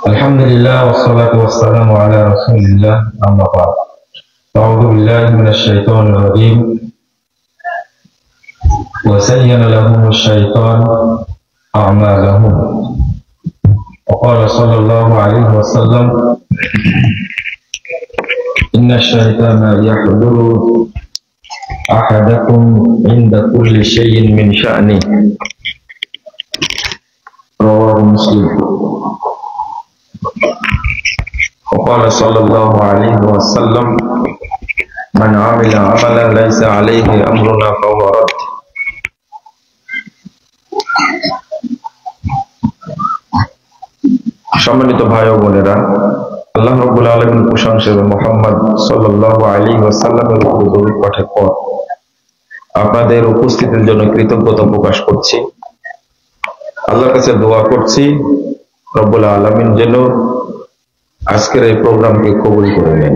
Alhamdulillah wassalatu wassalamu ala rasulillah amma ba'd. A'udzu billahi minasyaitonir rajim. Wa zayyana lahum asy-syaitan a'malahum. Wa qala sallallahu alaihi wasallam inna asy-syaitana yahduru ahadakum inda kulli syai'in min sya'ni. Rawahu Muslim. وقال صلى الله عليه وسلم من عمل عملا ليس عليه أمرنا فهو رد. সম্মানিত ভাই ও বোনেরা, আল্লাহ রাব্বুল আলামিন প্রশংসিত মুহাম্মদ সাল্লাল্লাহু আলাইহি ওয়াসাল্লামের উপর দরুদ পাঠের পর আপনাদের উপস্থিতির জন্য কৃতজ্ঞতা প্রকাশ করছি। আল্লাহর কাছে দোয়া করছি রব্বুল আলামিন যেন আজকের এই প্রোগ্রামকে কবুল করে নেন।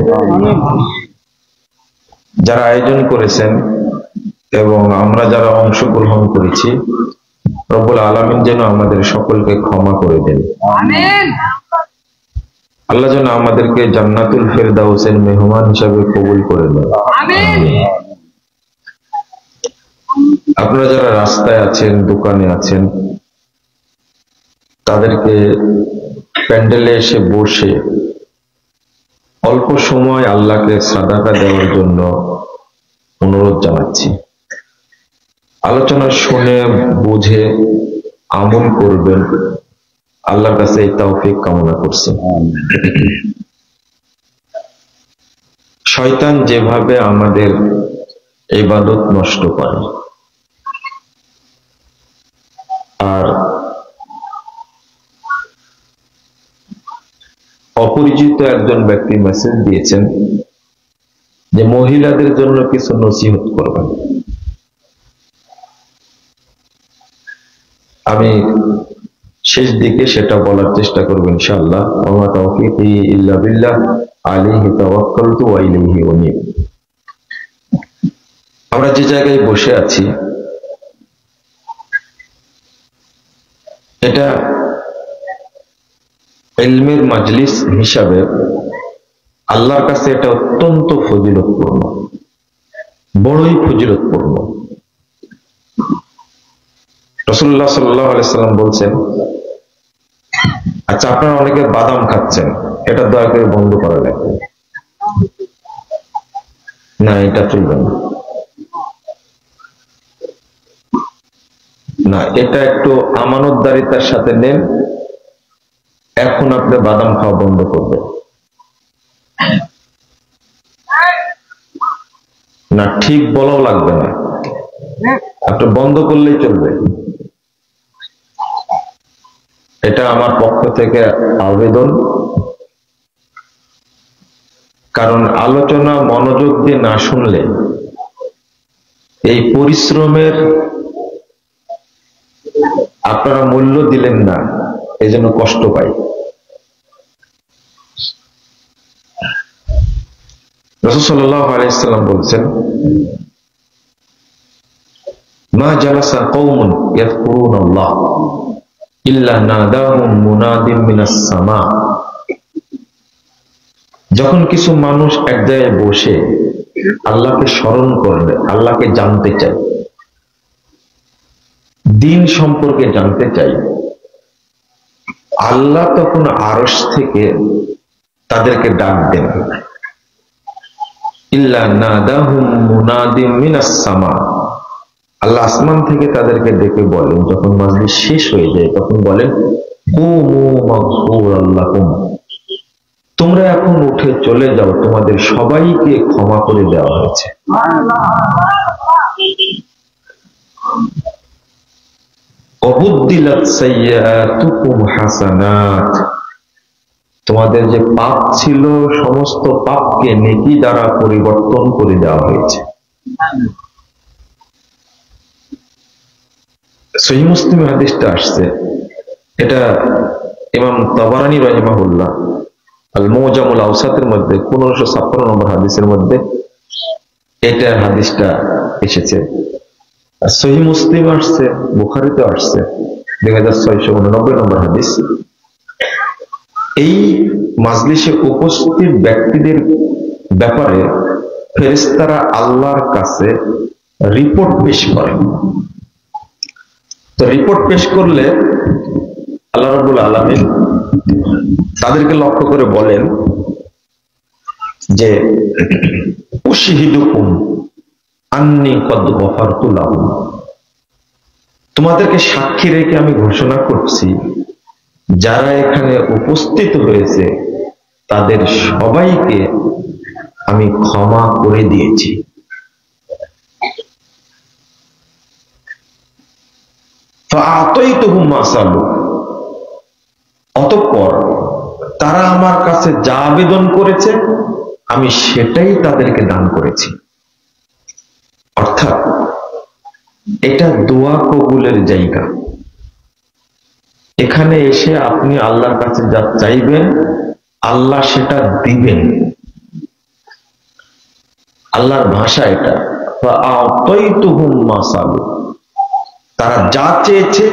যারা আয়োজন করেছেন এবং আমরা যারা অংশগ্রহণ করেছি, রব্বুল আলামিন যেন আমাদের সকলকে ক্ষমা করে দেন। আল্লাহ যেন আমাদেরকে জান্নাতুল ফেরদাউসের মেহমান হিসাবে কবুল করে নেন। আপনারা যারা রাস্তায় আছেন, দোকানে আছেন, তাদেরকে প্যান্ডেলে এসে বসে অল্প সময় আল্লাহকে সাদাকা দেওয়ার জন্য অনুরোধ জানাচ্ছি। আলোচনা শুনে বুঝে আমল করবেন, আল্লাহর কাছে এই তৌফিক কামনা করছি। শয়তান যেভাবে আমাদের ইবাদত নষ্ট করে, আর অপরিচিত একজন ব্যক্তি মেসেজ দিয়েছেন যে মহিলাদের জন্য কিছু নসিহত করবেন। আমি শেষ দিকে সেটা বলার চেষ্টা করব ইনশাআল্লাহ। ওয়া তাওফীকি ইল্লা বিল্লাহ আলাইহি তাওয়াক্কালতু ওয়া ইলাইহি উনীব। আমরা যে জায়গায় বসে আছি, এটা ইলমের মাজলিস হিসাবে আল্লাহর কাছে এটা অত্যন্ত ফজিলতপূর্ণ, বড়ই ফজিলতপূর্ণ। রাসূলুল্লাহ সাল্লাল্লাহু আলাইহি সাল্লাম বলছেন, আচ্ছা আপনারা অনেকে বাদাম খাচ্ছেন, এটা দয়া করে বন্ধ করা লাগবে না, এটা চলবে না, এটা একটু আমানতদারিতার সাথে নেন। এখন আপনি বাদাম খাওয়া বন্ধ করবেন না, ঠিক বলাও লাগবে না, আপনি বন্ধ করলেই চলবে। এটা আমার পক্ষ থেকে আবেদন। কারণ আলোচনা মনোযোগ দিয়ে না শুনলে এই পরিশ্রমের আপনারা মূল্য দিলেন না, এই জন্য কষ্ট পাই। রাসূল সাল্লাল্লাহু আলাইহি ওয়াসাল্লাম বলেছেন, মা জালাসা কওমুন ইয়াযকুরুনাল্লাহ ইল্লা নাদাহুম মুনাদিম মিনাস সামা। যখন কিছু মানুষ এক জায়গায় বসে আল্লাহকে স্মরণ করবে, আল্লাহকে জানতে চায়, দিন সম্পর্কে জানতে চাই, আল্লাহ তখন আরশ থেকে তাদেরকে ডাক দেন। ইল্লা নাদাহুম মুনাদিম মিনাস সামা, আল্লাহ আসমান থেকে তাদেরকে ডেকে বলেন, যখন মাজলিস শেষ হয়ে যায় তখন বলেন, কুমু মাগফুরাল লাকুম, তোমরা এখন উঠে চলে যাও, তোমাদের সবাইকে ক্ষমা করে দেওয়া হয়েছে। অবুদ্দিলাত সাইয়্যাতুকুম হাসানাত, তোমাদের যে পাপ ছিল সমস্ত পাপকে নেকি দ্বারা পরিবর্তন করে দেওয়া হয়েছে। সহিহ মুসলিম হাদিসটা আসছে, এটা ইমাম তাবারানী রাহিমাহুল্লাহ আল মুজামুল আওসাতের মধ্যে 1556 নম্বর হাদিসের মধ্যে এটা হাদিসটা এসেছে। সহিহ মুসলিম আসছে, বুখারীতে আসছে 2689 নম্বর হাদিস। এই মাজলিসে উপস্থিত ব্যক্তিদের ব্যাপারে ফেরেশতারা আল্লাহর কাছে রিপোর্ট পেশ করেন। তো রিপোর্ট পেশ করলে আল্লাহ রাব্বুল আলামিন তাদেরকে লক্ষ্য করে বলেন যে উশহিদুকুম আন্নী কদ গফারতু লাহুম, তোমাদেরকে সাক্ষী রেখে আমি ঘোষণা করছি যারা এখানে উপস্থিত হয়েছে তাদের সবাইকে আমি ক্ষমা করে দিয়েছি। ফাআতাইতুহুম মা সালু, অতঃপর তারা আমার কাছে যা আবেদন করেছে আমি সেটাই তাদেরকে দান করেছি। অর্থাৎ এটা দোয়া কবুলের জায়গা। এখানে এসে আপনি আল্লাহর কাছে যা চাইবেন আল্লাহ সেটা দিবেন। আল্লাহর ভাষা এটা, ফাআতাইতুহুম মা সালু, তারা যা চেয়েছে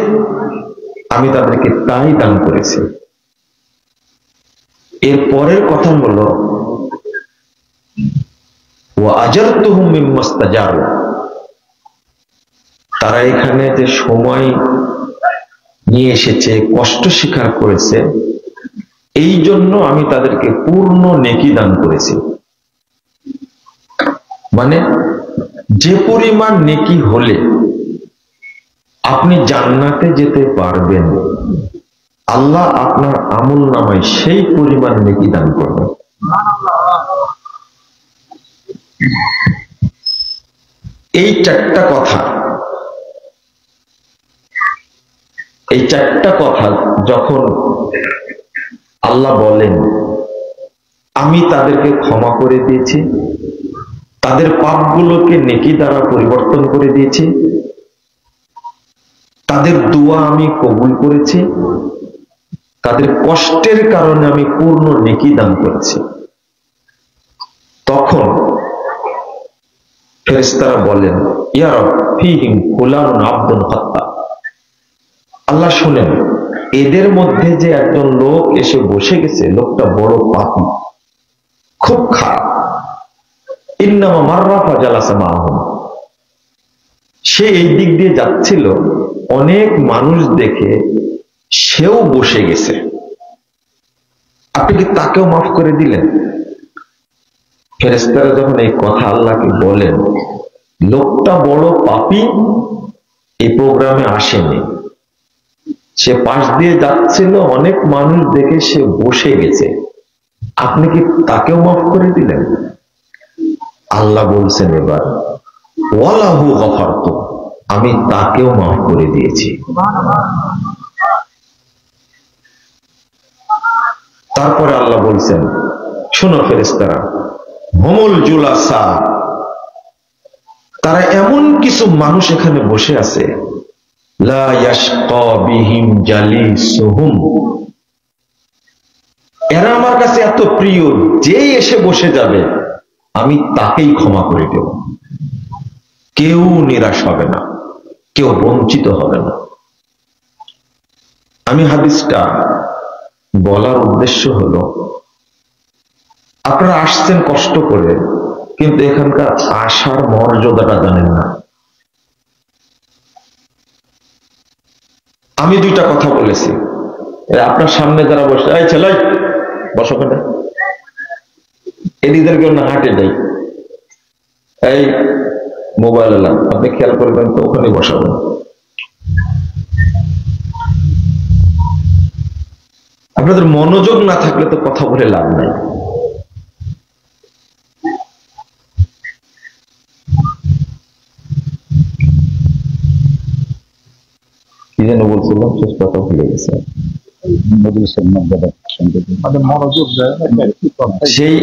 আমি তাদেরকে তাই দান করেছি। এর পরের কথা হলো ওয়া আজারতুহুম মিম্মাস্তাজারু, তারা এখানে যে সময় নিয়ে এসেছে, কষ্ট স্বীকার করেছে, এই জন্য আমি তাদেরকে পূর্ণ নেকি দান করেছি। মানে যে পরিমাণ নেকি হলে আপনি জান্নাতে যেতে পারবেন, আল্লাহ আপনার আমল নামায় সেই পরিমাণ নেকি দান করবেন। এই চারটা কথা যখন আল্লাহ বলেন আমি তাদেরকে ক্ষমা করে দিয়েছি, তাদের পাপগুলোকে নেকি দ্বারা পরিবর্তন করে দিয়েছি, তাদের দোয়া আমি কবুল করেছি, তাদের কষ্টের কারণে আমি পূর্ণ নেকি দান করেছি, তখন ফেরেশতারা বলেন ইয়া রব ফীহিম ফুলানুন আবদুন খাত্তা, আল্লাহ শুনেন এদের মধ্যে যে একজন লোক এসে বসে গেছে, লোকটা বড় পাপী, খুব খারাপ। ইন্নামা মাররা ফাজালাসা মাআহুম, সে এই দিক দিয়ে যাচ্ছিল, অনেক মানুষ দেখে সেও বসে গেছে, আপনি কি তাকেও মাফ করে দিলেন? ফেরেশতারা যখন এই কথা আল্লাহকে বলেন, লোকটা বড় পাপী, এই প্রোগ্রামে আসেনি, সে পাশ দিয়ে যাচ্ছিল, অনেক মানুষ দেখে সে বসে গেছে, আপনি কি তাকেও মাফ করে দিলেন? আল্লাহ বলছেন এবার ওয়ালাহু গফারতু, আমি তাকেও মাফ করে দিয়েছি। তারপরে আল্লাহ বলছেন শোনো ফেরেশতারা, হুমুল জুলাসা, তারা এমন কিছু মানুষ এখানে বসে আছে, লা ইয়াশকা বিহিম জালিসুহুম, এরা আমার কাছে এত প্রিয়, যে এসে বসে যাবে আমি তাকেই ক্ষমা করে দেব, কেউ নিরাশ হবে না, কেউ বঞ্চিত হবে না। আমি হাদিসটা বলার উদ্দেশ্য হলো, আপনারা আসছেন কষ্ট করে, কিন্তু এখানকার আসার মর্যাদাটা জানেন না। আমি দুইটা কথা বলেছি, আপনার সামনে যারা বসে, এই ছেলে বসো কেন, এদিকে না হাঁটে যাই, এই মোবাইল এলাম, আপনি খেয়াল করবেন তো ওখানে বসাবেন। আপনাদের মনোযোগ না থাকলে তো কথা বলে লাভ নাই। কি যেন বলছিলাম, শেষ কথা ভুলে গেছে। সেই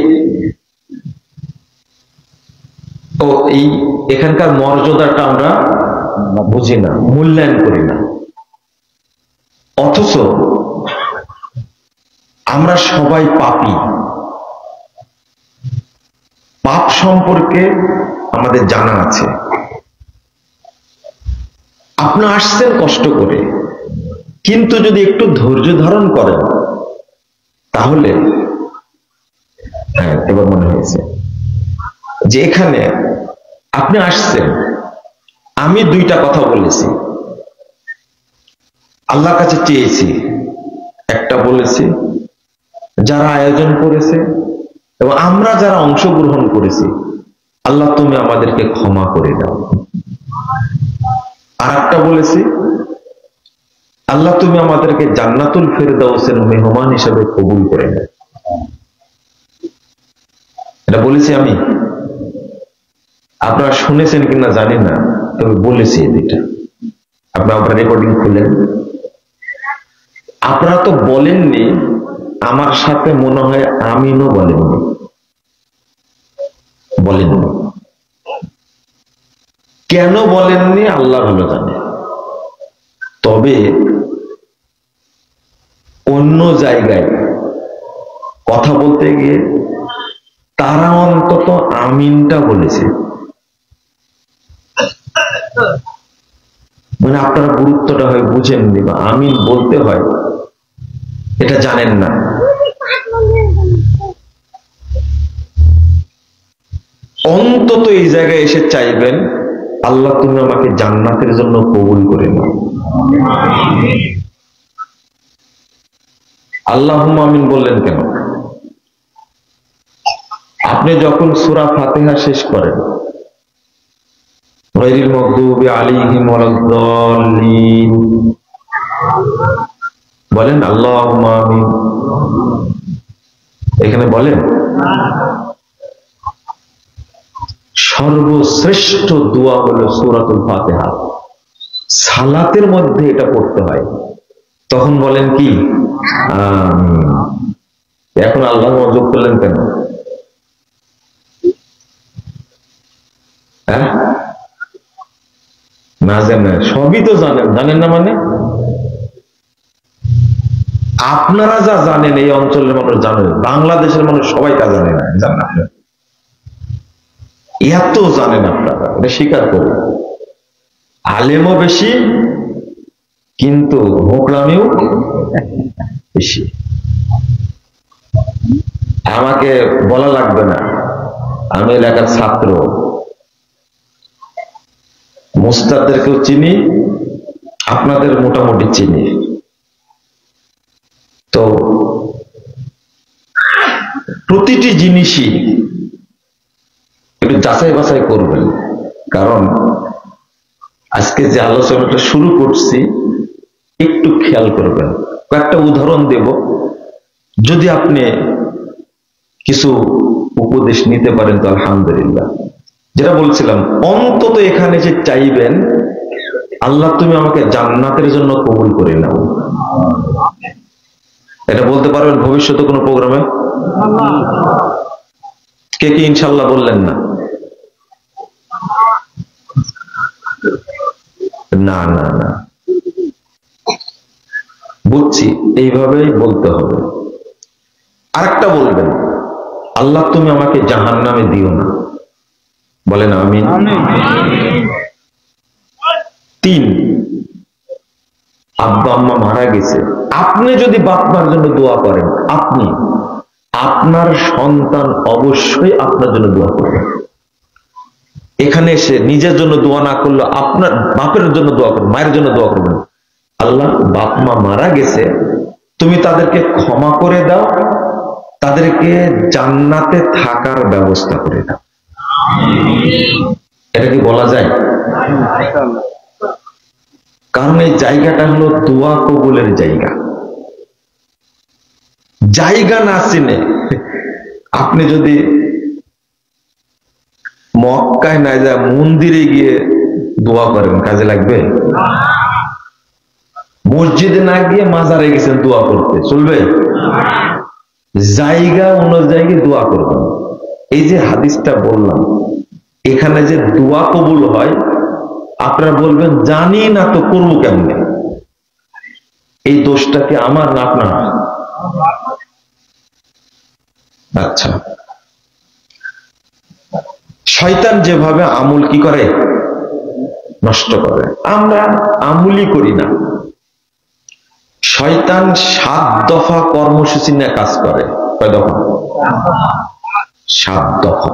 এই এখানকার মর্যাদাটা আমরা বুঝি না, মূল্যায়ন করি না, অথচ আমরা সবাই পাপী। পাপ সম্পর্কে আমাদের জানা আছে। আপনি আসছেন কষ্ট করে, কিন্তু যদি একটু ধৈর্য ধারণ করেন তাহলে হ্যাঁ, এবার মনে হয়েছে যে এখানে আপনি আসছেন, আমি দুইটা কথা বলেছি, আল্লাহর কাছে চেয়েছি। একটা বলেছি যারা আয়োজন করেছে এবং আমরা যারা অংশগ্রহণ করেছি, আল্লাহ তুমি আমাদেরকে ক্ষমা করে দাও। আর একটা বলেছি, আল্লাহ তুমি আমাদেরকে জান্নাতুল ফেরদাউসের মেহমান হিসেবে কবুল করে নাও। এটা বলেছি আমি, আপনারা শুনেছেন কিনা জানি না, তবে বলেছি এটা। আপনারা রেকর্ডিং খুলেন। আপনারা তো বলেননি, আমার সাথে মনে হয় আমিনও বলেননি। কেন বলেননি আল্লাহ ভালো জানে। তবে অন্য জায়গায় কথা বলতে গিয়ে তারা অন্তত আমিনটা বলেছে। মানে আপনারা গুরুত্বটা হয় বুঝেননি, বা আমিন বলতে হয় এটা জানেন না। অন্তত এই জায়গায় এসে চাইবেন, আল্লাহ তুমি আমাকে জান্নাতের জন্য কবুল করে নাও। আল্লাহুম্মা আমিন বললেন কেন? আপনি যখন সূরা ফাতিহা শেষ করেন, গায়রিল মাগদুবি আলাইহিম ওয়ালাদ-দাল্লিন বলেন আল্লাহুম্মা আমিন, এখানে বলেন? সর্বশ্রেষ্ঠ দোয়া হলো সূরাতুল ফাতিহা। সালাতের মধ্যে এটা পড়তে হয়। তখন বলেন কি? আমিন। এখন আল্লাহ যোগ করলেন কেন? হ্যাঁ, না জানেন, সবই তো জানেন, জানেন না মানে আপনারা যা জানেন এই অঞ্চলের মানুষ জানেন, বাংলাদেশের মানুষ সবাই তা জানে না। জানেন, এত জানেন আপনারা, এটা স্বীকার করুন। আলেমও বেশি, কিন্তু মোকলামিও বেশি। আমাকে বলা লাগবে না, আমি এলাকার ছাত্র, মুস্তাদদেরকেও চিনি, আপনাদের মোটামুটি চিনি। তো প্রতিটি জিনিসই একটু যাচাই বাছাই করবেন। কারণ আজকে যে আলোচনাটা শুরু করছি, একটু খেয়াল করবেন। কয়েকটা উদাহরণ দেব, যদি আপনি কিছু উপদেশ নিতে পারেন তো আলহামদুলিল্লাহ। যেটা বলছিলাম, অন্তত এখানে যে চাইবেন, আল্লাহ তুমি আমাকে জান্নাতের জন্য কবুল করে নাও। এটা বলতে পারবেন ভবিষ্যতে কোনো প্রোগ্রামে? কে কি ইনশাল্লাহ বললেন না? না না না, বুঝছি, এইভাবেই বলতে হবে। আরেকটা বলবেন, আল্লাহ তুমি আমাকে জাহান্নামে দিও না। বলেন আমিন। 3, আব্বা আম্মা মারা গেছে, আপনি যদি বাপ মার জন্য দোয়া করেন, আপনি আপনার সন্তান অবশ্যই আপনার জন্য দোয়া করবেন। এখানে এসে নিজের জন্য দোয়া না করলে আপনার বাপের জন্য দোয়া করবেন, মায়ের জন্য দোয়া করবেন। আল্লাহ, বাপ মা মারা গেছে, তুমি তাদেরকে ক্ষমা করে দাও, তাদেরকে জান্নাতে থাকার ব্যবস্থা করে দাও। এটা কি বলা যায়? কারণ এই জায়গাটা হলো দোয়া কবুলের জায়গা। জায়গা না চিনে আপনি যদি মক্কায় না যায় মন্দিরে গিয়ে দোয়া করেন, কাজে লাগবে? মসজিদে না গিয়ে মাজারে গেছেন দোয়া করতে, চলবে? জায়গা অনুযায়ী দোয়া করবেন। এই যে হাদিসটা বললাম, এখানে যে দোয়া কবুল হয়, আপনারা বলবেন জানি না তো করবো কেমনে। এই দোষটা কি আমার না আপনার? আচ্ছা, শয়তান যেভাবে আমল কি করে, নষ্ট করে, আমরা আমলই করি না। শয়তান 7 দফা কর্মসূচি নিয়ে কাজ করে। কয় দফা? 7 দফা।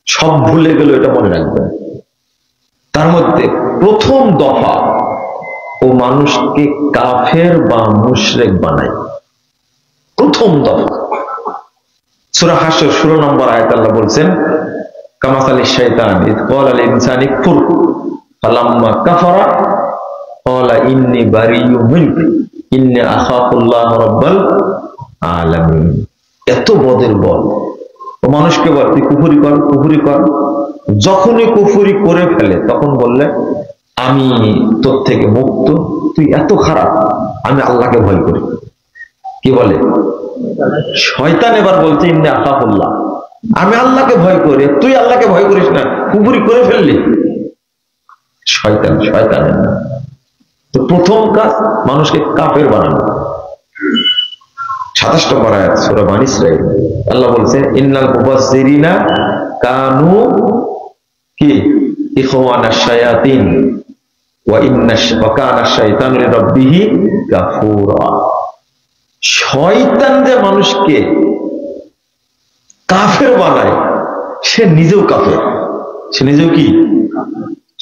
সব ভুলে গেল, এটা মনে রাখবেন। তার মধ্যে প্রথম দফা, ও মানুষকে কাফের বা মুশরিক বানায়। প্রথম দফা সূরা হাশর 16 নম্বর আয়াত আল্লাহ বলছেন, কামাসালি শাইতান ইয ক্বালা লিল ইনসানি কুফর ফালাম্মা কাফারা ক্বালা ইন্নী বারিয়্যুম মিনকা ইন্নী আখাফুল্লাহ রাব্বাল আলামিন। এত বদের বল। ও মানুষকে বল তুই কুফরি কর, কুফরি কর। যখনই কুফরি করে ফেলে তখন বললে আমি তোর থেকে মুক্ত, তুই এত খারাপ, আমি আল্লাহকে ভয় করি। কি বলে? শয়তান এবার বলছে ইন্নী আখাফুল্লাহ, আমি আল্লাহকে ভয় করি, তুই আল্লাহকে ভয় করিস না, কুফরি করে ফেললি। শয়তানের না। তো প্রথম কাজ মানুষকে কাফের বানানো। 27 নম্বর আয়াত সূরা বনী ইসরাঈল আল্লাহ বলছে ইন্নাল মুবাসসিরিনা কানু কি ইখওয়ানাশ শায়াতিন ওয়া কানা শাইতানু লিরাব্বিহি কাফুরা। শয়তান যে মানুষকে কাফের বানায়, সে নিজেও কাফের। সে নিজেও কি?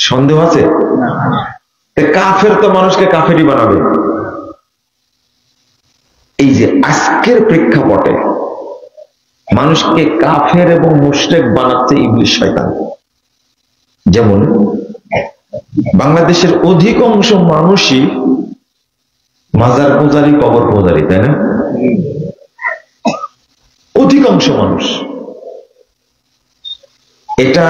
সন্দেহ আছে? কাফের তো মানুষকে কাফেরই বানাবে। এই যে আজকের প্রেক্ষাপটে মানুষকে কাফের এবং মুশরিক বানাচ্ছে ইবলিস শয়তান। যেমন বাংলাদেশের অধিকাংশ মানুষই মাজার পূজারি, কবর পূজারি, তাই না? অধিকাংশ মানুষ। এটা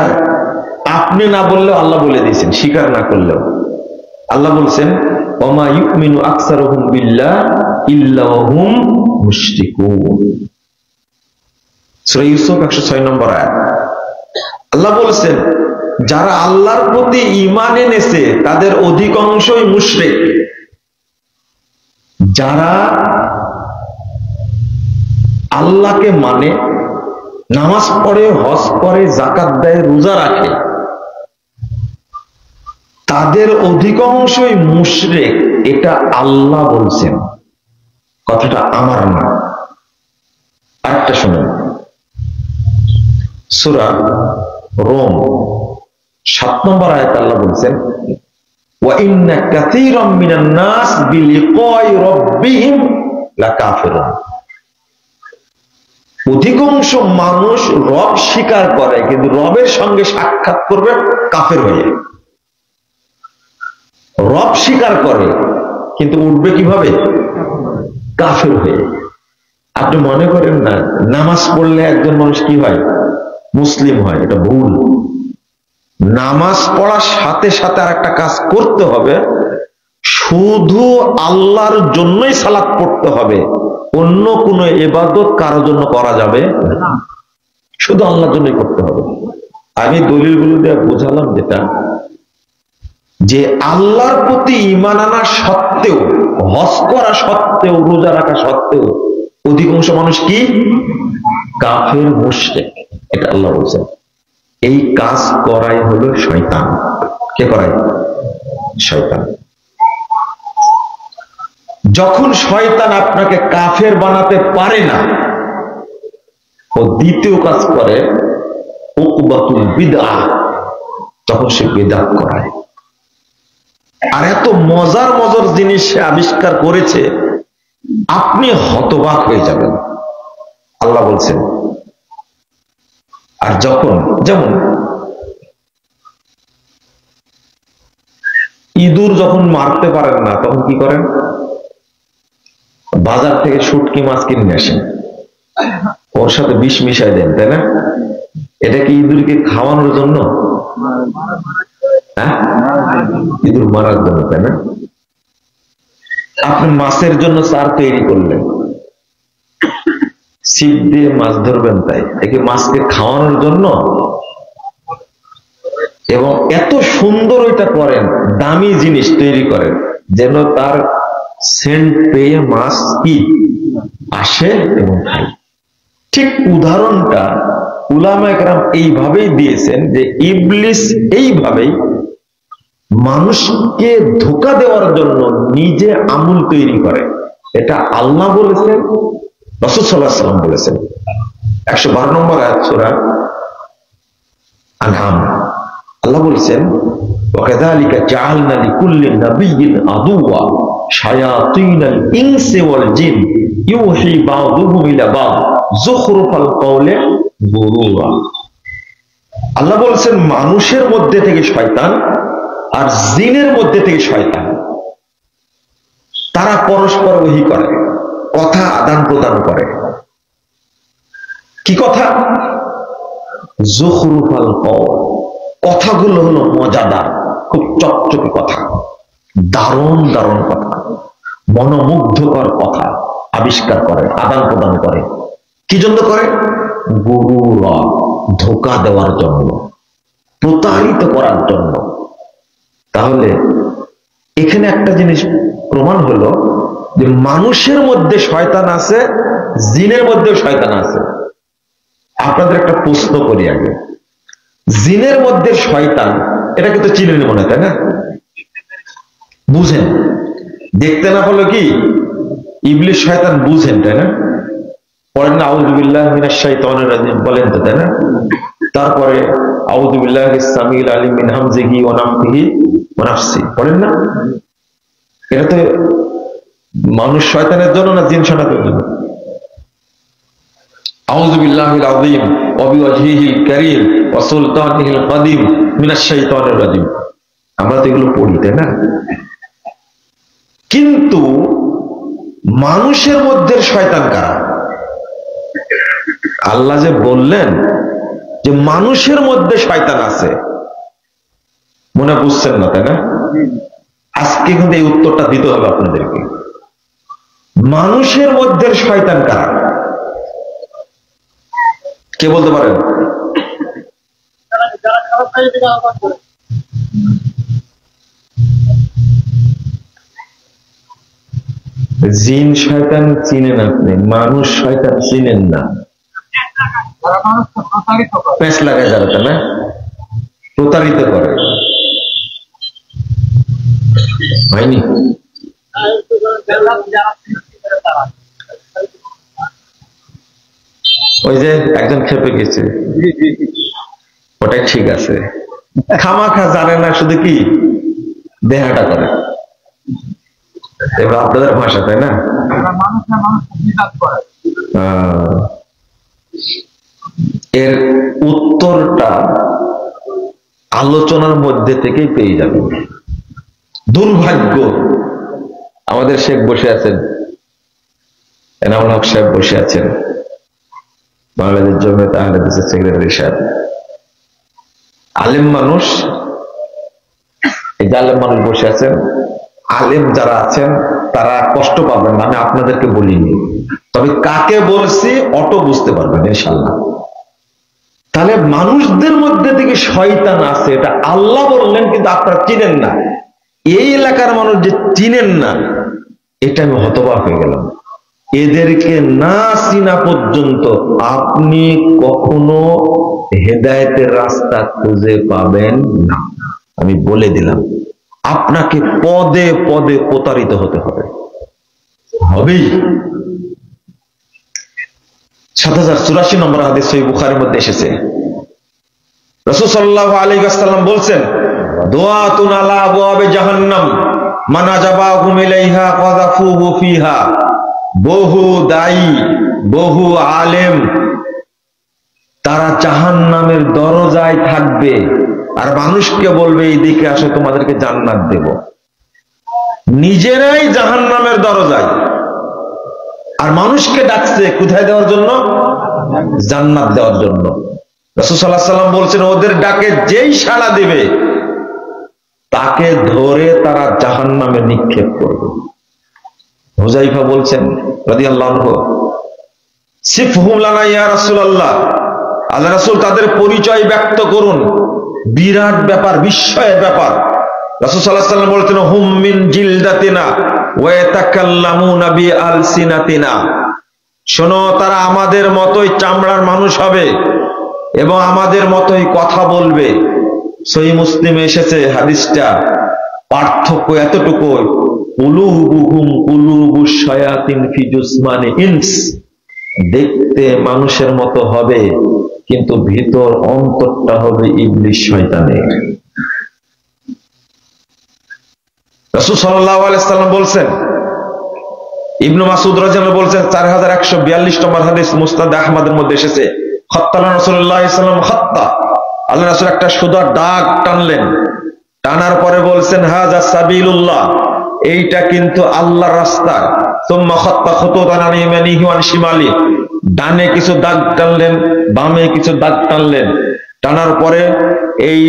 আপনি না বললেও আল্লাহ বলে দিয়েছেন, স্বীকার না করলেও। আল্লাহ বলছেন ওমা ইউমিনু আকসারুহুম বিল্লাহ ইল্লা ওয়া হুম মুশরিকুন। সূরা ইউসুফ 106 নম্বর আয়াত। আল্লাহ বলছেন যারা আল্লাহর প্রতি ঈমান এনেছে তাদের অধিকাংশই মুশরিক। যারা আল্লাহকে মানে, নামাজ পড়ে, হজ করে, যাকাত দেয়, রোজা রাখে, তাদের অধিকাংশই মুশরিক। এটা আল্লাহ বলছেন, কথাটা আমার না। আরেকটা শুনুন, সূরা রোম 7 নম্বর আয়াত আল্লাহ বলছেন ওয়া ইন্না কাসীরাম মিনান নাস বিলিকাই রাব্বিহিম লাকাফিরুন। অধিকাংশ মানুষ রব স্বীকার করে, কিন্তু রবের সঙ্গে সাক্ষাৎ করবে কাফের হয়ে। রব স্বীকার করে কিন্তু উঠবে কিভাবে? কাফের হয়ে। আপনি মনে করেন না নামাজ পড়লে একজন মানুষ কি হয়? মুসলিম হয়। এটা ভুল। নামাজ পড়ার সাথে সাথে আর একটা কাজ করতে হবে, শুধু আল্লাহর জন্যই সালাত পড়তে হবে, অন্য কোনো ইবাদত কারোর জন্য করা যাবে না, শুধু আল্লাহর জন্যই করতে হবে। আমি দলিলগুলো দিয়ে বোঝালাম যেটা, যে আল্লাহর প্রতি ঈমান আনা সত্ত্বেও, হজ করা সত্ত্বেও, রোজা রাখা সত্ত্বেও অধিকাংশ মানুষ কি? কাফের, মুশরিক। এটা আল্লাহ বলছেন। এই কাজ করাই হলো শয়তান। কে করায়? শয়তান। যখন শয়তান আপনাকে কাফের বানাতে পারে না, ও দ্বিতীয় কাজ করে উকবাতুল বিদআহ, তখন সে বিদআত করায়। আর এত মজার মজার জিনিস সে আবিষ্কার করেছে, আপনি হতবাক হয়ে যাবেন। আল্লাহ বলছেন, আর যখন, যেমন ইঁদুর যখন মারতে পারেন না, তখন কি করেন? বাজার থেকে শুটকি মাছ কিনে আসেন, ওর সাথে বিষ মিশাই দেন, তাই না? এটা কি ইঁদুরকে খাওয়ানোর জন্য? হ্যাঁ, ইঁদুর মারার জন্য, তাই না? আপনি মাছের জন্য চার তৈরি করলেন, ছিপ দিয়ে মাছ ধরবেন, তাই একে মাছকে খাওয়ানোর জন্য। এবং এত সুন্দর ওইটা করেন, দামি জিনিস তৈরি করেন, যেন তার সেন্ট পেয়ে মাছ কি আসে এবং খায়। ঠিক উদাহরণটা উলামায়ে কেরাম এইভাবেই দিয়েছেন যে ইবলিস এইভাবেই মানুষকে ধোঁকা দেওয়ার জন্য নিজে আমুল তৈরি করে। এটা আল্লাহ বলেছেন, রাসূল সাল্লাল্লাহু আলাইহি ওয়াসাল্লাম বলেছেন। 112 নম্বর আয়াত সূরা আনআম, আল্লাহ বলেছেন ওয়াকাযালিকা জাআলনা লিকুল্লি নাবিয়্যিন আদুওয়া শায়াতিনাল ইনসি ওয়াল জিন ইউহি বা'দুহুম ইলা বা'দ যুখরুফাল কওলি গুরুরা। আল্লাহ বলেছেন মানুষের মধ্যে থেকে শয়তান আর জিনের মধ্যে থেকে শয়তান, তারা পরস্পর ওহী করে, কথা আদান প্রদান করে। কি কথা? যুখরুফাল কওল, কথাগুলো হলো মজাদার, খুব চকচকে কথা, দারুণ দারুণ কথা, মনোমুগ্ধকর কথা আবিষ্কার করে, আদান প্রদান করে। কি জন্য করে? গুরুরা, ধোঁকা দেওয়ার জন্য, প্রতারিত করার জন্য। তাহলে এখানে একটা জিনিস প্রমাণ হলো যে মানুষের মধ্যে শয়তান আছে, জিনের মধ্যেও শয়তান আছে। আপনাদের একটা প্রশ্ন করি আগে, জিনের মধ্যে শয়তান, এটা কিন্তু চিনেন মনে হয়, তাই না? বুঝেন, দেখতে না হলো কি ইবলিশ শয়তান বুঝেন, তাই না? পড়েন না আউযু বিল্লাহি মিনাশ শাইতানির রাজিম, বলেন তো, তাই না? তারপরে আউযু বিল্লাহিস সামিউল আলিম মিন হামজিহি ওয়া নাফসিহি ওয়া নাফসি, পড়েন না? এটা তো মানুষ শয়তানের জন্য না জিন শয়তানের জন্য? আউযু বিল্লাহিল আযীম ওয়া বিওয়াজহিহিল কারীম ওয়া সুলতানিহিল কাদীম মিনাশ শাইতানির রাজিম। আমরা তো এগুলো পড়ি, তাই না? কিন্তু মানুষের মধ্যে শয়তান কারা? আল্লাহ যে বললেন যে মানুষের মধ্যে শয়তান আছে, মনে বুঝছেন না, তাই না? আজকে কিন্তু এই উত্তরটা দিতে হবে আপনাদেরকে। মানুষের মধ্যে শয়তান কারা? কে বলতে পারেন? জিন শয়তান চিনেন আপনি, মানুষ শয়তান চিনেন না। পেঁচ লাগায় যারা, তাই না? প্রতারিত করে, হয়নি? ওই যে একজন খেপে গেছে, ওটাই ঠিক আছে, খামাখা জানে না, শুধু কি দেহাটা করে। এবার আপনাদের ভাষা, তাই না? এর উত্তরটা আলোচনার মধ্যে থেকেই পেয়ে যাবেন। দুর্ভাগ্য, আমাদের শেখ বসে আছেন, এনামুল হক সাহেব বসে আছেন, বাংলাদেশ জমিয়ত আহলে হাদিসের সেক্রেটারি সাহেব, আলেম মানুষ। এই যে আলেম মানুষ বসে আছেন, আলেম যারা আছেন তারা কষ্ট পাবেন না, আমি আপনাদেরকে বলিনি, তবে কাকে বলছি অটো বুঝতে পারবেন ইনশাআল্লাহ। তাহলে মানুষদের মধ্যে থেকে শয়তান আছে, এটা আল্লাহ বললেন, কিন্তু আপনারা চিনেন না। এই এলাকার মানুষ যে চিনেন না, এটা আমি হতবাক হয়ে গেলাম। এদেরকে না চিনা পর্যন্ত আপনি কখনো হেদায়েতের রাস্তা খুঁজে পাবেন না, আমি বলে দিলাম। আপনাকে পদে পদে প্রতারিত হতে হবে, হবেই। 7084 নম্বর হাদিস সহিহ বুখারীর মধ্যে এসেছে, রাসূল সাল্লাল্লাহু আলাইহি ওয়াসাল্লাম বলছেন দুআতুন আলা আবওয়াবে জাহান্নাম মান আজাবাহুম ইলাইহা ফাযাফুহু ফিহা। বহু দায়ী, বহু আলেম, তারা জাহান্নামের দরজায় থাকবে আর মানুষকে বলবে এইদিকে আসো, তোমাদেরকে জান্নাত দেব। নিজেরাই জাহান্নামের দরজায়, আর মানুষকে ডাকছে কোথায় দেওয়ার জন্য? জান্নাত দেওয়ার জন্য। রাসূল সাল্লাল্লাহু আলাইহি ওয়াসাল্লাম বলছেন ওদের ডাকে যেই সাড়া দিবে তাকে ধরে তারা জাহান্নামে নিক্ষেপ করবে। হুযায়ফা বলছেন রাদিয়াল্লাহু আনহু, সিফহুম লানা ইয়া রাসূলুল্লাহ, আল্লাহ রাসূল তাদের পরিচয় ব্যক্ত করুন। বিরাট ব্যাপার, বিস্ময়ের ব্যাপার। রাসূল সাল্লাল্লাহু আলাইহি ওয়াসাল্লাম বলতেন হুম মিন জিলদাতিনা ওয়া ইয়াতাকাল্লামুনা বিআলসিনাতিনা, শোনো তারা আমাদের মতোই চামড়ার মানুষ হবে এবং আমাদের মতোই কথা বলবে। সহিহ মুসলিমে এসেছে হাদিসটা, পার্থক্য এতটুকু, কুলুবুহুম কুলুবুশ শায়াতিন ফি জুসমানি ইনস, দেখতে মানুষের মতো হবে কিন্তু ভিতর অন্তরটা হবে ইবলিস শয়তানের। রাসূল সাল্লাল্লাহু আলাইহি ওয়াসাল্লাম বলছেন, ইবনে মাসউদ রাদিয়াল্লাহু বলছেন 4142 নম্বর হাদিস মুসনাদ আহমদের মধ্যে এসেছে, খাত্তানা রাসূলুল্লাহ সাল্লাল্লাহু আলাইহি ওয়াসাল্লাম খাত্তা, আল্লাহ রাসূল একটা সুদা দাগ টানলেন, টানার পরে বলছেন হাযা সাবিলুল্লাহ, এইটা কিন্তু আল্লাহর রাস্তা। সুম্মা খাত্তা খুতুতান আন ইয়ামিনিহি ওয়া আন শিমালি, ডানে কিছু দাগ টানলেন, বামে কিছু দাগ টানলেন, টানার পরে এই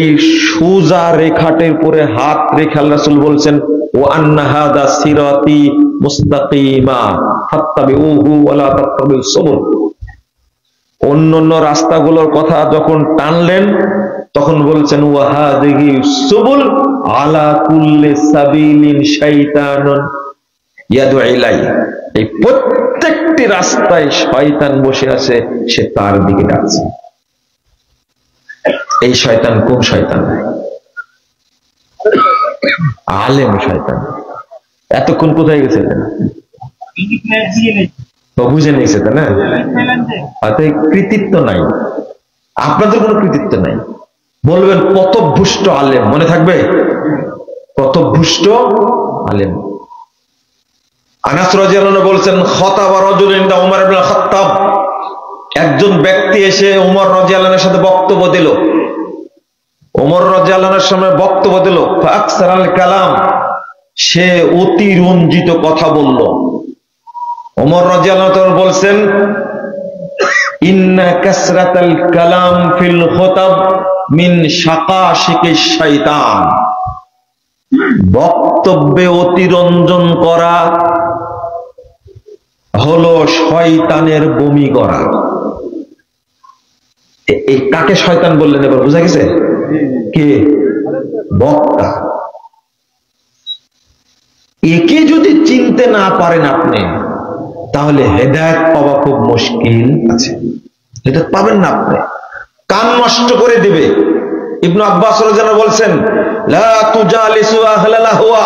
সোজা রেখাটির উপরে হাত রেখে আল্লাহ রাসূল বলছেন ওয়া আন্না হাযা সিরাতি মুস্তাকিমা ফাত্তাবিউহু ওয়া লা তাত্তাবিউস সুবুল। অন্যান্য রাস্তাগুলোর কথা যখন টানলেন তখন বলছেন ওয়া হাযিহি সুবুল আলা কুল্লি সাবিলিন শাইতানুন ইয়াদউ ইলাই, এই প্রত্যেকটি রাস্তায় শয়তান বসে আছে, সে তার দিকে ডাকছে। এই শয়তান কোন শয়তান? আলেম শয়তান। এতক্ষণ কোথায় গেছিলেন? বুঝে নিয়েছে তাই না? কৃতিত্ব নাই, আপনাদের কোনো কৃতিত্ব নাই। বলবেন পথভ্রষ্ট আলেম, মনে থাকবে? পথভ্রষ্ট আলেম। আনাস রাদিয়াল্লাহু আনহু বলছেন খাতাবা রাজুলুন ইনদা উমর ইবনে খাত্তাব, একজন ব্যক্তি এসে উমর রাদিয়াল্লাহু আনহুর সাথে বক্তব্য দিল। উমর রাদিয়াল্লাহু আনহুর সামনে বক্তব্য দিল, ফাকসারাল কালাম, সে অতিরঞ্জিত কথা বলল। উমর রাদিয়াল্লাহু আনহু বলছেন ইন্না কাসরাতাল কালাম ফিল খুতাব মিন শাকাশিকিশ শাইতান, বক্তব্যে অতিরঞ্জন করা হলো শয়তানের বমি করা। এই কাকে শয়তান বললেন এবার বোঝা গেছে? কে? বক্তা। একে যদি চিনতে না পারেন আপনি, তাহলে হেদায়েত পাওয়া খুব মুশকিল আছে। এটা পাবেন না আপনি, কান নষ্ট করে দিবে। ইবনে আব্বাস রাদিয়াল্লাহু আনহু বলছেন লা তুজালিসু আহলাল আহওয়া,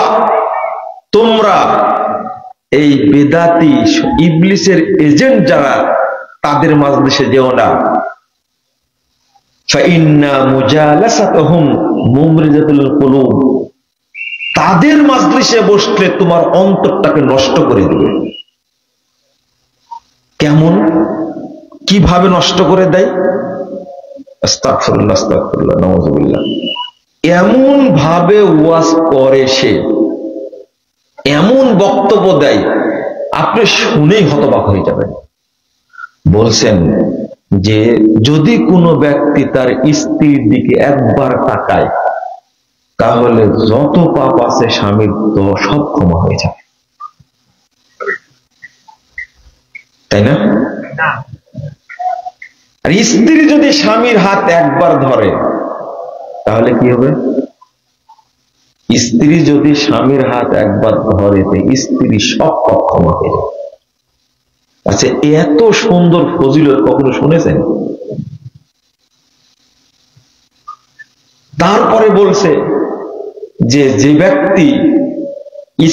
তোমরা এই বেদাতি ইবলিসের এজেন্ট যারা, তাদের মাজলিসে যেও না। ফাইন্না মুজালাসাতুহুম মুমরিজাতুল কুলুব, তাদের মাজলিসে বসলে তোমার অন্তরটাকে নষ্ট করে দিবে। কেমন, কিভাবে নষ্ট করে দেয়? আস্তাগফিরুল্লাহ আস্তাগফিরুল্লাহ নাউযুবিল্লাহ। এমন ভাবে ওয়াজ করে সে, এমন বক্তব্য দেয়, আপনি শুনেই হতবাক হয়ে যাবেন। বলছেন যে যদি কোনো ব্যক্তি তার স্ত্রীর দিকে একবার তাকায়, তাহলে যত পাপ আছে স্বামীর তো সব ক্ষমা হয়ে যাবে, তাই না? আর স্ত্রী যদি স্বামীর হাত একবার ধরে তাহলে কি হবে? স্ত্রী যদি স্বামীর হাত একবার ধরে, স্ত্রী সব পাপ ক্ষমা হয়ে যাবে। আচ্ছা, এত সুন্দর ফজিলত কখনো শুনেছেন? তারপরে বলছে যে যে ব্যক্তি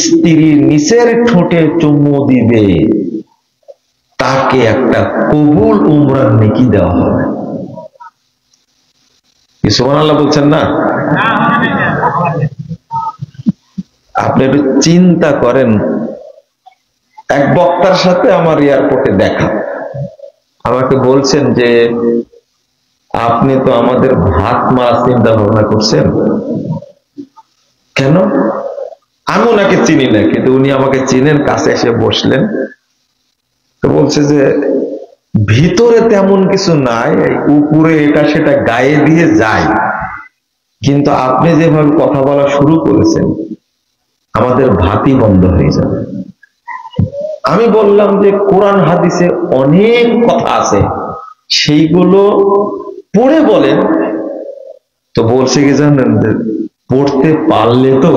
স্ত্রীর নিচের ঠোঁটে চুমু দিবে তাকে একটা কবুল উমরার নেকি দেওয়া হবে। সুবহানাল্লাহ বলছেন না? আপনি একটু চিন্তা করেন, এক বক্তার সাথে আমার এয়ারপোর্টে দেখা, আমাকে বলছেন যে আপনি তো আমাদের ভাত মারা চিন্তা ভাবনা করছেন কেন? আমি ওনাকে চিনি না, কিন্তু উনি আমাকে চিনেন, কাছে এসে বসলেন। তো বলছে যে ভিতরে তেমন কিছু নাই, উপরে এটা সেটা গায়ে দিয়ে যায়, কিন্তু আপনি যেভাবে কথা বলা শুরু করেছেন আমাদের ভাতই বন্ধ হয়ে যাবে। আমি বললাম যে কোরআন হাদিসে অনেক কথা আছে, সেইগুলো পড়ে বলেন। তো বলছে কি জানেন, পড়তে পারলে তো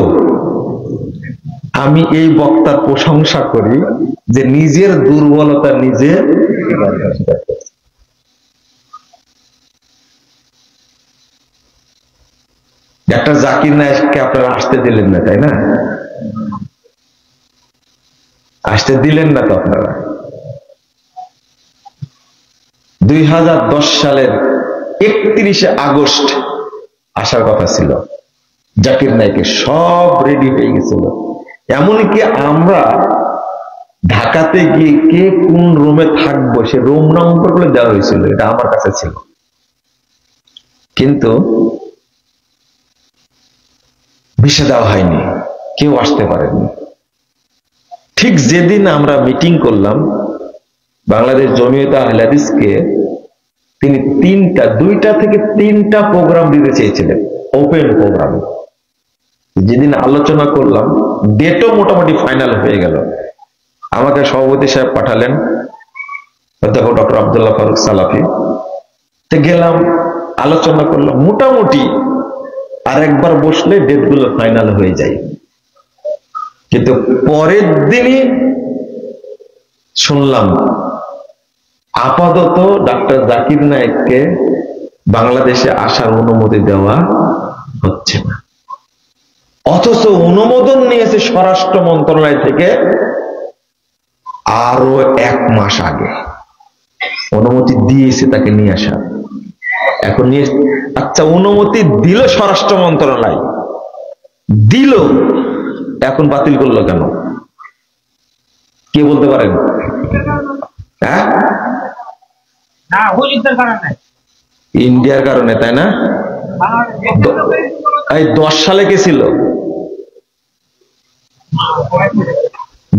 আমি এই বক্তার প্রশংসা করি যে নিজের দুর্বলতা নিজে। একটা জাকির নায়েককে আপনারা আসতে দিলেন না, তাই না? আসতে দিলেন না তো আপনারা। 2010 সালের 31শে আগস্ট আসার কথা ছিল, জাকির নায়েকের সব রেডি হয়ে গেছিল। এমনকি আমরা ঢাকাতে গিয়ে কে কোন রুমে থাকবো সে রুম নম্বর গুলো দেওয়া হয়েছিল, এটা আমার কাছে ছিল। কিন্তু ভিসা দেওয়া হয়নি, কেউ আসতে পারেনি। ঠিক যেদিন আমরা মিটিং করলাম, বাংলাদেশ জমিয়তে আহলে হাদিসকে তিনি 2টা থেকে 3টা প্রোগ্রাম দিতে চেয়েছিলেন, ওপেন প্রোগ্রাম। যেদিন আলোচনা করলাম, ডেটও মোটামুটি ফাইনাল হয়ে গেল। আমাকে সভাপতি সাহেব পাঠালেন, অধ্যাপক ডক্টর আব্দুল্লাহ ফারুক সালাফি। গেলাম, আলোচনা করলাম, মোটামুটি আর একবার বসলে ডেটগুলো ফাইনাল হয়ে যায়। কিন্তু পরের দিনই শুনলাম আপাতত ডাক্তার জাকির নায়েককে বাংলাদেশে আসার অনুমতি দেওয়া হচ্ছে না। অথচ অনুমোদন নিয়েছে স্বরাষ্ট্র মন্ত্রণালয় থেকে আরো 1 মাস আগে অনুমতি দিয়েছে তাকে নিয়ে আসা। এখন নিয়ে, আচ্ছা অনুমতি দিল স্বরাষ্ট্র মন্ত্রণালয়, দিল, এখন বাতিল করলো কেন? কে বলতে পারেন? হ্যাঁ, ইন্ডিয়ার কারণে, তাই না? এই 10 সালে কে ছিল?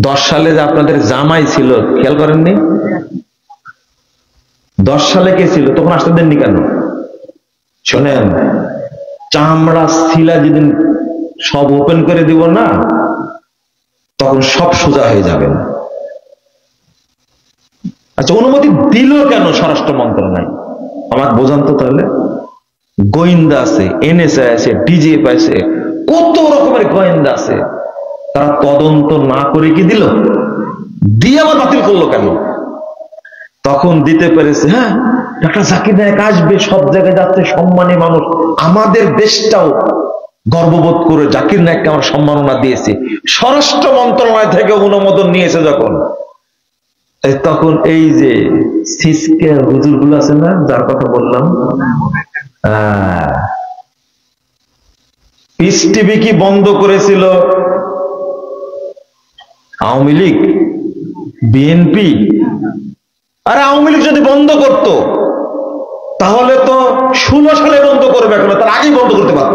10 সালে যে আপনাদের জামাই ছিল, খেয়াল করেননি? 10 সালে কে ছিল? তখন আসতে দেননি কেন? শোনেন, চামড়া শিলা যেদিন সব ওপেন করে দিব না, তখন সব সোজা হয়ে যাবে না। আচ্ছা, অনুমতি দিল কেন স্বরাষ্ট্র মন্ত্রণালয়? আমাকে বোঝান তো তাহলে। গোয়েন্দা আছে, এনএসআই আছে, ডিজিএফ আছে, কত রকমের গোয়েন্দা আছে, তারা তদন্ত না করে কি দিল? দিয়ে আবার বাতিল করলো কেন? তখন দিতে পেরেছে, হ্যাঁ ডাক্তার জাকির নায়েক আসবে, সব জায়গায় যাচ্ছে, সম্মানী মানুষ, আমাদের দেশটাও গর্ববোধ করে জাকির নায়েককে আমার সম্মাননা দিয়েছে। স্বরাষ্ট্র মন্ত্রণালয় থেকে অনুমোদন নিয়েছে যখন, তখন এই যে সিসকে হুজুর গুলো আছে না, যার কথা বললাম, পিস টিভি কি বন্ধ করেছিল আওয়ামী লীগ, বিএনপি? আরে আওয়ামী লীগ যদি বন্ধ করত তাহলে তো 16 সালে বন্ধ করবে, এখন তার আগেই বন্ধ করতে পারত।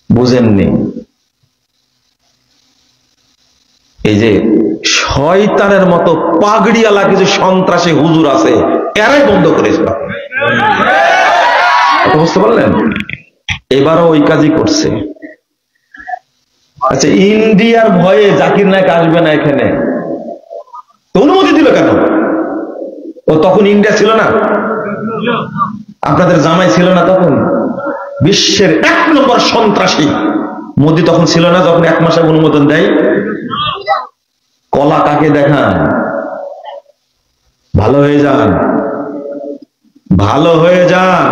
বুঝেননি? এই যে শয়তানের মতো পাগড়িওয়ালা কিছু সন্ত্রাসী হুজুর আছে, এরাই বন্ধ করেছিল। বুঝতে পারলেন? এবারও ওই কাজই করছে। আচ্ছা, ইন্ডিয়ার ভয়ে জাকির নায়েক আসবে না এখানে, অনুমতি দিল কেন? ও তখন ইন্ডিয়া ছিল না, আপনাদের জামাই ছিল না তখন? বিশ্বের 1 নম্বর সন্ত্রাসী মোদি তখন ছিল না, যখন 1 মাসের অনুমোদন দেয়। কলা কাকে দেখান? ভালো হয়ে যান, ভালো হয়ে যান।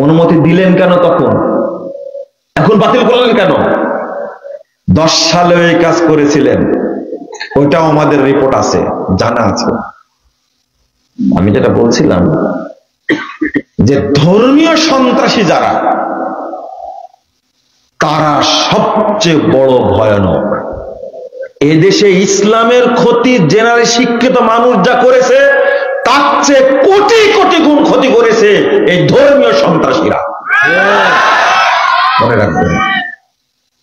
অনুমতি দিলেন কেন তখন? এখন বাতিল করলেন কেন? 10 সালে এই কাজ করেছিলেন, ওইটাও আমাদের রিপোর্ট আছে, জানা আছে। আমি যেটা বলছিলাম যে ধর্মীয় সন্ত্রাসী যারা, তারা সবচেয়ে বড় ভয়ানক। এদেশে ইসলামের ক্ষতি জেনারেল শিক্ষিত মানুষ যা করেছে, তার চেয়ে কোটি কোটি গুণ ক্ষতি করেছে এই ধর্মীয় সন্ত্রাসীরা। মনে রাখবেন,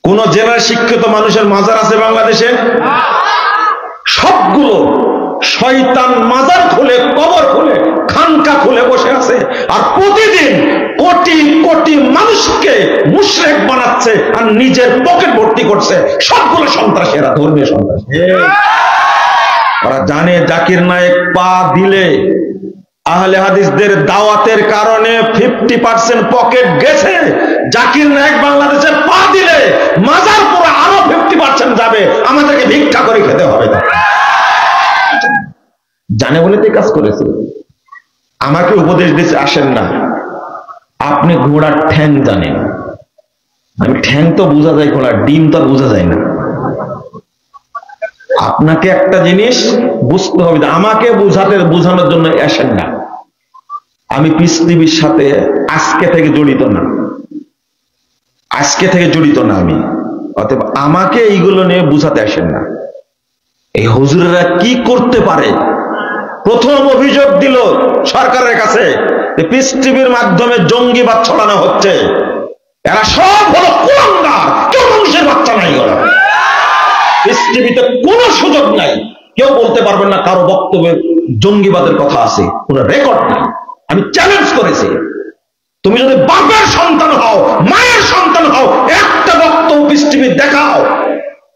কোন জেনারেল শিক্ষিত মানুষের মাজার আছে বাংলাদেশে? সবগুলো শয়তান মাজার খুলে, কবর খুলে, খানকা খুলে বসে আছে, আর প্রতিদিন কোটি কোটি মানুষকে মুশরিক বানাচ্ছে আর নিজের পকেট ভর্তি করছে। সবগুলো সন্ত্রাসীরা, ধর্মীয় সন্ত্রাসী। ওরা জানে জাকির নায়েক পা দিলে আহলে হাদিসদের দাওয়াতের কারণে 50% পকেট গেছে। জাকির নায়েক বাংলাদেশে পা দিলে মাজার পুরো আরো 50% যাবে, আমাদেরকে ভিক্ষা করে খেতে হবে। জানে বলে তো কাজ করেছে। আমাকে উপদেশ দিচ্ছে, আসেন না, আপনি ঘোড়ার ঠ্যাং জানেন। আমি ঠ্যাং তো বোঝা যায়, ঘোড়ার ডিম তো বোঝা যায় না। আপনাকে একটা জিনিস বুঝতে হবে, আমাকে বোঝানোর জন্য আসেন না। আমি পিস টিভির সাথে আজকে থেকে জড়িত না, আমি। অতএব আমাকে এইগুলো নিয়ে বুঝাতে আসেন না। এই হুজুরেরা কি করতে পারে? প্রথম অভিযোগ দিল সরকারের কাছে যে পিস টিভির মাধ্যমে জঙ্গিবাদ ছড়ানো হচ্ছে। এরা সব হলো কুলাঙ্গার, কেউ মানুষের বাচ্চা নাই। ওরা পিস টিভিতে কোনো সুযোগ নাই, কেউ বলতে পারবেন না কারো বক্তব্যের জঙ্গিবাদের কথা আছে, কোনো রেকর্ড নাই। আমি চ্যালেঞ্জ করেছি, তুমি যদি বাপের সন্তান হও, মায়ের সন্তান হও, একটা বক্তব্য পিস টিভি দেখাও।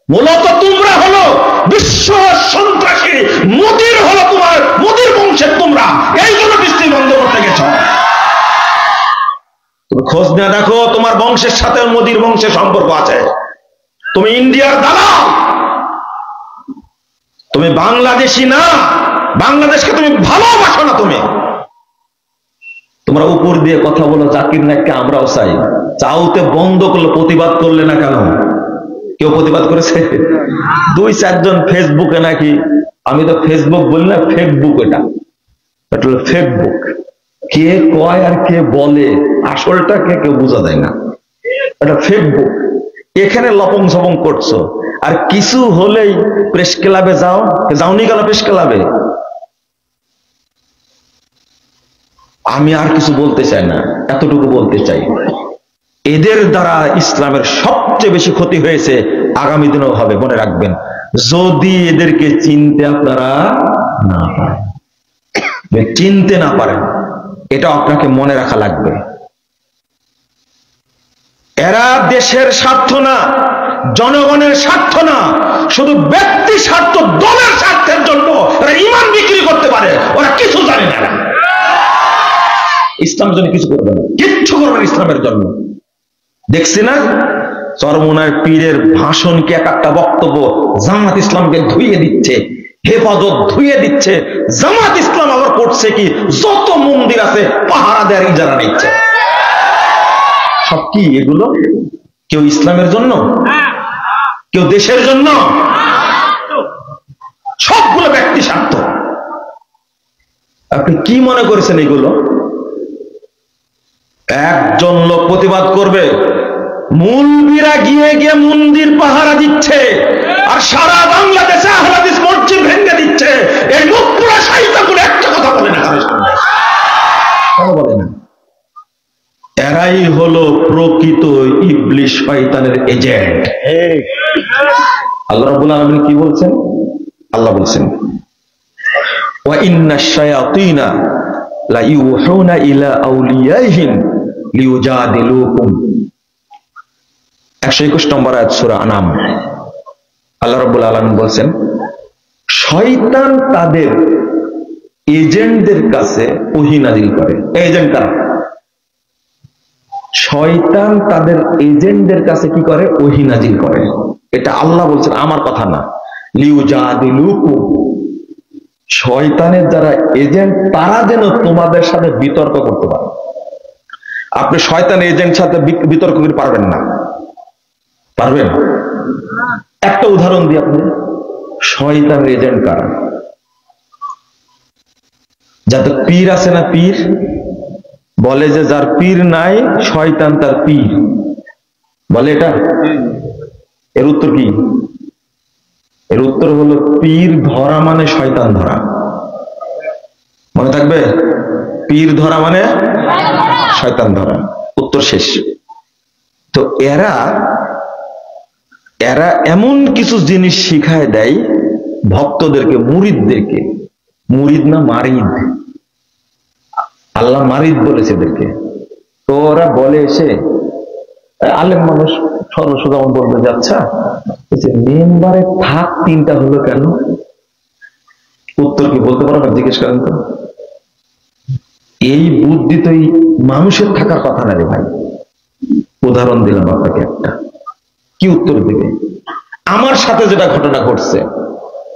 মূলত তোমরা হলো বিশ্ব সন্ত্রাসী, মোদির হলো তোমার, মোদির বংশের তোমরা, এই জন্য পিস টিভি বন্ধ করতে গেছ। তুমি খোঁজ নিয়ে দেখো, তোমার বংশের সাথে মোদির বংশের সম্পর্ক আছে। তুমি ইন্ডিয়ার দালাল, তুমি বাংলাদেশি না। বাংলাদেশকে তুমি ভালোবাসো না। তোমরা উপর দিয়ে কথা বলো জাকির নাইককে আমরাও চাই, চাউতে বন্ধ করলে প্রতিবাদ করলে না কেন? কেউ প্রতিবাদ করেছে? 2-4 জন ফেসবুকে নাকি, আমি তো ফেসবুক বলি না, ফেকবুক। এটা হলো ফেকবুক। কে কয় আর কে বলে আসলটা কেউ বোঝা যায় না। এটা ফেসবুক। এখানে লপং সপং করছো, আর কিছু হলেই প্রেস ক্লাবে যাওনি কেন? প্রেস ক্লাবে আমি আর কিছু বলতে চাই না, এতটুকু বলতে চাই, এদের দ্বারা ইসলামের সবচেয়ে বেশি ক্ষতি হয়েছে, আগামী দিনেও হবে। মনে রাখবেন, যদি এদেরকে চিনতে আপনারা না পারেন, এটা আপনাকে মনে রাখা লাগবে। এরা দেশের স্বার্থ না, জনগণের স্বার্থ না, শুধু ব্যক্তি স্বার্থ, দলের স্বার্থের জন্য এরা ঈমান বিক্রি করতে পারে। ওরা কিছু জানে না, ইসলামের জন্য কিছু করবে না, কিচ্ছু করবে না ইসলামের জন্য। দেখছি না চরমোনার পীরের ভাষণকে এক একটা বক্তব্য জামাত ইসলামকে ধুইয়ে দিচ্ছে, হেফাজত ধুইয়ে দিচ্ছে। জামাত ইসলাম আবার করছে কি, যত মন্দির আছে পাহারা দেওয়ার ইজারা নিচ্ছে। সব কি এগুলো? কেউ ইসলামের জন্য, কেউ দেশের জন্য, সবগুলো ব্যক্তি স্বার্থ। আপনি কি মনে করেছেন এগুলো? একজন লোক প্রতিবাদ করবে, মুলবিরা গিয়ে গিয়ে মন্দির পাহারা দিচ্ছে, আর সারা বাংলাদেশে আহলে হাদিস মসজিদ ভেঙে দিচ্ছে। এই মুখপুরা শয়তানগুলো একটা কথা বলে না, বলে না। এরাই হলো প্রকৃত ইবলিস, শয়তানের এজেন্ট। আল্লাহ রাব্বুল আলামিন কি বলছেন? আল্লাহ বলছেন, ওয়া ইন্নাশ শায়াতিনা লা ইউহুনা ইলা আউলিয়াইহিম লিউজাদিলুকুম। 121 নম্বর আয়াত সূরা আনাম। আল্লাহ রাব্বুল আলামিন বলছেন, শয়তান তাদের এজেন্টদের কাছে ওহী নাযিল করে। এজেন্ট কারা? শয়তান তাদের এজেন্টদের কাছে কি করে? ওহী নাযিল করে। এটা আল্লাহ বলছেন, আমার কথা না। লিউজাদিলুকুম, শয়তানের যারা এজেন্ট তারা যেন তোমাদের সাথে বিতর্ক করতে পারে। আপনি শয়তানের এজেন্ট সাথে বিতর্ক করতে পারবেন না, পারবেন? একটা উদাহরণ দিই আপনি, শয়তানের এজেন্ট কারা? যাতে পীর আছে না, পীর বলে যে যার পীর নাই শয়তান তার পীর, বলে এটা। এর উত্তর কি? এর উত্তর হলো পীর ধরা মানে শয়তান ধরা। মনে থাকবে, পীর ধরা মানে শয়তান ধরা। উত্তর শেষ। তো এরা এমন কিছু জিনিস শিখায় দেয় ভক্তদেরকে, মুরিদদেরকে। মুরিদ না মারিদ, আল্লাহ মারিদ বলেছে এদেরকে। তো ওরা বলে এসে, আলেম মানুষ সরসোজা বলবে যে আচ্ছা মেম্বারে থাক 3টা হলো কেন? উত্তর কি বলতে পারো না? জিজ্ঞেস করেন তো। এই বুদ্ধি তো এই মানুষের থাকার কথা না রে ভাই। উদাহরণ দিলাম আপনাকে একটা, কি উত্তর দিবে? আমার সাথে যেটা ঘটনা ঘটছে,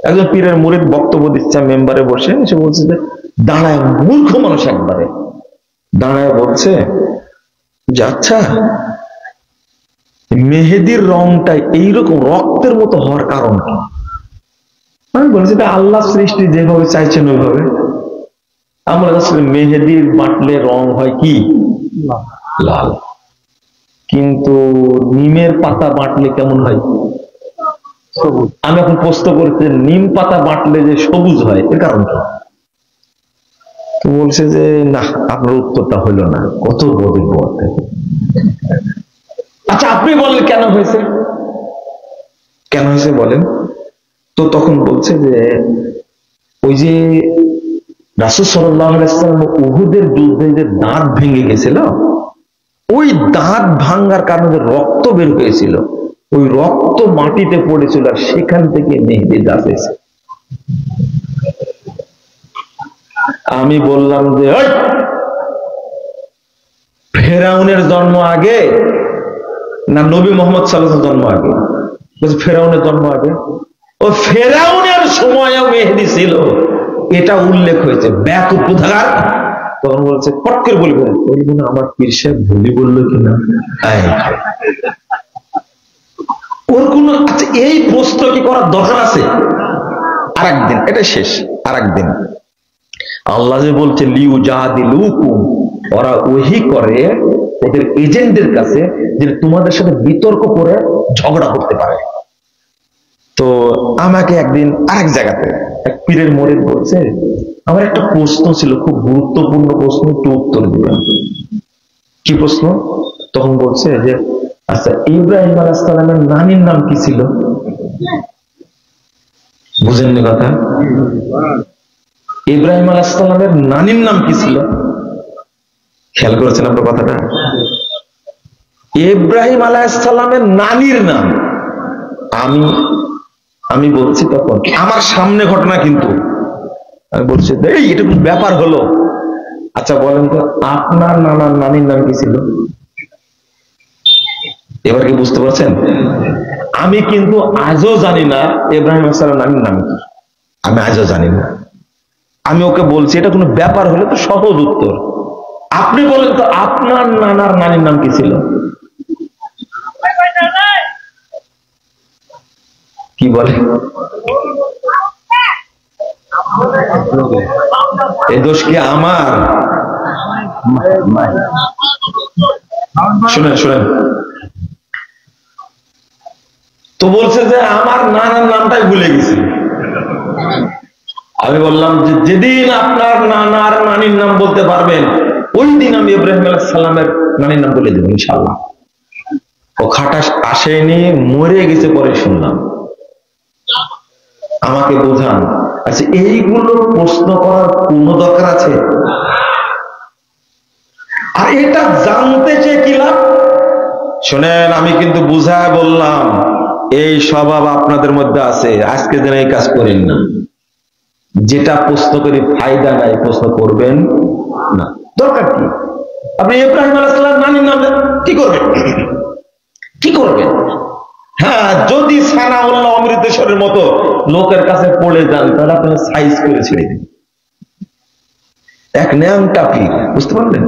একজন পীরের মুরিদ বক্তব্য দিচ্ছে মেম্বারে বসে, সে বলছে যে দাঁড়ায়, মূর্খ মানুষ একবারে দাঁড়ায় বলছে যে আচ্ছা মেহেদির রংটা এইরকম রক্তের মতো হওয়ার কারণ কি? আমি বলছি আল্লাহ সৃষ্টি যেভাবে চাইছেন ওইভাবে। আমরা আসলে মেহেদির বাটলে রং হয় কি লাল, কিন্তু নিমের পাতা বাটলে কেমন হয় সবুজ। আমি এখন প্রশ্ন করছি নিম পাতা বাটলে যে সবুজ হয় এর কারণ কি? তো বলছে যে না, আপনার উত্তরটা হইল না, কত বড় পথ। আচ্ছা আপনি বলেন কেন হয়েছে, কেন হয়েছে বলেন তো। তখন বলছে যে ওই যে রাসূল সাল্লাল্লাহু আলাইহি ওয়াসাল্লাম উহুদের যুদ্ধে যে দাঁত ভেঙে গেছিল, ওই দাঁত ভাঙার কারণে যে রক্ত বের হয়েছিল, ওই রক্ত মাটিতে পড়েছিল, আর সেখান থেকে মেহেদী গাছ হয়েছে। আমি বললাম যে ওই ফেরাউনের জন্ম আগে না নবী মুহাম্মদ সাল্লাল্লাহু আলাইহি ওয়াসাল্লাম জন্ম আগে? বলছে ফেরাউনের জন্ম আগে। ও ফেরাউনের সময়ও মেহেদী ছিল, এটা উল্লেখ হয়েছে। ব্যাকুব কোথাকার। তখন বলছে পট করে বলবেন না আমার পীর সাহেব ভুলি বললো কিনা। ওর কোন আচ্ছা এই প্রশ্ন কি করার দরকার আছে? আরেকদিন, এটা শেষ, আরেকদিন আল্লাহ যে বলছে লিউ জাহাদিলুকুম, ওরা ওহি করে ওদের এজেন্টদের কাছে যে তোমাদের সাথে বিতর্ক করে ঝগড়া করতে পারে। তো আমাকে একদিন আরেক জায়গাতে এক পীরের মুরিদ বলছে আমার একটা প্রশ্ন ছিল, খুব গুরুত্বপূর্ণ প্রশ্ন, একটু উত্তর দিবেন। কি প্রশ্ন? তখন বলছে যে আচ্ছা ইব্রাহিম আলাইহিস সালামের নানির নাম কি ছিল? বুঝেননি কথা? ইব্রাহিম আলাইহিস সালামের নানির নাম কি ছিল? খেয়াল করেছেন আপনার কথাটা? ইব্রাহিম আলাইহিস সালামের নানির নাম আমি বলছি, তখন আমার সামনে ঘটনা, কিন্তু আমি বলছি এই এটা কোন ব্যাপার হলো? আচ্ছা বলেন তো আপনার নানার নানির নাম কি ছিল? এবার কি বুঝতে পারছেন? আমি কিন্তু আজও জানি না ইব্রাহিম আলাইহিস সালামের নানির নাম কি, আমি আজও জানি না। আমি ওকে বলছি এটা কোনো ব্যাপার হলে তো সহজ উত্তর, আপনি বলেন তো আপনার নানার নানির নাম কি ছিল? কি বলে? এই দোষ কি আমার? শুনেন শুনেন, তো বলছে যে আমার নানার নামটাই ভুলে গেছি। আমি বললাম যে যেদিন আপনার নানার নানির নাম বলতে পারবেন ওই দিন আমি ইব্রাহিম আলাইহিস সালামের নানির নাম বলে দেব ইনশাআল্লাহ। ও খাটাস আসেনি, মরে গেছে পরে শুনলাম। আমাকে বোঝান, আচ্ছা এইগুলো প্রশ্ন করার কোনো দরকার আছে? আর এটা জানতে চেয়ে কি লাভ? শোনেন আমি কিন্তু বুঝায় বললাম এই স্বভাব আপনাদের মধ্যে আছে, আজকে যেন এই কাজ করেন না। যেটা প্রশ্ন করি ফায়দা নাই প্রশ্ন করবেন না। দরকার কি? আপনি ইব্রাহিম আলাইহিস সালামের নানির নাম কি করবেন? কি করবেন? হ্যাঁ যদি সানাউল্লাহ অমৃতসরের মতো লোকের কাছে পড়ে যান তাহলে আপনারা সাইজ করে ছেড়ে দিন। এক ন্যাংটা পীর, বুঝতে পারলেন?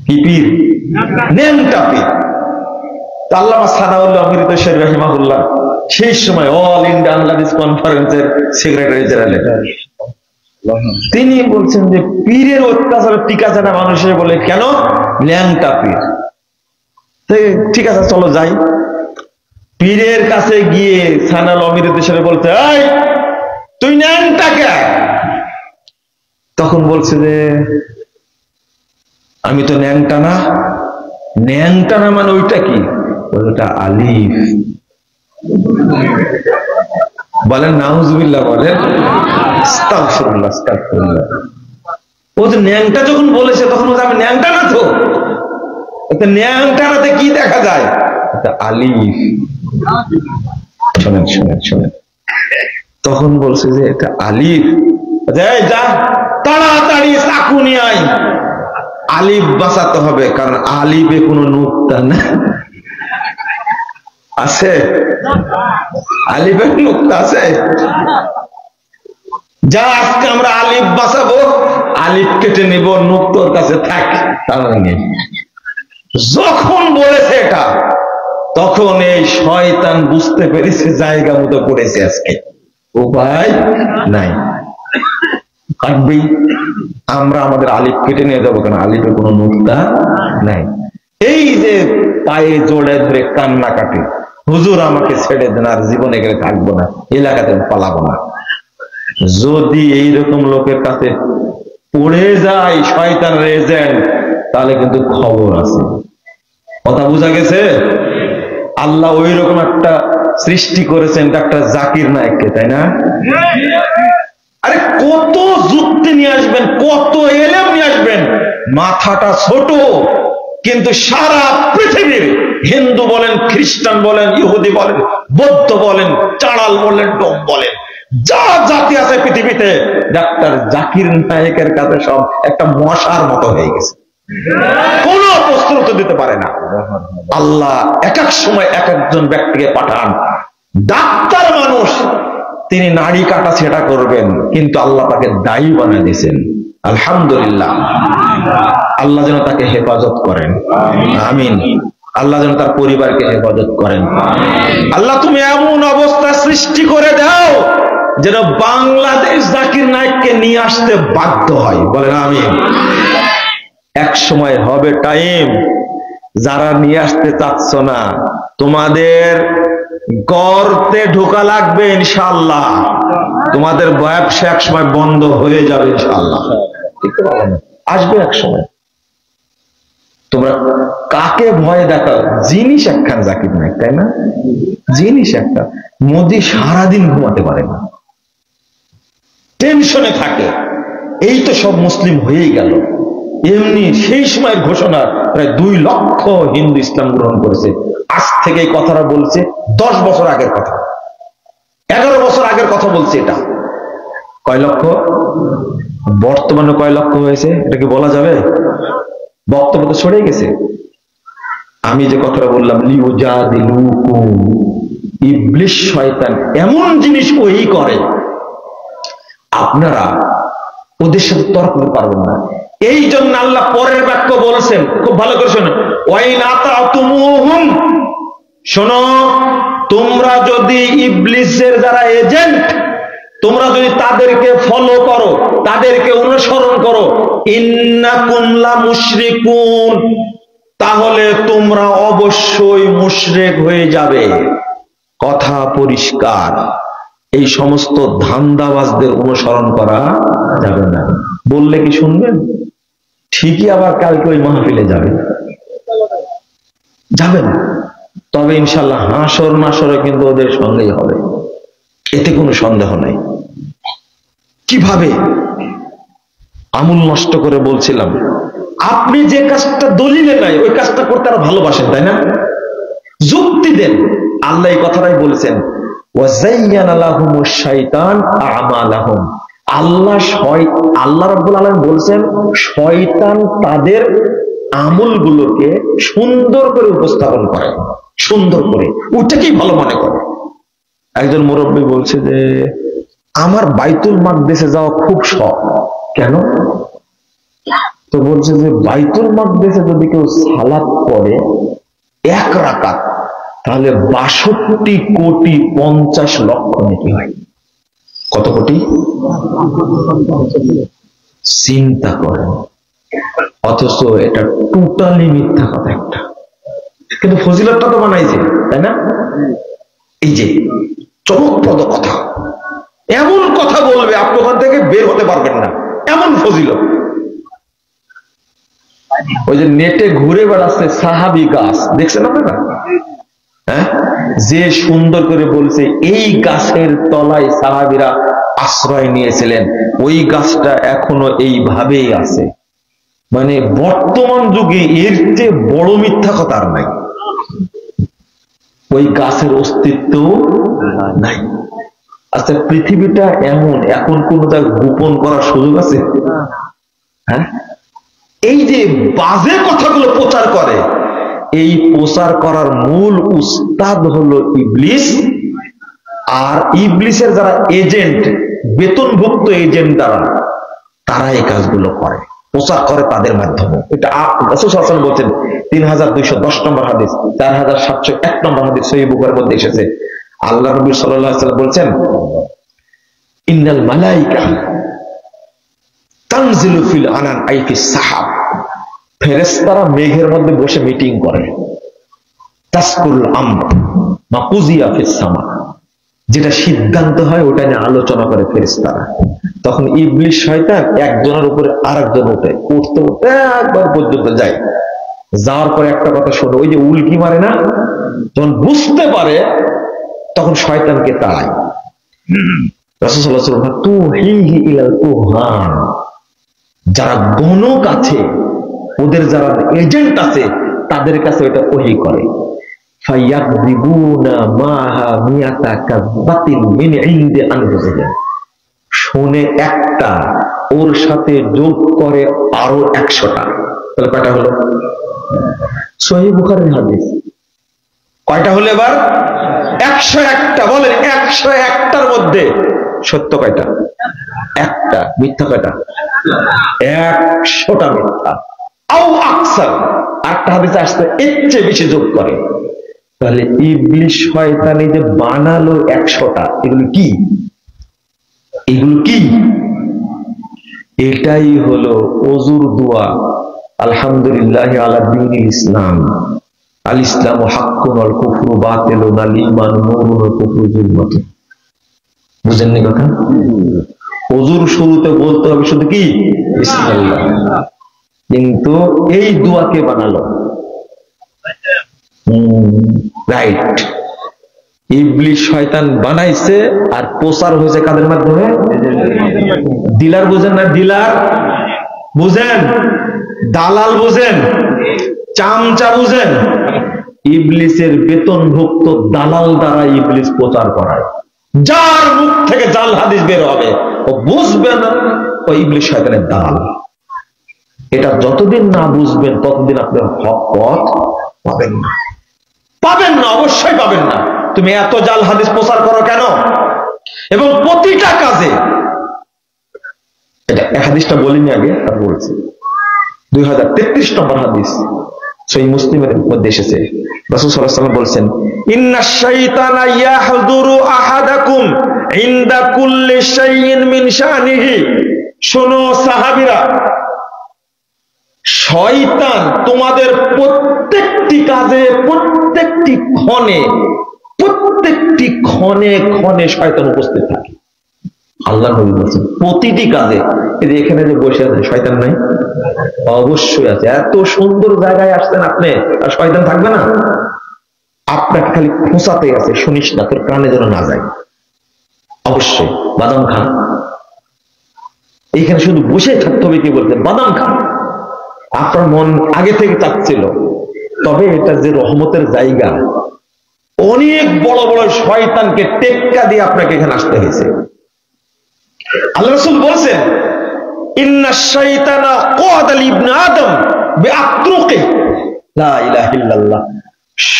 কি পীর? ন্যাংটা পীর। আল্লামা সানাউল্লাহ অমৃতসর রাহিমাহুল্লাহ সেই সময় অল ইন্ডিয়া হাদিস কনফারেন্সের সেক্রেটারি জেনারেল, তিনি বলছেন যে পীরের অত্যাচারে টিকা জানা মানুষের বলে কেন? ন্যাংটা পীর। ঠিক আছে চলো যাই। পীরের কাছে গিয়ে সানাল অমৃতসরে বলতে এই তুই ন্যাংটা কে? তখন বলছে যে আমি তো ন্যাংটা না। ন্যাংটা না মানে ওইটা কি? ওটা আলিফ। বলেন নাউজুবিল্লাহ, বলেন আস্তাগফিরুল্লাহ আস্তাগফিরুল্লাহ। ও যে ন্যাংটা যখন বলেছে তখন বলছে আমি ন্যাংটা না তো। ন্যাংটাতে কি দেখা যায়? এটা আলিফ। শোনেন শোনেন শোনেন, তখন বলছে যে এটা আলিফ। যা তাড়াতাড়ি চাকু নিয়ে আয়, আলিফ বাঁচাতে হবে, কারণ আলিফে কোনো নুক্তা না আছে। আলিফের নুক্তা আছে? যা আজকে আমরা আলিফ বাঁচাবো, আলিফ কেটে নিব, নুক্তার কাছে থাক। যখন বলেছে এটা তখন এই শয়তান বুঝতে পেরেছে জায়গা মতো পড়েছে আজকে। উপায় নাই, কাটবেই। আমরা আমাদের আলিফ কেটে নিয়ে যাবো, কেন আলিফের কোনো নুক্তা নাই। এই যে পায়ে জোড়ে ধরে কান্না কাটে, হুজুর আমাকে ছেড়ে দেন, আর জীবনে গেলে থাকবো না, এলাকাতে পালাবো না। যদি এইরকম লোকের কাছে পড়ে যায় শয়তানের এজেন্ট, তাহলে কিন্তু খবর আছে। কথা বোঝা গেছে? আল্লাহ ওই রকম একটা সৃষ্টি করেছেন ডাক্তার জাকির নায়েককে, তাই না? আরে কত যুক্তি নিয়ে আসবেন, কত এলেম নিয়ে আসবেন, মাথাটা ছোট, কিন্তু সারা পৃথিবীর হিন্দু বলেন, খ্রিস্টান বলেন, ইহুদি বলেন, বৌদ্ধ বলেন, চাড়াল বলেন, ডোম বলেন, যা জাতি আছে পৃথিবীতে, ডাক্তার জাকির নায়েকের কাছে সব একটা মশার মতো হয়ে গেছে, কোন প্রশ্ন উত্তর দিতে পারে না। আল্লাহ এক এক সময় এক একজন ব্যক্তিকে পাঠান। ডাক্তার মানুষ, তিনি নাড়ি কাটা ছেটা করবেন, কিন্তু আল্লাহ তাকে দায়ী বানিয়ে দিয়েছেন। আলহামদুলিল্লাহ, আল্লাহ যেন তাকে হেফাজত করেন, আমিন। আল্লাহ যেন তার পরিবারকে হেফাজত করেন। আল্লাহ তুমি এমন অবস্থা সৃষ্টি করে দাও যেন বাংলাদেশ জাকির নায়েককে নিয়ে আসতে বাধ্য হয়, বলেন আমিন। এক সময় হবে টাইম, যারা নিয়ে আসতে চাচ্ছ না, তোমাদের গর্তে ঢোকা লাগবে ইনশাআল্লাহ। তোমাদের ব্যবসা এক সময় বন্ধ হয়ে যাবে ইনশাআল্লাহ, আসবে এক সময়। তোমরা কাকে ভয় দেখাও? জিনিস একখান জাকির নায়েক, তাই না? জিনিস একটা। মোদি সারাদিন ঘুমাতে পারে না, টেনশনে থাকে। এই তো সব মুসলিম হয়েই গেল। এমনি সেই সময়ের ঘোষণা, প্রায় 2 লক্ষ হিন্দু ইসলাম গ্রহণ করেছে। আজ থেকে এই কথাটা বলছে 10 বছর আগের কথা, 11 বছর আগের কথা বলছে। এটা কয় লক্ষ? বর্তমানে কয় লক্ষ হয়েছে এটা কি বলা যাবে? বক্তব্য তো সরে গেছে। আমি যে কথাটা বললাম, লিউজাদিলুকুম, ইবলিস শয়তান এমন জিনিস ওই করে, আপনারা ওদের সাথে তর্ক করতে পারবেন না। এই জন্য আল্লাহ পরের বাক্য বলছেন, খুব ভালো করে শোনো, ওয়াইন আতাতুমুহুম, শোনো, তোমরা যদি ইবলিসের যারা এজেন্ট, তোমরা যদি তাদেরকে ফলো করো, তাদেরকে অনুসরণ করো, ইন্নাকুম লা মুশরিকুন, তাহলে তোমরা অবশ্যই মুশরিক হয়ে যাবে। কথা পরিষ্কার। এই সমস্ত ধান্দাবাজদের অনুসরণ করা যাবে না। বললে কি শুনবেন? ঠিকই আবার কালকে ওই মাহফিলে যাবেন। তবে ইনশাল্লাহ হাসর নাসরে কিন্তু ওদের সঙ্গেই হবে, এতে কোনো সন্দেহ নাই। কিভাবে আমল নষ্ট করে বলছিলাম, আপনি যে কাজটা দলিলে নাই ওই কাজটা করতে আরো ভালোবাসেন, তাই না? যুক্তি দেন। আল্লাহ এই কথাটাই বলেছেন, ওয়াযায়্যানা লাহুমুশ শাইতান আ'মালাহুম। আল্লাহ রাব্বুল আলামিন বলছেন, শয়তান তাদের আমলগুলোকে সুন্দর করে উপস্থাপন করে, সুন্দর করে, ওটাকেই ভালো মনে করে। একজন মুরব্বী বলছে যে আমার বাইতুল মাকদেসে যাওয়া খুব শখ। কেন? তো বলছে যে বাইতুল মাকদেসে যদি কেউ সালাত পড়ে 1 রাকাত, তাহলে 62,50,00,000 নেকি হয়। কত কোটি? চিন্তা করেন। অথচ এটা টোটালি মিথ্যা কথা একটা, কিন্তু ফজিলতটা তো বানাইছে, তাই না? এই যে চমকপ্রদ কথা, এমন কথা বলবে আপনি ওখান থেকে বের হতে পারবেন না, এমন ফজিলত। ওই যে নেটে ঘুরে বেড়াচ্ছে সাহাবি গাছ, দেখছেন আপনারা? হ্যাঁ, যে সুন্দর করে বলছে এই গাছের তলায় সাহাবীরা আশ্রয় নিয়েছিলেন, ওই গাছটা এখনো এইভাবেই আছে। মানে বর্তমান যুগে এর চেয়ে বড় মিথ্যা কথা আর নাই। ওই গাছের অস্তিত্ব নাই। আচ্ছা, পৃথিবীটা এমন, এখন কোন জায়গায় গোপন করার সুযোগ আছে? হ্যাঁ, এই যে বাজে কথাগুলো প্রচার করে, এই প্রচার করার মূল উস্তাদ হলো ইবলিস। আর ইবলিসের যারা এজেন্ট, বেতনভুক্ত এজেন্ট দ্বারা, তারা এই কাজগুলো করে, প্রচার করে তাদের মাধ্যমে। এটা রাসূল সাল্লাল্লাহু আলাইহি ওয়াসাল্লাম বলছেন, 3210 নম্বর হাদিস, 4701 নম্বর হাদিস সহিহ বুখারীর মধ্যে এসেছে। আল্লাহ নবী সাল্লাল্লাহু আলাইহি ওয়াসাল্লাম বলছেন, ইন্নাল মালাইকা তানজিলু ফিল আনান আই ফিস সাহাব, ফেরেশতারা মেঘের মধ্যে বসে মিটিং করে। তাসকুল আমর মা কুজিয়া ফিস সামা, যেটা সিদ্ধান্ত হয় ওটা নিয়ে আলোচনা করে ফেরেশতারা। তখন ইবলিস শয়তান একজনের উপরে আরেকজন উঠতে উঠতে একবার পর্যন্ত যায়, যাওয়ার পরে একটা কথা শোনো, ওই যে উল্কি মারে না, যখন বুঝতে পারে তখন শয়তানকে তাড়ায়। রাসূল সাল্লাল্লাহু আলাইহি ওয়াসাল্লাম তুহিহি ইলাল কুহান, যারা গণক আছে, ওদের যারা এজেন্ট আছে, তাদের কাছে এটা ওহী করে। ফায়াকযিবুনা মাহা মিয়াতা কাযবাতিন মিন ইনদি আনফুসিহিম, শুনে একটা, ওর সাথে যোগ করে আরো 100টা। তাহলে কয়টা হলো? সহিহ বুখারীর হাদিস। কয়টা হলো এবার? 101টা। বলেন 101টার মধ্যে সত্য কয়টা? একটা। মিথ্যা কয়টা? 100টা মিথ্যা। আও আকসার, আরেকটা হাদিসে আসছে এর চেয়ে বেশি যোগ করে। তাহলে ইবলিস শয়তানি যে বানালো 100টা, এগুলো কি? এগুলো কি? এটাই হলো ওযুর দোয়া, আলহামদুলিল্লাহ আলা দীনিল ইসলাম, আল ইসলামু হাক্কুন ওয়াল কুফরু বাতিলুন, আল ঈমানু নূরুন ওয়াল কুফরু যুলমাতুন। বুঝেননি কথা? ওযুর শুরুতে বলতে হবে শুধু কি? বিসমিল্লাহ। কিন্তু এই দোয়া কে বানালো? রাইট, ইবলিস শয়তান বানাইছে। আর প্রচার হয়েছে কাদের মাধ্যমে? ডিলার বুঝেন না? ডিলার বুঝেন? দালাল বুঝেন? চামচা বুঝেন? ইবলিসের বেতনভুক্ত দালাল দ্বারা ইবলিস প্রচার করায়। যার মুখ থেকে জাল হাদিস বের হবে ও বুঝবে না ও ইবলিস শয়তানের দালাল। এটা যতদিন না বুঝবেন ততদিন আপনি হক পথ পাবেন না। পাবেন না, অবশ্যই পাবেন না। তুমি এত জাল হাদিস প্রচার করো কেন? এবং প্রতিটা কাজে, এটা হাদিসটা বলিনি আগে, আর বলছি 2033 নম্বর হাদিস সহিহ মুসলিমের মধ্যে এসেছে। রাসূল সাল্লাল্লাহু আলাইহি ওয়াসাল্লাম বলেছেন, ইন্নাশ শাইতানা ইয়াহযুরু আহাদাকুম ইনদা কুল্লি শাইইন মিন শানিহি। শোনো সাহাবীরা, শয়তান তোমাদের প্রত্যেকটি কাজে, প্রত্যেকটি ক্ষণে ক্ষণে শয়তান উপস্থিত থাকে। আল্লাহ নবী বলেছেন প্রতিটি কাজে। এই যে এখানে যে বসে আছেন, শয়তান নাই? অবশ্যই আছে। এত সুন্দর জায়গায় আসছেন আপনি, আর শয়তান থাকবে না? আপনাকে খালি খোঁচাতে আছে, শুনিস না, তোর কানে যেন না যায়। অবশ্যই বাদাম খান। এইখানে শুধু বসে থাকতে হবে, কি বলছেন? বাদাম খান। আপনার মন আগে থেকে চাচ্ছিল, তবে এটা যে রহমতের জায়গা, অনেক বড় বড় শয়তানকে টেক্কা দিয়ে আপনাকে এখানে আসতে হয়েছে। আল্লাহ রাসূল বলেছেন, ইন্নাশ শাইতানা ক্বাদা লিবনি আদম বিআতরুকি, লা ইলাহা ইল্লাল্লাহ।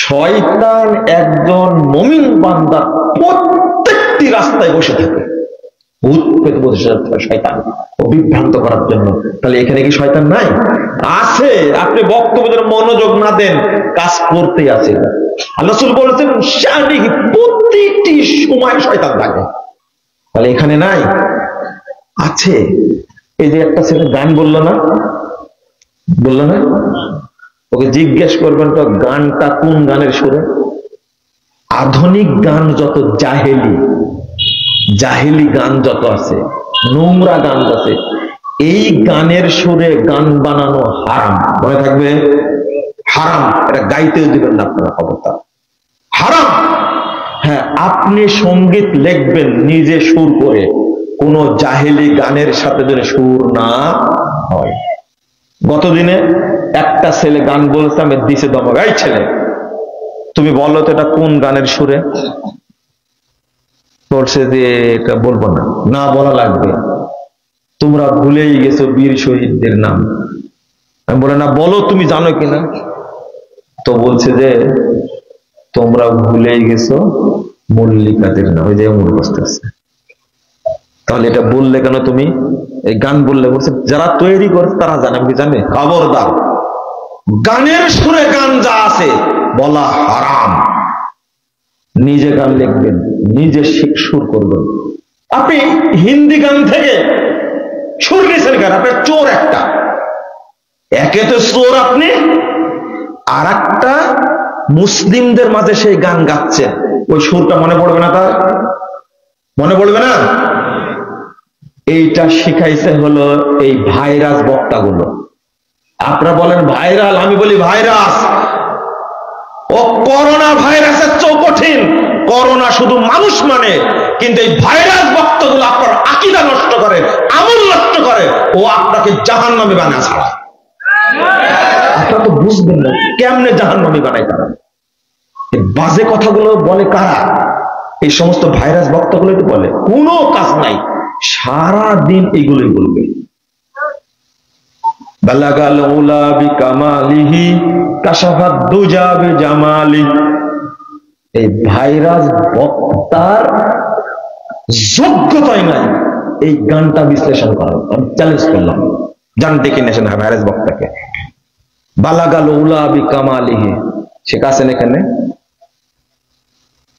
শয়তান একজন মুমিন বান্দার প্রত্যেকটি রাস্তায় বসে থাকে, উৎপেত বসে থাকে শয়তান ও বিভ্রান্ত করার জন্য। তাহলে এখানে কি শয়তান নাই? আছে। আপনি বক্তব্যের মনোযোগ না দেন, কাজ করতেই আছে। আল্লাহ রাসূল বলেছেন শানিহি, প্রতিটি সময় শয়তান থাকে। তাহলে এখানে নাই? আছে। এই যে একটা ছেলে গান বললো না, ওকে জিজ্ঞেস করবেন তো গানটা কোন গানের সুরে? আধুনিক গান যত জাহেলি গান যত আছে, নোংরা গান আছে, এই গানের সুরে গান বানানো হারাম। মনে থাকবে, হারাম। এটা গাইতেও দিবেন না আপনারা, খবরদার, হারাম। হ্যাঁ, আপনি সঙ্গীত লিখবেন নিজে সুর করে, কোন জাহেলি গানের সাথে যদি সুর না হয়। গতদিনে একটা ছেলে গান বলছে, আমি দিছে ধমক, এই ছেলে তুমি বলো তো এটা কোন গানের সুরে? বলছে যে এটা বলবো না। না বলা লাগবে, তোমরা ভুলেই গেছো বীর শহীদদের নাম। আমি বলে না, বলো তুমি জানো কিনা? তো বলছে যে তোমরা ভুলেই গেছো মল্লিকাদের নাম, ওই যে মুখস্থ আছে। তাহলে এটা বললে কেন তুমি? এই গান বললে? বলছে যারা তৈরি করছে তারা জানে। আমি জানি? খবরদার, গানের সুরে গান যা আছে বলা হারাম। নিজে গান লিখবেন, নিজে সুর করবেন, আপনি হিন্দি গান থেকে সুর নিয়েছেন কেন? আপনার চোর একটা, একে তো চোর আপনি, আর একটা মুসলিমদের মাঝে সেই গান গাচ্ছেন, ওই সুরটা মনে পড়বে না? তার মনে পড়বে না? এইটা শিখাইছে হলো এই ভাইরাস বক্তাগুলো। আপনারা বলেন ভাইরাল, আমি বলি ভাইরাস। ও করোনা ভাইরাসের চেয়েও কঠিন। করোনা শুধু মানুষ মানে, কিন্তু এই ভাইরাস বক্তাগুলো আপনার আকীদা নষ্ট করে, আমল নষ্ট করে, ও আপনাকে জাহান্নামী বানায় ছাড়া। আপনারা তো বুঝবেন না কেমনে জাহান্নামী বানায় তারা। এই বাজে কথাগুলো বলে কারা? এই সমস্ত ভাইরাস বক্তাগুলো তো বলে, কোনো কাজ নাই, সারা দিন এইগুলোই বলবে। বালাগাল উলা বিকামালিহি কাশাফাত দুজা বিজামালি। এই ভাইরাস বক্তার যোগ্যতাই নাই এই গানটা বিশ্লেষণ করার। আমি চ্যালেঞ্জ করলাম, জান দেখে নেছেন ভাইরাস বক্তাকে। বালাগাল উলা বিকামালিহি শেখাছেন এখানে?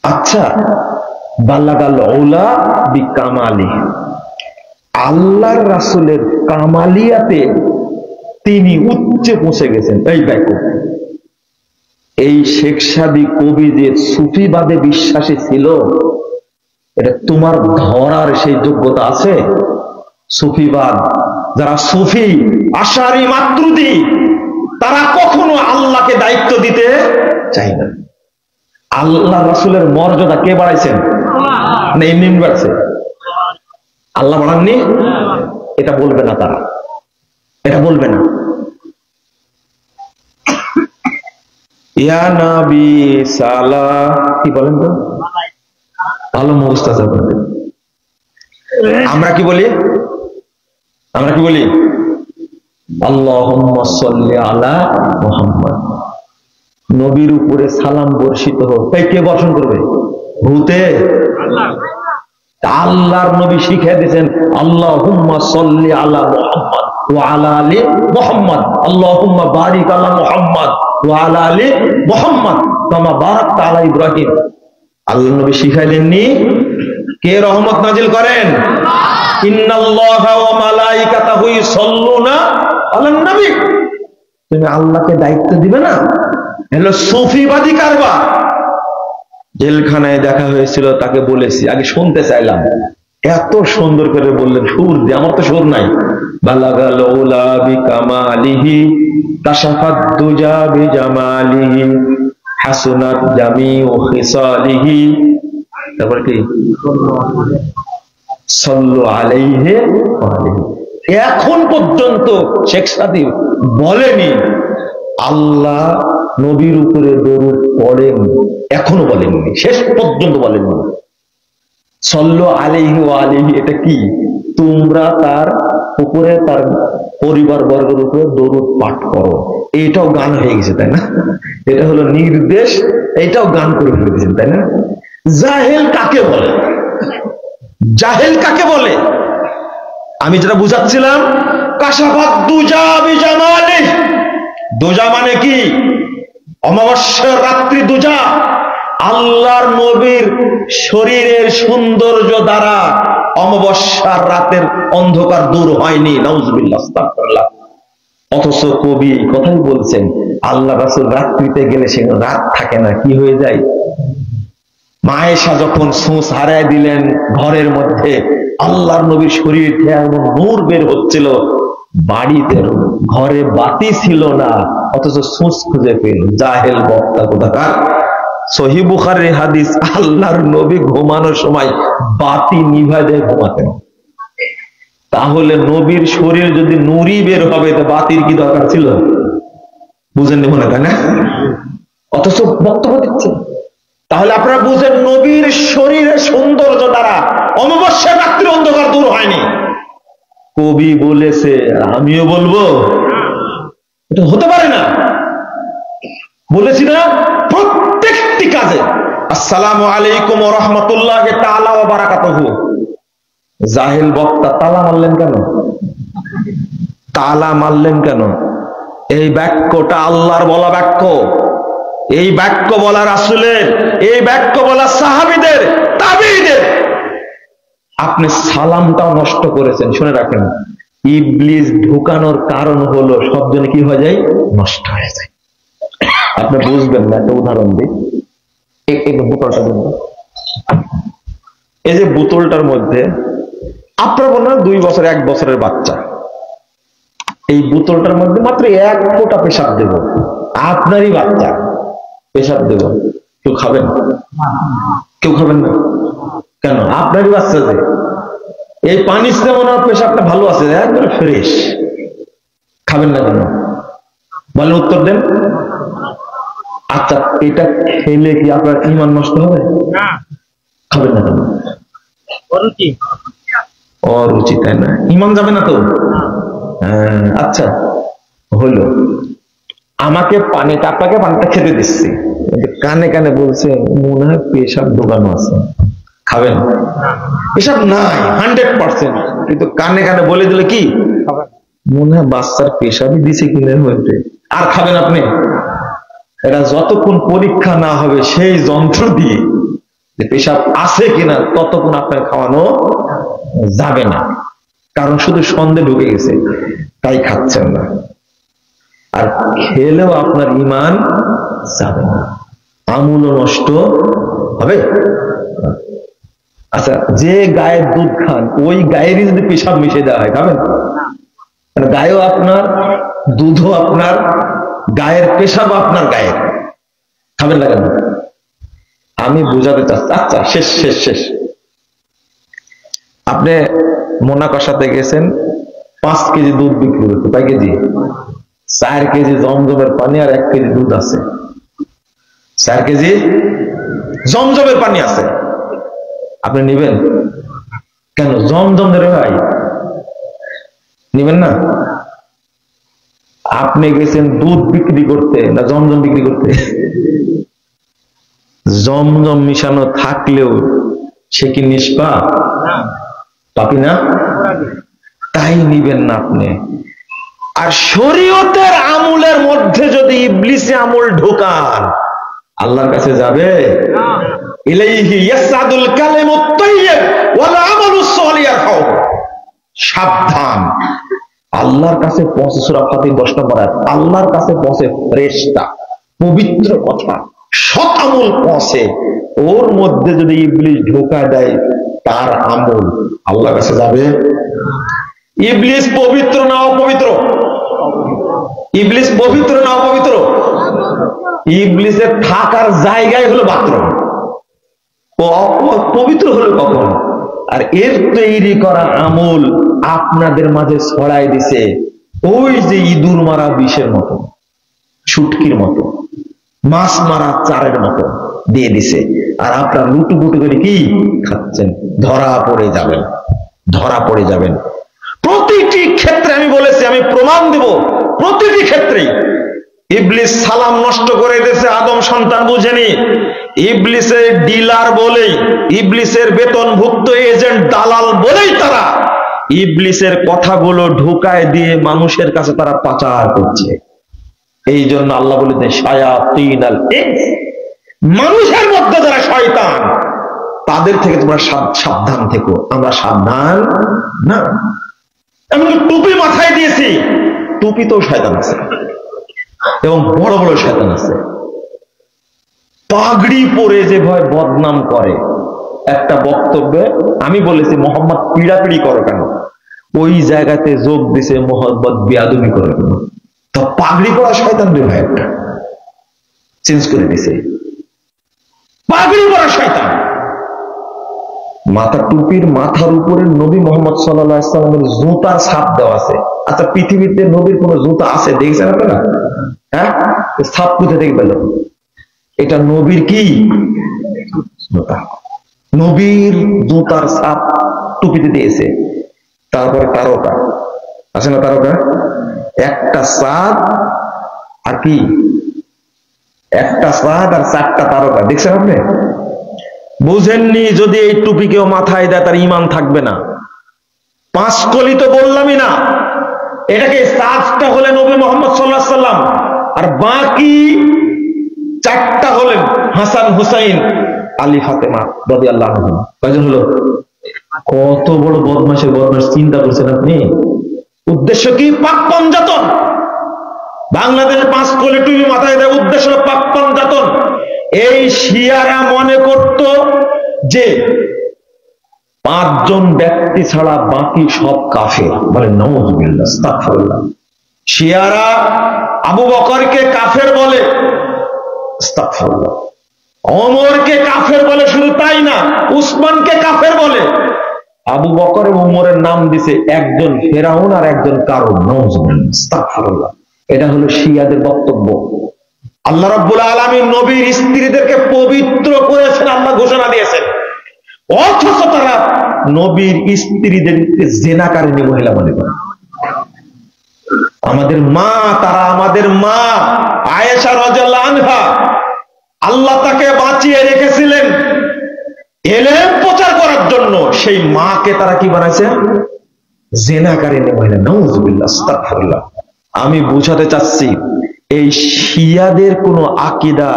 আচ্ছা, বালাগাল উলা বিকামালিহি, আল্লাহর রাসূলের কামালিয়াতে তিনি উচ্চে পৌঁছে গেছেন। এই দেখো, এই শেখ সাদি কবি যে সুফিবাদে বিশ্বাসী ছিল, এটা তোমার ধরার সেই যোগ্যতা আছে? সুফিবাদ, যারা সুফি আশারি মাতৃদি, তারা কখনো আল্লাহকে দায়িত্ব দিতে চায় না। আল্লাহ রাসূলের মর্যাদা কে বাড়াইছেন? না এমনি বাড়ছে? আল্লাহ বাড়াননি? এটা বলবে না তারা, এটা বলবে না। ইয়া নবী সালাহ, কি বলেন তো? ভালো মুখস্থ আছে আপনাদের। আমরা কি বলি? আমরা কি বলি? আল্লাহুম্মা সাল্লি আলা মুহাম্মদ। নবীর উপরে সালাম বর্ষিত হোক। তাই কে বর্ষণ করবে? ভূতে? আল্লাহর নবী শিখিয়ে দিয়েছেন আল্লাহুম্মা সাল্লি আলা মুহাম্মদ ওয়া আলা আলি মুহাম্মদ, আল্লাহুম্মা বারিক আলা মুহাম্মদ ওয়া আলা আলি মুহাম্মদ কামা বারাকতা আলা ইব্রাহিম। আল্লাহর নবী শিখাই দেননি? কে রহমত নাজিল করেন? ইন্নাল্লাহা ওয়া মালাইকাতাহু ইউসাল্লুনা আলান নবী। তুমি আল্লাহকে দায়িত্ব দিবে না? হলো সুফিবাদী কারবার। জেলখানায় দেখা হয়েছিল, তাকে বলেছি, আগে শুনতে চাইলাম, এত সুন্দর করে বললেন, সুর দিয়ে, আমার তো সুর নাই। বালাগাল উলা বিকামালিহি কাশাফাত দুজা বিজামালিহি হাসুনাত জামিউ খিসালিহি। তারপর কি? সাল্লু আলাইহি ওয়া আলিহি। এখন পর্যন্ত শেখ সাদি বলেনি আল্লাহ নবীর উপরে দরুদ পড়েন, এখনো বলেননি, শেষ পর্যন্ত বলেননি। সাল্লু আলাইহি ওয়া আলিহি এটা কি? তোমরা তার উপরে, তার পরিবার বর্গের উপরে দরুদ পাঠ করো। এইটাও গান হয়ে গেছে, তাই না? এটা হলো নির্দেশ, এইটাও গান করে ফেলেছেন, তাই না? জাহেল কাকে বলে? জাহেল কাকে বলে? আমি যেটা বুঝাচ্ছিলাম, কাশাফাত দুজা বিজামালিহি। দুজা মানে কি? অমাবস্যার রাত্রি দুজা। আল্লাহর নবীর শরীরের সৌন্দর্য দ্বারা অমাবস্যার রাতের অন্ধকার দূর হয়নি। নাউজুবিল্লাহ, আস্তাগফিরুল্লাহ। অথচ কবি এই কথাই বলছেন, আল্লাহ রাসূল রাত্রিতে গেলে সে রাত থাকে না, কি হয়ে যায়? মায়েশা যখন সুস হারায় দিলেন ঘরের মধ্যে, আল্লাহর নবীর শরীর থেকে এমন নূর বের হচ্ছিল, বাড়িতে ঘরে বাতি ছিল না, অথচ সুস খুঁজে পেল। জাহেল বক্তা কোথাকার। সহিহ বুখারীর হাদিস, আল্লাহর নবী ঘুমানোর সময় বাতি নিভায় দিয়ে ঘুমাতেন। তাহলে নবীর শরীর যদি নুরি বের হবে, তো বাতির কি দরকার ছিল? বুঝেননি মনে, তাই না? অথচ বক্তব্য দিচ্ছে। তাহলে আপনারা বুঝেন, নবীর শরীরের সৌন্দর্য দ্বারা অমাবস্যার রাত্রির অন্ধকার দূর হয়নি। কবি বলেছে, আমিও বলবো? এটা হতে পারে না। বলেছি না, প্রত্যেকটি কাজে আসসালামু আলাইকুম ওয়া রাহমাতুল্লাহি তাআলা ওয়া বারাকাতুহু। জাহেল বক্তা তালা মারলেন কেন? তালা মারলেন কেন? এই বাক্যটা আল্লাহর বলা বাক্য, এই বাক্য বলা রাসূলের, এই বাক্য বলা সাহাবীদের, তাবেঈদের। আপনি সালামটাও নষ্ট করেছেন। শুনে রাখেন, ইবলিস ঢুকানোর কারণ হলো সব জন্য কি হয়ে যায়, নষ্ট হয়ে যায়। আপনি বুঝবেন না, একটা উদাহরণ দিই। এই বোতলটা দিন। এই যে বোতলটার মধ্যে আপনার মনে হয় 2 বছর 1 বছরের বাচ্চা, এই বোতলটার মধ্যে মাত্র 1 ফোঁটা পেশাব দেব, আপনারই বাচ্চা পেশাব দেব, কেউ খাবেন? কেউ খাবেন না। কেন? আপনারই বাচ্চা যে, এই পানিতে মনে হয় পেশাবটা ভালো আছে, একবারে ফ্রেশ, খাবেন না কেন? বলেন, উত্তর দেন। আচ্ছা, এটা খেলে কি আপনার ঈমান নষ্ট হবে? খাবেন না কেন? অরুচি, তাই না? ঈমান যাবে না তো? আচ্ছা, হলো, আমাকে পানিটা, আপনাকে পানিটা খেতে দিচ্ছি, কানে কানে বলছে মনে হয় পেশাব ঢোকানো আছে, খাবেন? পেশাব নাই 100%, কিন্তু কানে কানে বলে দিলে কি মনে হয় বাচ্চার পেশাবই দিছে কিনা হইতে, আর খাবেন আপনি? এটা যতক্ষণ পরীক্ষা না হবে সেই যন্ত্র দিয়ে যে পেশাব আছে কিনা, ততক্ষণ আপনার খাওয়ানো যাবে না, কারণ শুধু সন্দেহ ঢুকে গেছে, তাই খাচ্ছেন না। আর খেলেও আপনার ঈমান যাবে না, আমলও নষ্ট হবে। আচ্ছা, যে গায়ের দুধ খান, ওই গায়েরই যদি পেশাব মিশে দেওয়া হয়, খাবেন? গায়েও আপনার, দুধও আপনার, গায়ের পেশাব আপনার গায়ের, খাবেন না কেন? আমি বোঝাতে চাচ্ছি। আচ্ছা, শেষ শেষ শেষ। আপনি মোনাকষাতে গেছেন, 5 কেজি দুধ বিক্রি করতে, কয় কেজি? 4 কেজি জমজমের পানি আর 1 কেজি দুধ আছে। 4 কেজি জমজমের পানি আছে, আপনি নিবেন? কেন? জমজম রে ভাই, নিবেন না? আপনি গেছেন দুধ বিক্রি করতে না জমজম বিক্রি করতে? জমজম মিশানো থাকলেও সে কি নিষ্পাপ? পাপী না? তাই নিবেন না আপনি। আর শরীয়তের আমলের মধ্যে যদি ইবলিসি আমল ঢোকান, আল্লাহর কাছে যাবে? ইলাইহি ইয়াসআদুল কালিমুত তাইয়্যিব ওয়াল আমালুস সালিহ। সাবধান, আল্লাহর কাছে পৌঁছে, সূরা ফাতির 10 নম্বর আয়াত, আল্লাহর কাছে পৌঁছে ফেরেশতা, পবিত্র কথা, সৎ আমল পৌঁছে, ওর মধ্যে যদি ইবলিস ঢোকা দেয়, তার আমল আল্লাহর কাছে যাবে? ইবলিস পবিত্র না অপবিত্র? ইবলিস পবিত্র না অপবিত্র? ইবলিসের থাকার জায়গায় হলো বাথরুম, পবিত্র হলো কখন? আর এর তৈরি করা আমল আপনাদের মাঝে ছড়াই দিছে ওই যে ইঁদুর মারা বিষের মতো, শুটকির মতো, মাছ মারা চারের মতো দিয়ে দিছে, আর আপনার লুটুপুটু করে কি খাচ্ছেন, ধরা পড়ে যাবেন, ধরা পড়ে যাবেন। প্রতিটি ক্ষেত্রে আমি বলেছি, আমি প্রমাণ দেব, প্রতিটি ক্ষেত্রে ইবলিস সালাম নষ্ট করে দিয়েছে, আদম সন্তান বুঝেনি। ইবলিসের ডিলার বলেই, ইবলিসের বেতনভুক্ত এজেন্ট দালাল বলেই তারা ইবলিসের কথাগুলো ঢুকায় দিয়ে মানুষের কাছে তারা পাচার করছে। এই জন্য আল্লাহ বলেছেন শায়াতিনাল ইনস, মানুষের মধ্যে যারা শয়তান, তাদের থেকে তোমরা সাবধান থেকো। আমরা সাবধান না। এমনকি টুপি মাথায় দিয়েছি, টুপিতেও শয়তান আছে, এবং বড় বড় শয়তান আছে। পাগড়ি পরে যে ভয় বদনাম করে, একটা বক্তব্যে আমি বলেছি মোহাম্মদ পিড়াপিড়ি করো কেন, ওই জায়গাতে যোগ দিছে মোহাম্মদ বেয়াদবি করো কেন। তো পাগড়ি পরা শয়তান রে ভাই, একটা চেঞ্জ করে দিছে, পাগড়ি পরা শয়তান। মাথা, টুপির মাথার উপরে নবী মোহাম্মদ সাল্লাল্লাহু আলাইহি ওয়াসাল্লামের জুতার ছাপ দেওয়া আছে। আচ্ছা, পৃথিবীতে নবীর কোন জুতা আছে দেখছেন আপনারা? হ্যাঁ, ছাপ কোথা থেকে পেল? এটা নবীর কি জুতা, নবীর জুতার ছাপ টুপিতে দিয়েছে। তারপরে তারকা আছে না, তারকা, একটা চাঁদ আর কি, একটা চাঁদ আর 4টা তারকা, দেখছেন আপনি? বুঝেননি? যদি এই টুপি কেউ মাথায় দেয় তার ঈমান থাকবে না। 5 কলি তো বললামই না, এটাকে 7টা হলে নবী মুহাম্মদ সাল্লাল্লাহু আলাইহি ওয়াসাল্লাম, আর বাকি 4টা হলেন হাসান, হুসাইন, আলী, ফাতেমা রাদিয়াল্লাহু আনহুম। কয়জন হলো? কত বড় বদমাশের বদমাশ চিন্তা করছেন আপনি। উদ্দেশ্য কি? পাক পঞ্জাতন। বাংলাদেশ 5 কোটি টুপি মাথায় দেয়, উদ্দেশ্য পাক পঞ্জাতন। এই শিয়ারা মনে করত যে 5 জন ব্যক্তি ছাড়া বাকি সব কাফের। বলে নাউযুবিল্লাহ, আস্তাগফিরুল্লাহ। শিয়ারা আবু বকরকে কাফের বলে, আস্তাগফিরুল্লাহ। ওমরকে কাফের বলে, শুধু তাই না, উসমানকে কাফের বলে। আবু বকর এবং ওমরের নাম দিছে একজন ফেরাউন আর একজন কারুন। নাউযুবিল্লাহ, আস্তাগফিরুল্লাহ। এটা হলো শিয়াদের বক্তব্য। আল্লাহ রাব্বুল আলামিন নবীর স্ত্রীদেরকে পবিত্র করেছেন, আল্লাহ ঘোষণা দিয়েছেন, অথচ তারা নবীর স্ত্রীদেরকে জিনাকারিনী মহিলা মনে করে। আমাদের মা, তারা আমাদের মা আয়েশা রাদিয়াল্লাহু আনহা, আল্লাহ তাকে বাঁচিয়ে রেখেছিলেন ইলম প্রচার করার জন্য। সেই মাকে তারা কি বানাইছে? জিনাকারিনী মহিলা। নাউযুবিল্লাহ, আস্তাগফিরুল্লাহ। আমি বুঝাতে চাচ্ছি, এই শিয়াদের কোনো আকীদা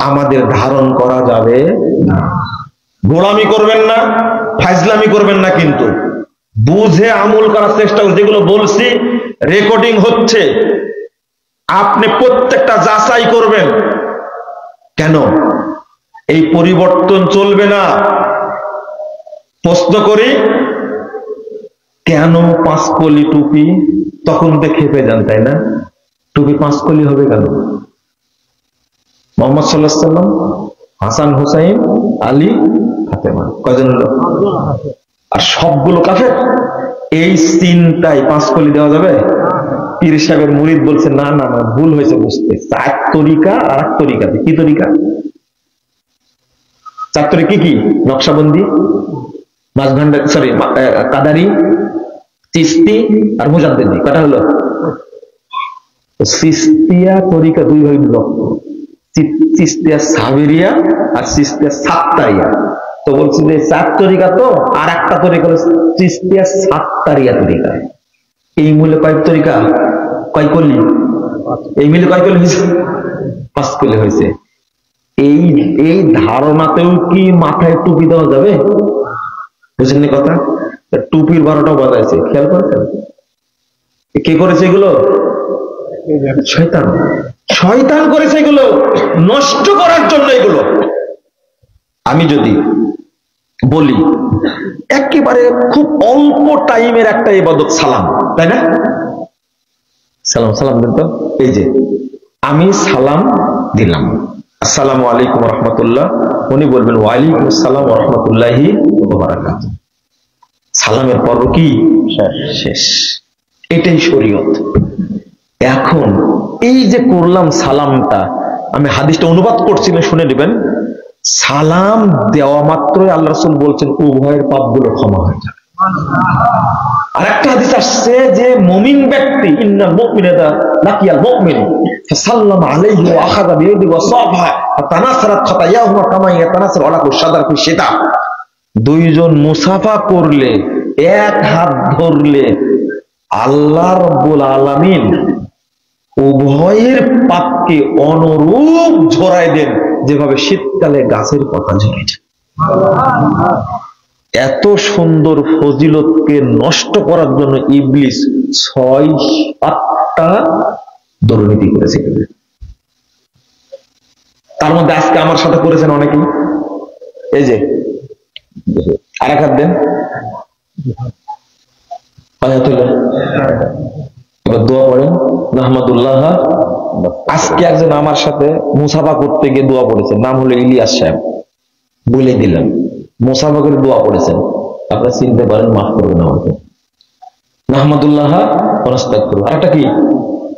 আমাদের ধারণ করা যাবে না। গোলামি করবেন না, ফাজলামি করবেন না, কিন্তু বুঝে আমল করার চেষ্টা করুন। যেগুলো বলছি রেকর্ডিং হচ্ছে, আপনি প্রত্যেকটা যাচাই করবেন। কেন এই পরিবর্তন চলবে না? প্রশ্ন করি, কেন 5 কলি টুপি? তখন তো খেপে যান, তাই না? টুপি 5 কলি হবে কেন? মুহাম্মদ সাল্লাল্লাহু আলাইহি ওয়াসাল্লাম, হাসান, হুসাইন, আলী, ফাতেমা, কয়জন হলো? আর সবগুলো কাফের। এই চিন্তায় 5 কলি দেওয়া যাবে? পীর সাহেবের মুরিদ বলছে, না না না, ভুল হয়েছে বুঝতে। 4 তরিকা আর 1 তরিকা। কি তরিকা? 4 তরিকা কি? নকশাবন্দি, মাঝভান্ডার, সরি, কাদারি, চিশতি আর মুজাদ্দিদি। কটা হলো? চিশতিয়া তরিকা 2 ভাগে বিভক্ত, চিশতিয়া সাবেরিয়া আর চিশতিয়া সাত্তারিয়া। তো বলছি যে 4 তরিকা, তো আর একটা তরিকা হলো চিশতিয়া সাত্তারিয়া তরিকা। এই মূলে কয় তরিকা? কয় কলি? এই মিলে কয় কলি হয়েছে? 5 কলি হয়েছে। এই ধারণাতেও কি মাথায় টুপি দেওয়া যাবে? বুঝলেন কথা? টুপির 12টাও বাজাইছে, খেয়াল করেছেন? কে করেছে এগুলো? শয়তান। শয়তান করেছে এগুলো নষ্ট করার জন্য। এগুলো আমি যদি বলি, একেবারে খুব অল্প টাইমের একটা ইবাদত সালাম, তাই না? সালাম সালাম দেন তো। এই যে আমি সালাম দিলাম, আসসালামু আলাইকুম ওয়া রাহমাতুল্লাহ, উনি বলবেন ওয়া আলাইকুম আসসালাম ওয়া রাহমাতুল্লাহি ওয়া বারাকাতুহু। সালামের পর্ব কি? শেষ। এটাই শরীয়ত। এখন এই যে করলাম সালামটা, আমি হাদিসটা অনুবাদ করছি, শুনে নেবেন। সালাম দেওয়া মাত্রই আল্লাহ রাসূল বলছেন উভয়ের পাপগুলো ক্ষমা হয়ে যাবে। আর একটা হাদিস আসছে যে মুমিন ব্যক্তি, ইন্নাল মুমিনা লাকিয়াল মুমিন ফাসাল্লামা আলাইহি ওয়া আখাযা বিয়াদিহি ওয়া সাফা তানাসারাত খাতায়াহুমা কামা ইয়াতানাসারু আলাকু শাদার ফি শিতা। 2 জন মুসাফা করলে, এক হাত ধরলে, আল্লাহ রাব্বুল আলামিন উভয়ের পাপকে অনুরূপ ঝরাই দেন, যেভাবে শীতকালে গাছের পাতা ঝরে যায়। এত সুন্দর ফজিলতকে নষ্ট করার জন্য ইবলিস 6-7টা দুর্নীতি করেছে। তার মধ্যে আজকে আমার সাথে করেছেন অনেকেই। এই যে আরেক হাত দেন, দোয়া পড়েন নাহমাদুল্লাহ। আজকে একজন আমার সাথে মুসাফা করতে গিয়ে দোয়া পড়েছেন, নাম হলো ইলিয়াস সাহেব, বলে দিলাম। মুসাফা করে দোয়া পড়েছেন, আপনারা চিনতে পারেন, মাফ করবেন আমাকে। নাহমাদুল্লাহ ওয়া নাস্তাগফিরুহ। আরেকটা কি?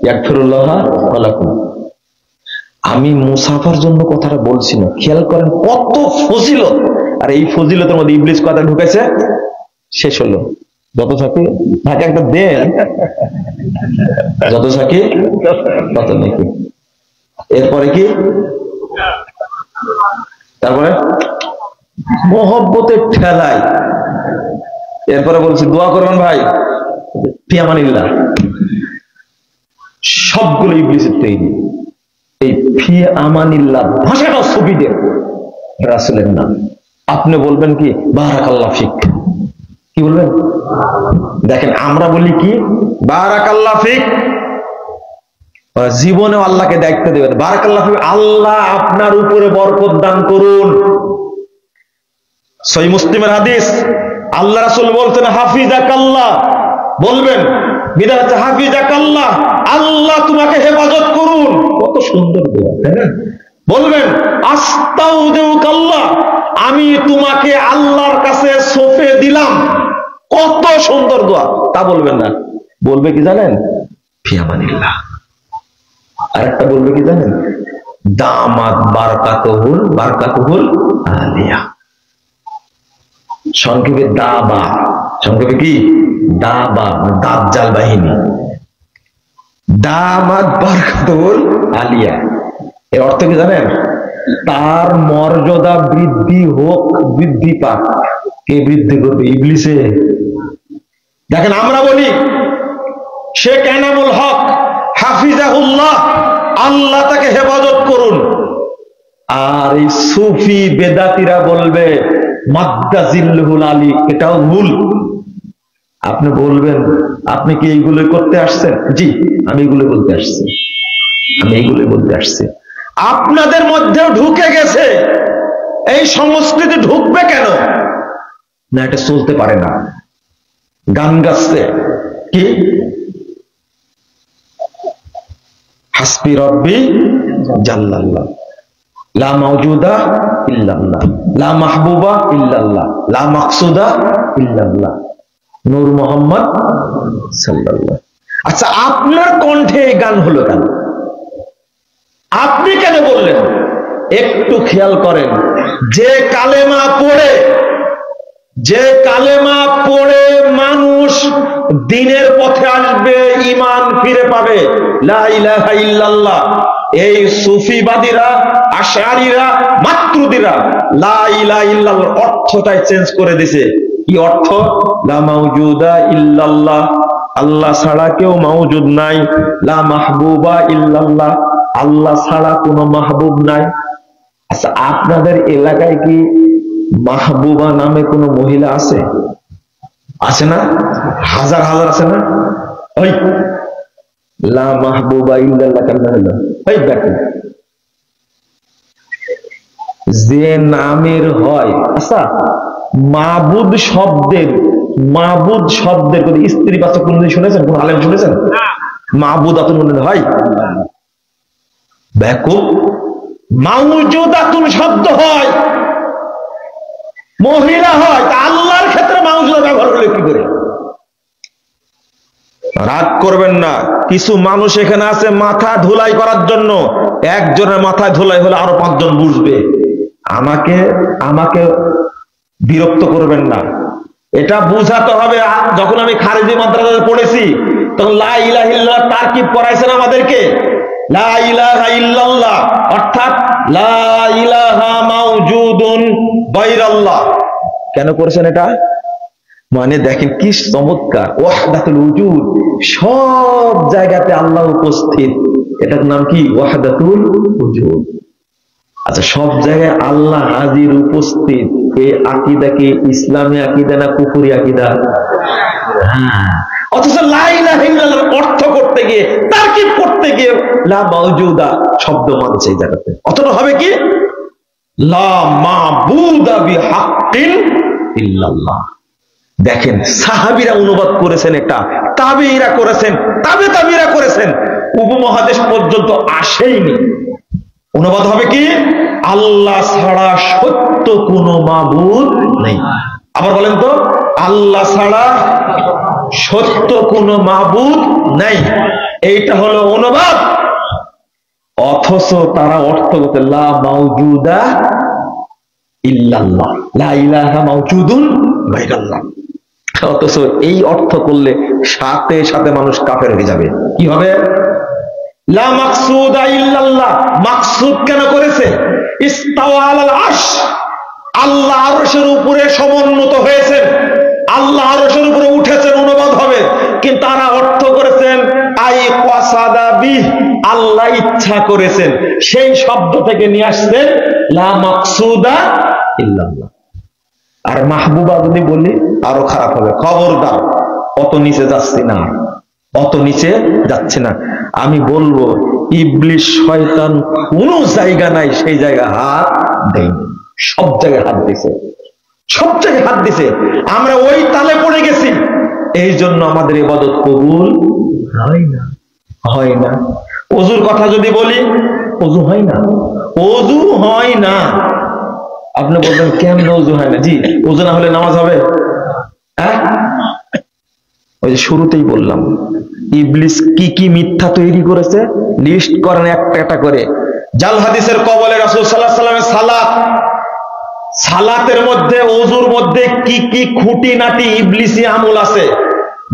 ইয়াগফিরুল্লাহ ওয়া লাকুম। আমি মুসাফার জন্য কথাটা বলছি না, খেয়াল করেন কত ফজিলত। আর এই ফজিলতের মধ্যে ইবলিস কথা ঢুকেছে। শেষ হলো। যত থাকে তাকে একটা দেন, যত থাকে তত নাকি। এরপরে কি? তারপরে মহব্বতের ঠেলায়। এরপরে বলছি দোয়া করবেন ভাই, ফি আমানিল্লাহ। সবগুলো ইবলিসের তৈরি। এই ফি আমানিল্লাহ ভাষাটা সুবিধে রাসূলের নাম। আপনি বলবেন কি বারাকাল্লাহ ফিক, কি বলবেন? দেখেন আমরা বলি কি বারাকাল্লাহ ফিক, জীবনেও আল্লাহকে দায়িত্ব দেবেন বারাকাল্লাহ ফিক, আল্লাহ আপনার উপরে বরকত দান করুন। সহিহ মুসলিমের হাদিস, আল্লাহ রাসূল বলতেন হাফিজাকাল্লাহ, বলবেন বিধান হচ্ছে হাফিজাকাল্লাহ, আল্লাহ তোমাকে হেফাজত করুন। কত সুন্দর দোয়া, তাই না? বলবেন আস্তাউযিউকাল্লাহ, আমি তোমাকে আল্লাহর কাছে সঁপে দিলাম। কত সুন্দর দোয়া, তা বলবেন না। বলবে কি জানেন? ফি আমানিল্লাহ। আরেকটা বলবে কি জানেন? দামাত বারকাতুহুল আলিয়া। সংক্ষেপে দাবা, সংক্ষেপে কি দাবা, দাজ্জাল বাহিনী। দামাত বারকাতুহুল আলিয়া এর অর্থ কি জানেন? তার মর্যাদা বৃদ্ধি হোক, বৃদ্ধি পাক। কে বৃদ্ধি করবে? ইবলিসে। দেখেন আমরা বলি শেখ এনামুল হক হাফিজাহুল্লাহ, আল্লাহ তাকে হেফাজত করুন। আর এই সুফি বেদাতিরা বলবে মাদ্দাজিল্লুহুল আলী, এটাও ভুল। আপনি বলবেন আপনি কি এইগুলো করতে আসছেন? জি, আমি এগুলো বলতে আসছি, আমি এইগুলো বলতে আসছি। আপনাদের মধ্যেও ঢুকে গেছে, এই সংস্কৃতি ঢুকবে কেন না? এটা চলতে পারে না। গান গাচ্ছে কি হাসবি রব্বি জাল্লাল্লাহ, লা মাওজুদা ইল্লাল্লাহ, লা মাহবুবা ইল্লাল্লাহ, লা মাকসুদা ইল্লাল্লাহ, নূর মুহাম্মদ সাল্লাল্লাহ। আচ্ছা, আপনার কণ্ঠে এই গান হলো কেন? আপনি কেন বললেন? একটু খেয়াল করেন, যে কালেমা পড়ে মানুষ দ্বীনের পথে আসবে, ঈমান ফিরে পাবে, লা ইলাহা ইল্লাল্লাহ, এই সুফিবাদীরা, আশআরীরা, মাতুরিদীরা লা ইলাহা ইল্লাল্লাহর অর্থটাই চেঞ্জ করে দিয়েছে। কি অর্থ? লা মাওজুদা ইল্লাল্লাহ, আল্লাহ ছাড়া কেউ মাওজুদ নাই। লা মাহবুবা ইল্লাল্লাহ, আল্লাহ ছাড়া কোনো মাহবুব নাই। আচ্ছা, আপনাদের এলাকায় কি মাহবুবা নামে কোনো মহিলা আছে? আছে না? হাজার হাজার আছে না? ওই লা মাহবুবা ইল্লাল্লাহ কেন হলো? ওই দেখেন, যে নামের হয়। আচ্ছা, মাবুদ শব্দের কোন স্ত্রীবাচক কোনদিন শুনেছেন? কোন আলেম শুনেছেন? মাবুদাতুন কোনদিন হয়? ব্যাকুব। মাউজুদাতুন শব্দ হয়, মহিলা হয়, তা আল্লাহর ক্ষেত্রে মাউজুদা ব্যবহার হলে কি করে? রাগ করবেন না, কিছু মানুষ এখানে আছে মাথা ধুলাই করার জন্য। একজনের মাথায় ধুলাই হলে আরো 5 জন বুঝবে। আমাকে বিরক্ত করবেন না, এটা বুঝাতে হবে। যখন আমি খারিজি মাদ্রাসাতে পড়েছি তখন লা ইলাহা ইল্লাল্লাহ তারকিব করাইছেন আমাদেরকে। লা ইলাহা ইল্লাল্লাহ অর্থাৎ লা ইলাহা মাওজুদুন গায়রাল্লাহ। কেন করেছেন এটা? মানে দেখেন কি চমৎকার, ওয়াহদাতুল উজুদ, সব জায়গাতে আল্লাহ উপস্থিত। এটার নাম কি? ওয়াহদাতুল উজুদ। আচ্ছা, সব জায়গায় আল্লাহ হাজির, উপস্থিত, এই আকীদা কি ইসলামী আকীদা না কুফরি আকীদা? হ্যাঁ। অথচ লা ইলাহা ইল্লাল্লাহর অর্থ করতে গিয়ে, তারকিব করতে গিয়ে লা মাওজুদা শব্দ মানছে এই জায়গাতে। অথচ হবে কি? লা মাবুদা বিহাক্কিন ইল্লাল্লাহ। দেখেন, সাহাবীরা অনুবাদ করেছেন, এটা তাবেঈরা করেছেন, তাবেঈরা করেছেন, উপমহাদেশ পর্যন্ত আসেইনি। অনুবাদ হবে কি? আল্লাহ ছাড়া সত্য কোনো মাবুদ নেই। আবার বলেন তো, আল্লাহ ছাড়া সত্য কোনো মাবুদ নাই। এইটা হলো অনুবাদ। অথচ তারা অর্থ করতে লা মাওজুদা ইল্লাল্লাহ, লা ইলাহা মাওজুদুন গায়রাল্লাহ। অথচ এই অর্থ করলে সাথে সাথে মানুষ কাফের হয়ে যাবে। কি হবে? লা মাকসুদা ইল্লাল্লাহ, মাকসুদ কেন করেছে? ইস্তাওয়া আলাল আরশ, আল্লাহ আরশের উপরে সমুন্নত হয়েছেন, আল্লাহ আরশের উপরে উঠেছেন, অনুবাদ হবে। কিন্তু তারা অর্থ করেছেন আই কাসাদা বিহ, আল্লাহ ইচ্ছা করেছেন। সেই শব্দ থেকে নিয়ে আসছেন লা মাকসুদা ইল্লাল্লাহ। আর মাহবুবা যদি বলি আরো খারাপ হবে। খবরদার, অত নিচে যাচ্ছি না, অত নিচে যাচ্ছে না। আমি বলবো ইবলিস শয়তান কোন জায়গা নাই সেই জায়গায় হাত দেয়নি, সব জায়গায় হাত দিছে, সব জায়গায় হাত দিছে। আমরা ওই তালে পড়ে গেছি, এই জন্য আমাদের ইবাদত কবুল হয় না, হয় না। ওযুর কথা যদি বলি, ওযু হয় না, ওযু হয় না। আপনি বলবেন কেমন ওযু হয় না? জি, ওযু না হলে নামাজ হবে? হ্যাঁ, ওই যে শুরুতেই বললাম, ইবলিস কি কি মিথ্যা তৈরি করেছে লিস্ট করেন একটা একটা করে। জাল হাদিসের কবলে রাসূল সাল্লাল্লাহু আলাইহি ওয়াসাল্লামের সালাত, সালাতের মধ্যে ওযুর মধ্যে কি কি খুঁটিনাটি ইবলিসি আমল আছে।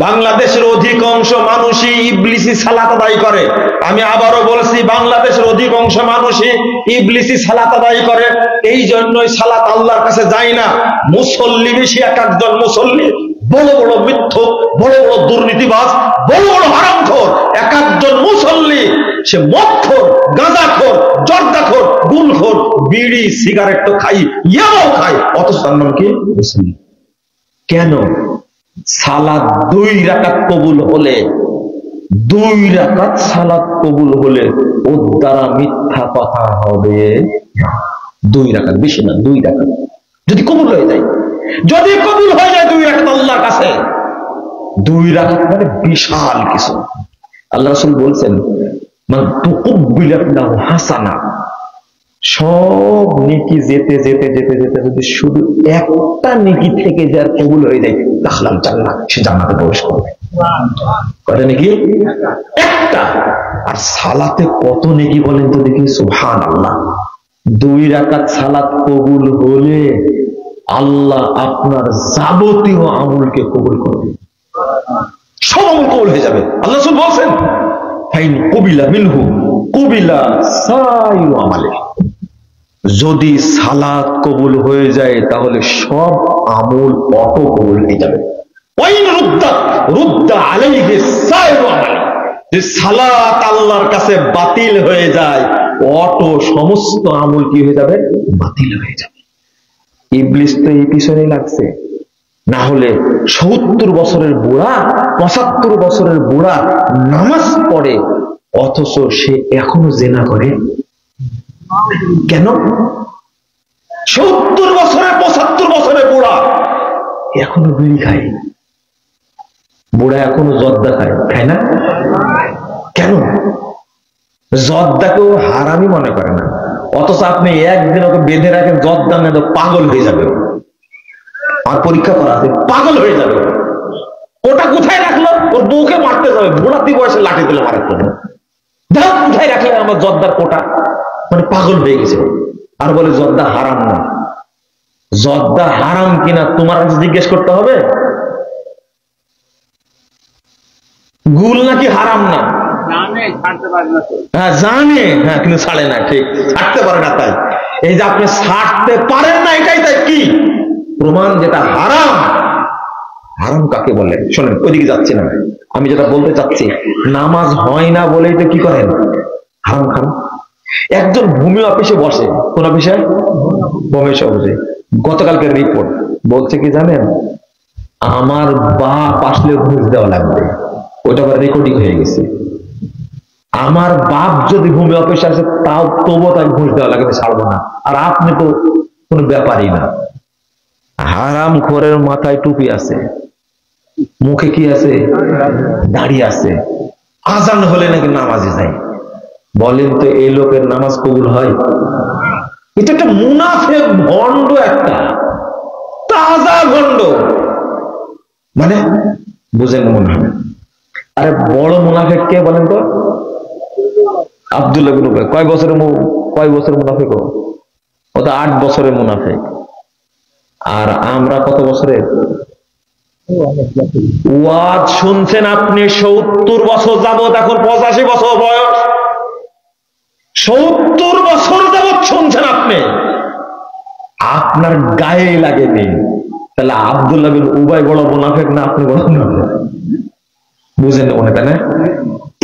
বাংলাদেশের অধিকাংশ মানুষই ইবলিসি সালাত আদায় করে। আমি আবারও বলছি, বাংলাদেশের অধিকাংশ মানুষই ইবলিসি সালাত আদায় করে। এই জন্যই সালাত আল্লাহর কাছে যায় না। মুসল্লি বেশি, এক একজন মুসল্লি বড় বড় মিথ্যুক, বড় বড় দুর্নীতিবাজ, বড় বড় হারামখোর। এক একজন মুসল্লি সে মদখোর, গাঁজাখোর, জর্দাখোর, গুলখোর, বিড়ি সিগারেট তো খাই, ইয়াও খায়, অথচ তার নাম কি মুসল্লি। কেন? সালাত 2 রাকাত কবুল হলে, 2 রাকাত সালাত কবুল হলে ওর দ্বারা মিথ্যা কথা হবে না। 2 রাকাত, বেশি না, 2 রাকাত যদি কবুল হয়ে যায়, যদি কবুল হয়ে যায় 2 রাকাত আল্লাহর কাছে, 2 রাকাত মানে বিশাল কিছু। আল্লাহ রাসূল বলছেন, মান তুকব্বিলাত লাহু হাসানা, সব নেকি যেতে যেতে যেতে যেতে যদি শুধু একটা নেকি থেকে যার কবুল হয়ে যায়, দাখালাল জান্নাত, সে জান্নাতে প্রবেশ করবে। কয়টা নেকি? একটা। আর সালাতে কত নেকি বলেন তো দেখি? সুবহানাল্লাহ। 2 রাকাত সালাত কবুল হলে আল্লাহ আপনার যাবতীয় আমলকে কবুল করবে, সব আমল কবুল হয়ে যাবে। আল্লাহ রাসূল বলেন, ফাইন কুবিলা মিনহু কুবিলা সাইরু আমালে, যদি সালাত কবুল হয়ে যায় তাহলে সব আমল অটো কবুল হয়ে যাবে। ওয়াইন রুদ্দা রুদ্দা আলাইহি সাইরু আমালে, যে সালাত আল্লাহর কাছে বাতিল হয়ে যায়, অটো সমস্ত আমল কি হয়ে যাবে? বাতিল হয়ে যাবে। ইবলিস তো এই পিছনে লাগছে, না হলে 70 বছরের বুড়া, 75 বছরের বুড়া নামাজ পড়ে, অথচ সে এখনো জিনা করে। কেন? 70 বছরের 75 বছরের বুড়া এখনো বিড়ি খায়, বুড়া এখনো জর্দা খায়, খায় না? কেন? জর্দাকেও হারামি মনে করে না, অথচ আপনি একদিন ওকে বেঁধে রাখেন জর্দা না, তো পাগল হয়ে যাবে। আর পরীক্ষা করা আছে, পাগল হয়ে যাবে। ওটা কোথায় রাখলো? ওর বউকে মারতে যাবে, বুড়াতি বয়সে লাঠি তুলে মারার জন্য। দেখো কোথায় রাখলে আমার জর্দার কোটা, মানে পাগল হয়ে গেছে। আর বলে জর্দা হারাম না। জর্দা হারাম কিনা তোমার কাছে জিজ্ঞেস করতে হবে? গুল নাকি হারাম না? হ্যাঁ জানে, হ্যাঁ কিন্তু ছাড়ে না। ঠিক, ছাড়তে পারে না। তাই এই যে আপনি ছাড়তে পারেন না, এটাই তাই কি প্রমাণ, যেটা হারাম। হারাম কাকে বলে? শোনেন, ওইদিকে যাচ্ছি না, আমি যেটা বলতে চাচ্ছি, নামাজ হয় না বলেই তো কি করেন? হারাম খান। একজন ভূমি অফিসে বসে, কোন অফিসে? ভূমি অফিসে। গতকালকের রিপোর্ট বলছে কি জানেন? আমার বাপ আসলে ঘুষ দেওয়া লাগবে। ওইটা আবার রেকর্ডিং হয়ে গেছে। আমার বাপ যদি ভূমি অফিসে আসে, তাও তবুও তার ঘুষ দেওয়া লাগবে, ছাড়বো না। আর আপনি তো কোনো ব্যাপারই না। হারাম খোরের মাথায় টুপি আছে, মুখে কি আছে? দাড়ি আছে। আজান হলে নাকি নামাজে যায়। বলেন তো এই লোকের নামাজ কবুল হয়? এটা একটা মুনাফিক ভণ্ড, একটা তাজা ভণ্ড। মানে বুঝেন মনে হবে। আরে বড় মুনাফিক কে বলেন তো? আব্দুল্লাহ বিন উবাই। কয় বছরের মুনাফিক? ও তো 8 বছরের মুনাফিক। আর আমরা কত বছরের? ওয়াজ শুনছেন আপনি 70 বছর যাবত, এখন 85 বছর বয়স, 70 বছর যাবত শুনছেন আপনি, আপনার গায়ে লাগেনি। তাহলে আব্দুল্লাহ বিন উবাই বড় মুনাফিক না আপনি বড় মুনাফিক? বুঝেন মনে, তাই না?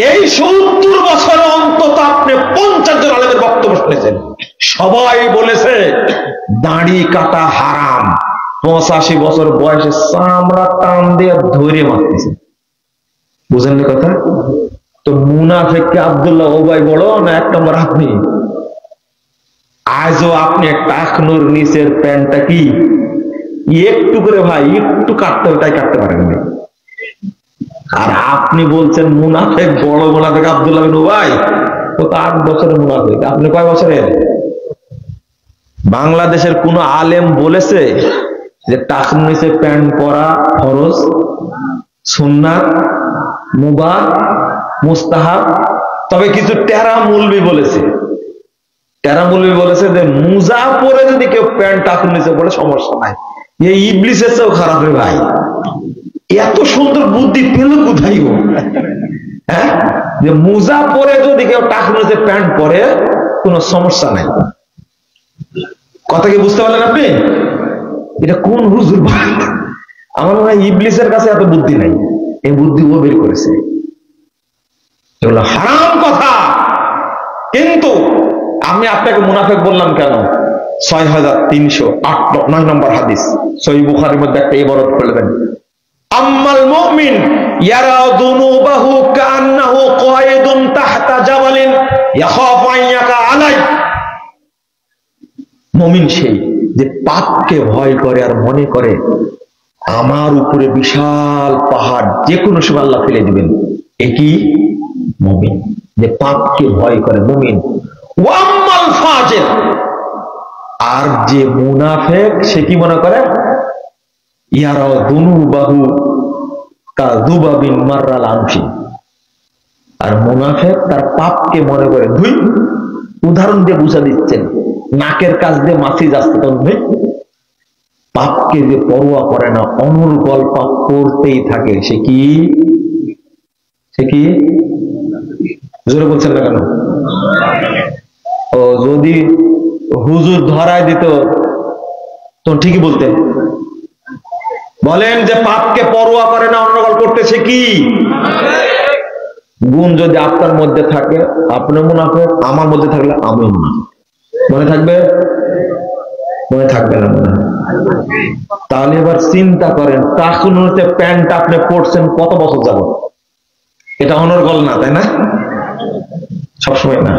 এই 70 বছরে অন্তত আপনি 50 জন আলেমের বক্তব্য শুনেছেন, সবাই বলেছে দাড়ি কাটা হারাম, 85 বছর বয়সে চামড়া টান দিয়ে ধরে মারতেছে। বুঝেন না কথা? তো মুনাফিককে আব্দুল্লাহ ওবাই বড় না 1 নম্বর আপনি? আজও আপনি টাকনুর নিচের প্যান্টটা কি একটু করে ভাই একটু কাটতে হবে, তাই কাটতে পারেননি। আর আপনি বলছেন মুনাফিক বড় মুনাফিক আব্দুল্লাহ বিন উবাই, ও তো 8 বছরের মুনাফিক। আপনি কয় বছরের? বাংলাদেশের কোন আলেম বলেছে যে টাকনুর নিচে প্যান্ট পরা ফরজ, সুন্নাত, মুবাহ, মুস্তাহাব? তবে কিছু টেরা মৌলবি বলেছে, যে মুজা পরে যদি কেউ প্যান্ট টাকুর নিচে পড়ে সমস্যা নাই। এই ইবলিসের চেয়েও খারাপ রে ভাই, এত সুন্দর বুদ্ধি পেল কোথায় গো? হ্যাঁ, যে মুজা পরে যদি কেউ টাকুর নিচে প্যান্ট পরে কোনো সমস্যা নাই। কথা কি বুঝতে পারলেন আপনি? এটা কোন হুজুর ভাই? আমার মনে হয় ইবলিসের কাছে এত বুদ্ধি নাই, এই বুদ্ধি ও বের করেছে। এগুলো হারাম কথা। কিন্তু আমি আপনাকে মুনাফিক বললাম কেন? 6309 নম্বর হাদিস সহিহ বুখারীর মধ্যে একটা ইবারত করলেন, আম্মাল মুমিন ইয়ারা যুনুবাহু কান্নাহু কায়দুন তাহতা জাবালিন ইয়াখাফু আন ইয়াকা আলাই। মুমিন সেই যে পাপকে ভয় করে আর মনে করে আমার উপরে বিশাল পাহাড় যে কোনো সময় আল্লাহ ফেলে দিবেন। একই মুমিন, যে পাপকে ভয় করে মুমিন। ওয়াম্মাল ফাজির, আর যে মুনাফিক সে কি মনে করে? ইয়ারা যুনুবাহু কাযুবাবিন মাররাল আনফি। আর মুনাফিক তার পাপকে মনে করে, দুই উদাহরণ দিয়ে বুঝা দিচ্ছেন, নাকের কাছ দিয়ে মাছি যাচ্ছে তো পাপকে যে পরোয়া করে না, অনর্গল পাপ করতেই থাকে, সে কি জোরে বলছেন না কেন? ও যদি হুজুর ধরায় দিত তো ঠিকই বলতেন। বলেন যে পাপকে পরোয়া করে না, অনর্গল করতেছে কি গুণ যদি আপনার মধ্যে থাকে, আপনি মুনাফিক, আমার মধ্যে থাকলে আমি মুনাফিক। মনে থাকবে? মনে থাকবে না মনে হয়। তাহলে এবার চিন্তা করেন, টাকুনুতে প্যান্ট আপনি পড়ছেন কত বছর যাব? এটা অনর্গল না, তাই না? সবসময় না।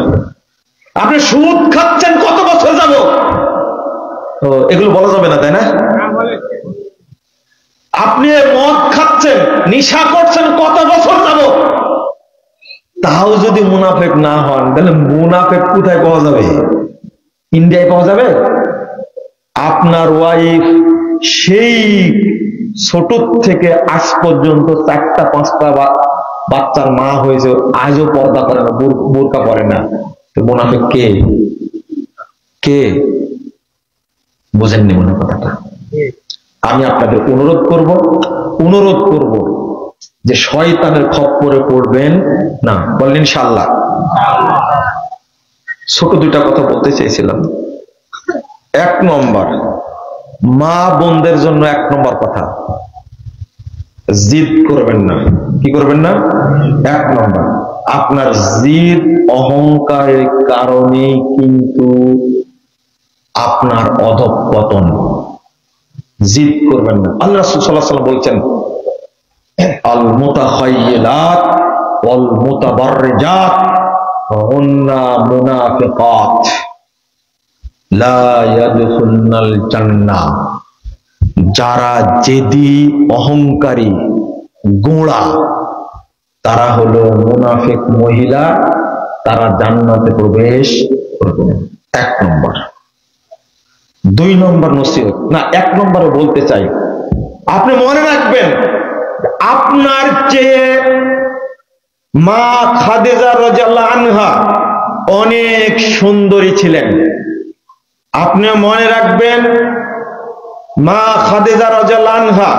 আপনি সুদ খাচ্ছেন কত বছর যাব? এগুলো বলা যাবে না, তাই না? আপনি মদ খাচ্ছেন, নেশা করছেন কত বছর যাব? তাও যদি মুনাফিক না হন, তাহলে মুনাফিক কোথায় পাওয়া যাবে? ইন্ডিয়ায় পাওয়া যাবে? আপনার ওয়াইফ সেই ছোট থেকে আজ পর্যন্ত 4টা-5টা বাচ্চার মা হয়েছে, আজও পর্দা করে না, বোরকা পরে না। তো মুনাফিক কে? বোঝেননি মনে কথাটা? আমি আপনাদের অনুরোধ করব যে শয়তানের খপ্পরে পড়বেন না। বললেন ইনশাআল্লাহ। ছোট 2টা কথা বলতে চাইছিলাম। 1 নম্বর, মা বোনদের জন্য 1 নম্বর কথা, জিদ করবেন না। কি করবেন না? 1 নম্বর, আপনার জিদ অহংকারের কারণে কিন্তু আপনার অধঃপতন। জিদ করবেন না। আল্লাহ রাসূল সাল্লাল্লাহু আলাইহি ওয়াসাল্লাম বলছেন, আল মুতাখায়্যিলাত ওয়াল মুতাবাররিজাত হুন্না মুনাফিকাত লা ইয়াদখুলনাল জান্নাহ। যারা জেদি, অহংকারী, গোঁড়া, তারা হলো মুনাফিক মহিলা, তারা জান্নাতে প্রবেশ করবে না। 1 নম্বর। 2 নম্বর নসিহত না, 1 নম্বরে বলতে চাই, আপনি মনে রাখবেন আপনার চেয়ে মা খাদিজা রাদিয়াল্লাহু আনহা অনেক সুন্দরী ছিলেন। আপনি মনে রাখবেন মা খাদিজা রাদিয়াল্লাহু আনহা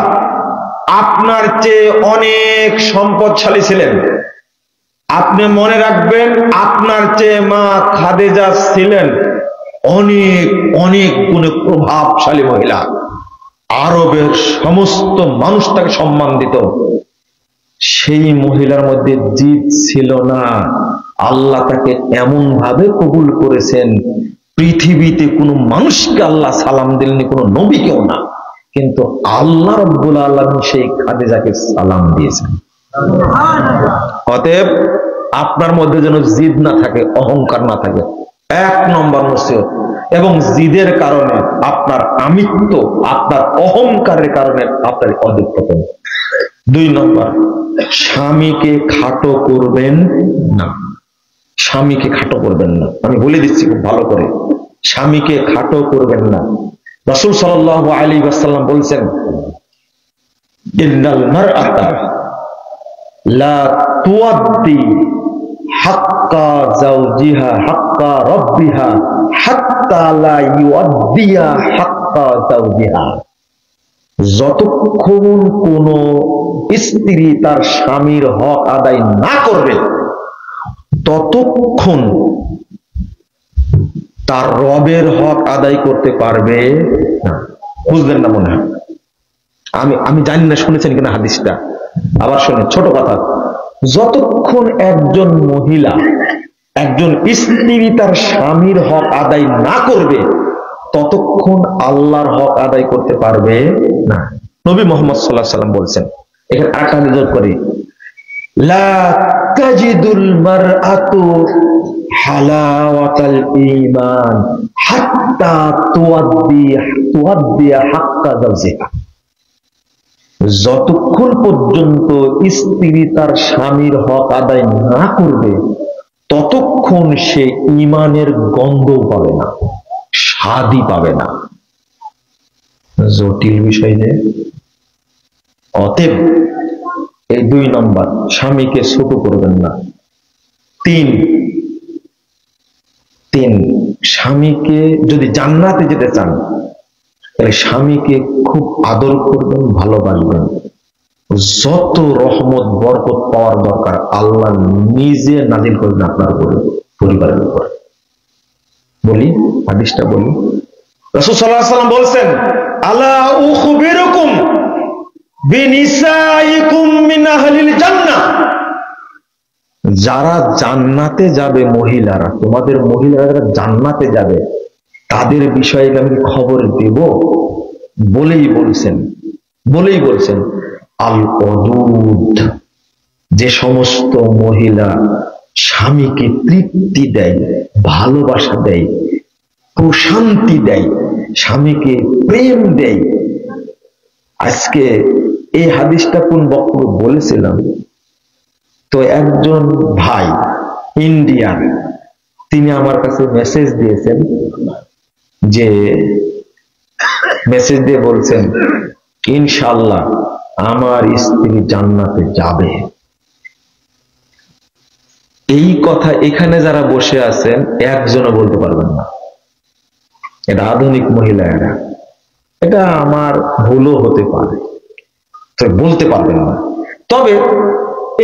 আপনার চেয়ে অনেক সম্পদশালী ছিলেন। আপনি মনে রাখবেন আপনার চেয়ে মা খাদিজা ছিলেন অনেক অনেক গুণে প্রভাবশালী মহিলা। আরবের সমস্ত মানুষ তাকে সম্মান দিত। সেই মহিলার মধ্যে জিদ ছিল না। আল্লাহ তাকে এমন ভাবে কবুল করেছেন, পৃথিবীতে কোনো মানুষকে আল্লাহ সালাম দিলেন, কোনো নবীকেও না। কিন্তু আল্লাহ রাব্বুল আলামিন সেই খাদিজাকে সালাম দিয়েছেন। অতএব আপনার মধ্যে যেন জিদ না থাকে, অহংকার না থাকে, 1 নম্বর নসিহত। এবং জিদের কারণে আপনার আমিত্ব, আপনার অহংকারের কারণে আপনার অধিপতন। 2 নম্বর, স্বামীকে খাটো করবেন না। স্বামীকে খাটো করবেন না, আমি বলে দিচ্ছি খুব ভালো করে, স্বামীকে খাটো করবেন না। রাসূল সাল্লাল্লাহু আলাইহি ওয়াসাল্লাম বলছেন, ইন্নাল মারআতা লা তুআদ্দি হাক্কা জাওজিহা হাক্কা রাব্বিহা হাত্তা লা ইউআদ্দিয়া হাক্কা জাওজিহা। যতক্ষণ কোন স্ত্রী তার স্বামীর হক আদায় না করবে, ততক্ষণ তার রবের হক আদায় করতে পারবে না। বুঝলেন না মনে হয়? আমি জানি না শুনেছেন কিনা হাদিসটা, আবার শুনে ছোট কথা। যতক্ষণ একজন মহিলা, একজন স্ত্রী তার স্বামীর হক আদায় না করবে, ততক্ষণ আল্লাহর হক আদায় করতে পারবে না। নবী মুহাম্মদ সাল্লাল্লাহু আলাইহি ওয়াসাল্লাম বলছেন, এখানে আরেকটা হাদিস যোগ করি, লা তাজিদুল মারআতু হালাওয়াতাল ঈমান হাত্তা তুআদ্দি হাক্কা জাওজিহা। যতক্ষণ পর্যন্ত স্ত্রী তার স্বামীর হক আদায় না করবে, ততক্ষণ সে ঈমানের গন্ধ পাবে না, স্বাদই পাবে না। জটিল বিষয় যে। অতএব এই 2 নম্বর, স্বামীকে ছোট করবেন না। 3, স্বামীকে যদি জান্নাতে যেতে চান, তাহলে স্বামীকে খুব আদর করবেন, ভালোবাসবেন। যত রহমত বরকত পাওয়ার দরকার আল্লাহ নিজে নাজিল করবেন আপনার উপরে, পরিবারের উপর। বলি হাদিসটা বলি, রাসূল সাল্লাল্লাহু আলাইহি ওয়াসাল্লাম বলছেন, আলা উখবিরুকুম বিনিসাইকুম মিন আহলিল জান্নাহ। যারা জান্নাতে যাবে, মহিলারা, তোমাদের মহিলারা জান্নাতে যাবে, তাদের বিষয়ে আমি খবর দেব। বলেই বলছেন আল ওদুদ, যে সমস্ত মহিলা স্বামীকে তৃপ্তি দেয়, ভালোবাসা দেয়, প্রশান্তি দেয়, স্বামীকে প্রেম দেয়। আজকে এই হাদিসটা কোন বক্তব্য বলেছিলাম, তো একজন ভাই ইন্ডিয়ান, তিনি আমার কাছে মেসেজ দিয়েছেন, যে মেসেজ দিয়ে বলছেন, ইনশাআল্লাহ আমার স্ত্রী জান্নাতে যাবে। এই কথা এখানে যারা বসে আছেন একজনও বলতে পারবেন না। এটা আধুনিক মহিলা, এটা আমার ভুলও হতে পারে, তো বলতে পারবেন না। তবে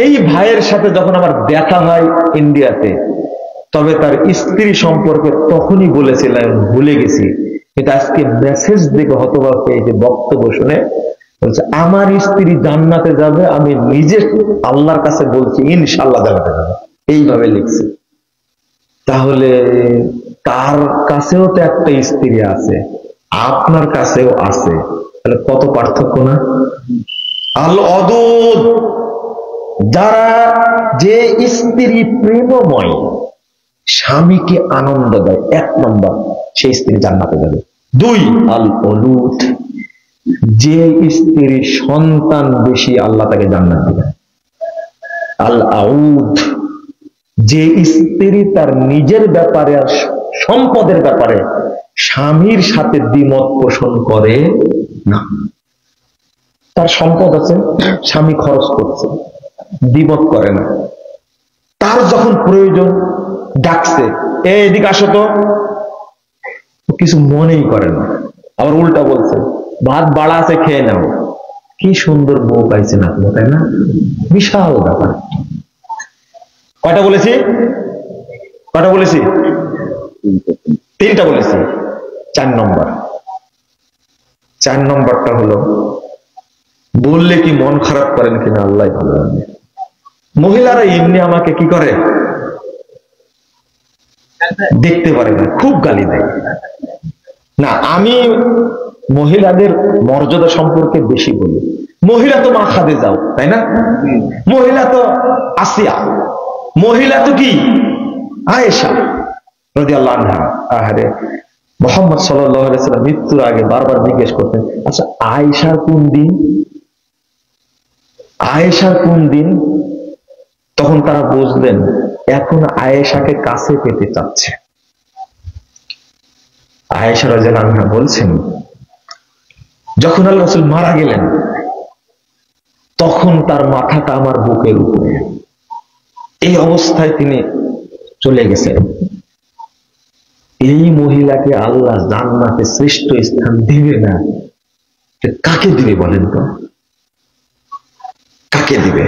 এই ভাইয়ের সাথে যখন আমার দেখা হয় ইন্ডিয়াতে, তবে তার স্ত্রী সম্পর্কে তখনই বলেছিলাম, ভুলে গেছি। এটা আজকে মেসেজ দেখে হতবাক হয়ে যে বক্তব্য শুনে বলছে আমার স্ত্রী জান্নাতে যাবে, আমি নিজে আল্লাহর কাছে বলছি ইনশাআল্লাহ জান্নাতে যাবে, এইভাবে লিখছে। তাহলে তার কাছেও তো একটা স্ত্রী আছে, আপনার কাছেও আছে, তাহলে কত পার্থক্য না? আল ওদুদ, যারা, যে স্ত্রী প্রেমময়, স্বামীকে আনন্দ দেয়, 1 নম্বর, সেই স্ত্রী জান্নাতে যাবে। 2, আল ওলুদ, যে স্ত্রী সন্তান বেশি, আল্লাহ তাকে জান্নাত দেবে। আল আউদ, যে স্ত্রী তার নিজের ব্যাপারে আর সম্পদের ব্যাপারে স্বামীর সাথে দ্বিমত পোষণ করে না। তার সম্পদ আছে, স্বামী খরচ করছে, দ্বিমত করে না। তার যখন প্রয়োজন ডাকছে, এদিকে আসো তো, কিছু মনেই করে না। আবার উল্টা বলছে, ভাত বাড়া আছে, খেয়ে নাও। কি সুন্দর বউ পাইছেন আপনি, তাই না? বিশাল ব্যাপার। কয়টা বলেছি? 3টা বলেছি। 4 নম্বরটা হলো, বললে কি মন খারাপ করেন কিনা আল্লাহ ভালো জানে। মহিলারা এমনি আমাকে কি করে, দেখতে পারে না, খুব গালি দেয়। না, আমি মহিলাদের মর্যাদা সম্পর্কে বেশি বলি। মহিলা তো মা খাদিজাও, তাই না? মহিলা তো আসিয়া, মহিলা তো কি আয়েশা রাদিয়াল্লাহু আনহা। আহারে মুহাম্মদ সাল্লাল্লাহু আলাইহি ওয়াসাল্লাম মৃত্যুর আগে বারবার জিজ্ঞেস করতেন, আচ্ছা আয়েশার কোন দিন, আয়েশার কোন দিন? তখন তারা বুঝলেন এখন আয়েশাকে কাছে পেতে চাচ্ছে। আয়েশা রাদিয়াল্লাহু আনহা বলছেন, যখন আল্লাহ রাসূল মারা গেলেন তখন তার মাথাটা আমার বুকের উপরে, এই অবস্থায় তিনি চলে গেছেন। এই মহিলাকে আল্লাহ জান্নাতে শ্রেষ্ঠ স্থান দিবে না, কাকে দিবে বলেন তো? কাকে দিবে?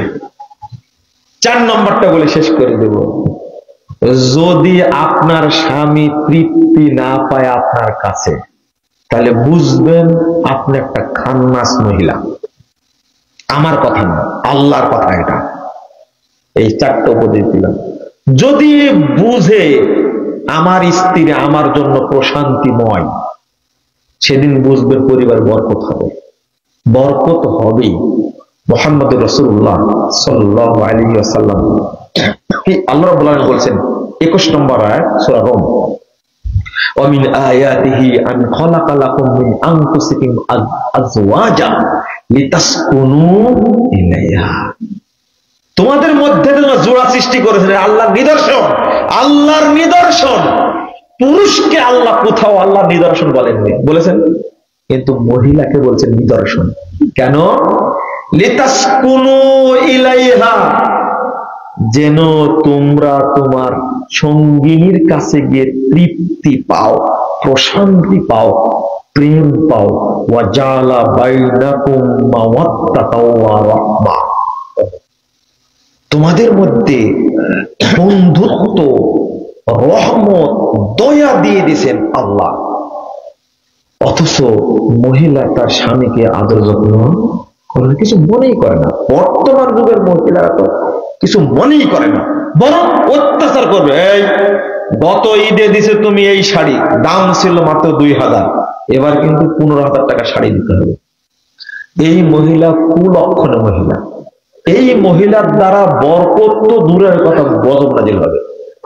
4 নম্বরটা বলে শেষ করে দেব। যদি আপনার স্বামী তৃপ্তি না পায় আপনার কাছে, তাহলে বুঝবেন আপনি একটা খান্নাস মহিলা। আমার কথা না, আল্লাহর কথা এটা। এই 4টা উপদেশ দিলাম। যদি বুঝে আমার স্ত্রী আমার জন্য প্রশান্তিময়, সেদিন বুঝবেন পরিবার বরকত হবে, বরকত হবেই। মুহাম্মদুর রাসূলুল্লাহ সাল্লাল্লাহু আলাইহি ওয়াসাল্লাম কি আল্লাহ রাব্বুল আলামিন বলেন 21 নম্বর আয়াত সূরা রুম, ওয়া মিন আয়াতিহি আন খালাকা লাকুম মিন আনফুসিকুম আজওয়াজা লিতাসকুনু ইলাইহা। তোমাদের মধ্যে তোমরা জোড়া সৃষ্টি করেছেন, আল্লাহর নিদর্শন, আল্লাহর নিদর্শন। পুরুষকে আল্লাহ কোথাও আল্লাহর নিদর্শন বলেননি, বলেছেন কিন্তু মহিলাকে বলছেন নিদর্শন। কেন? লিতাসকুনু ইলাইহা, যেন তোমরা তোমার সঙ্গিনীর কাছে গিয়ে তৃপ্তি পাও, প্রশান্তি পাও, প্রেম পাও। ওয়া জালা বাইনাকুম মাওয়াত্তাতাও ওয়া রাহমা, তোমাদের মধ্যে বন্ধুত্ব, রহমত, দয়া দিয়ে দিয়েছেন আল্লাহ। অথচ মহিলা তার স্বামীকে আদর যত্ন করে, কিছু মনেই করে না। বর্তমান যুগের মহিলারা তো কিছু মনেই করে না, বরং অত্যাচার করবে। এই গত ঈদে দিছে তুমি এই শাড়ি, দাম ছিল মাত্র 2000, এবার কিন্তু 15,000 টাকা শাড়ি দিতে হবে। এই মহিলা কুলক্ষণে মহিলা। এই মহিলার দ্বারা বরকত তো দূরের কথা, গজব নাজিল হবে।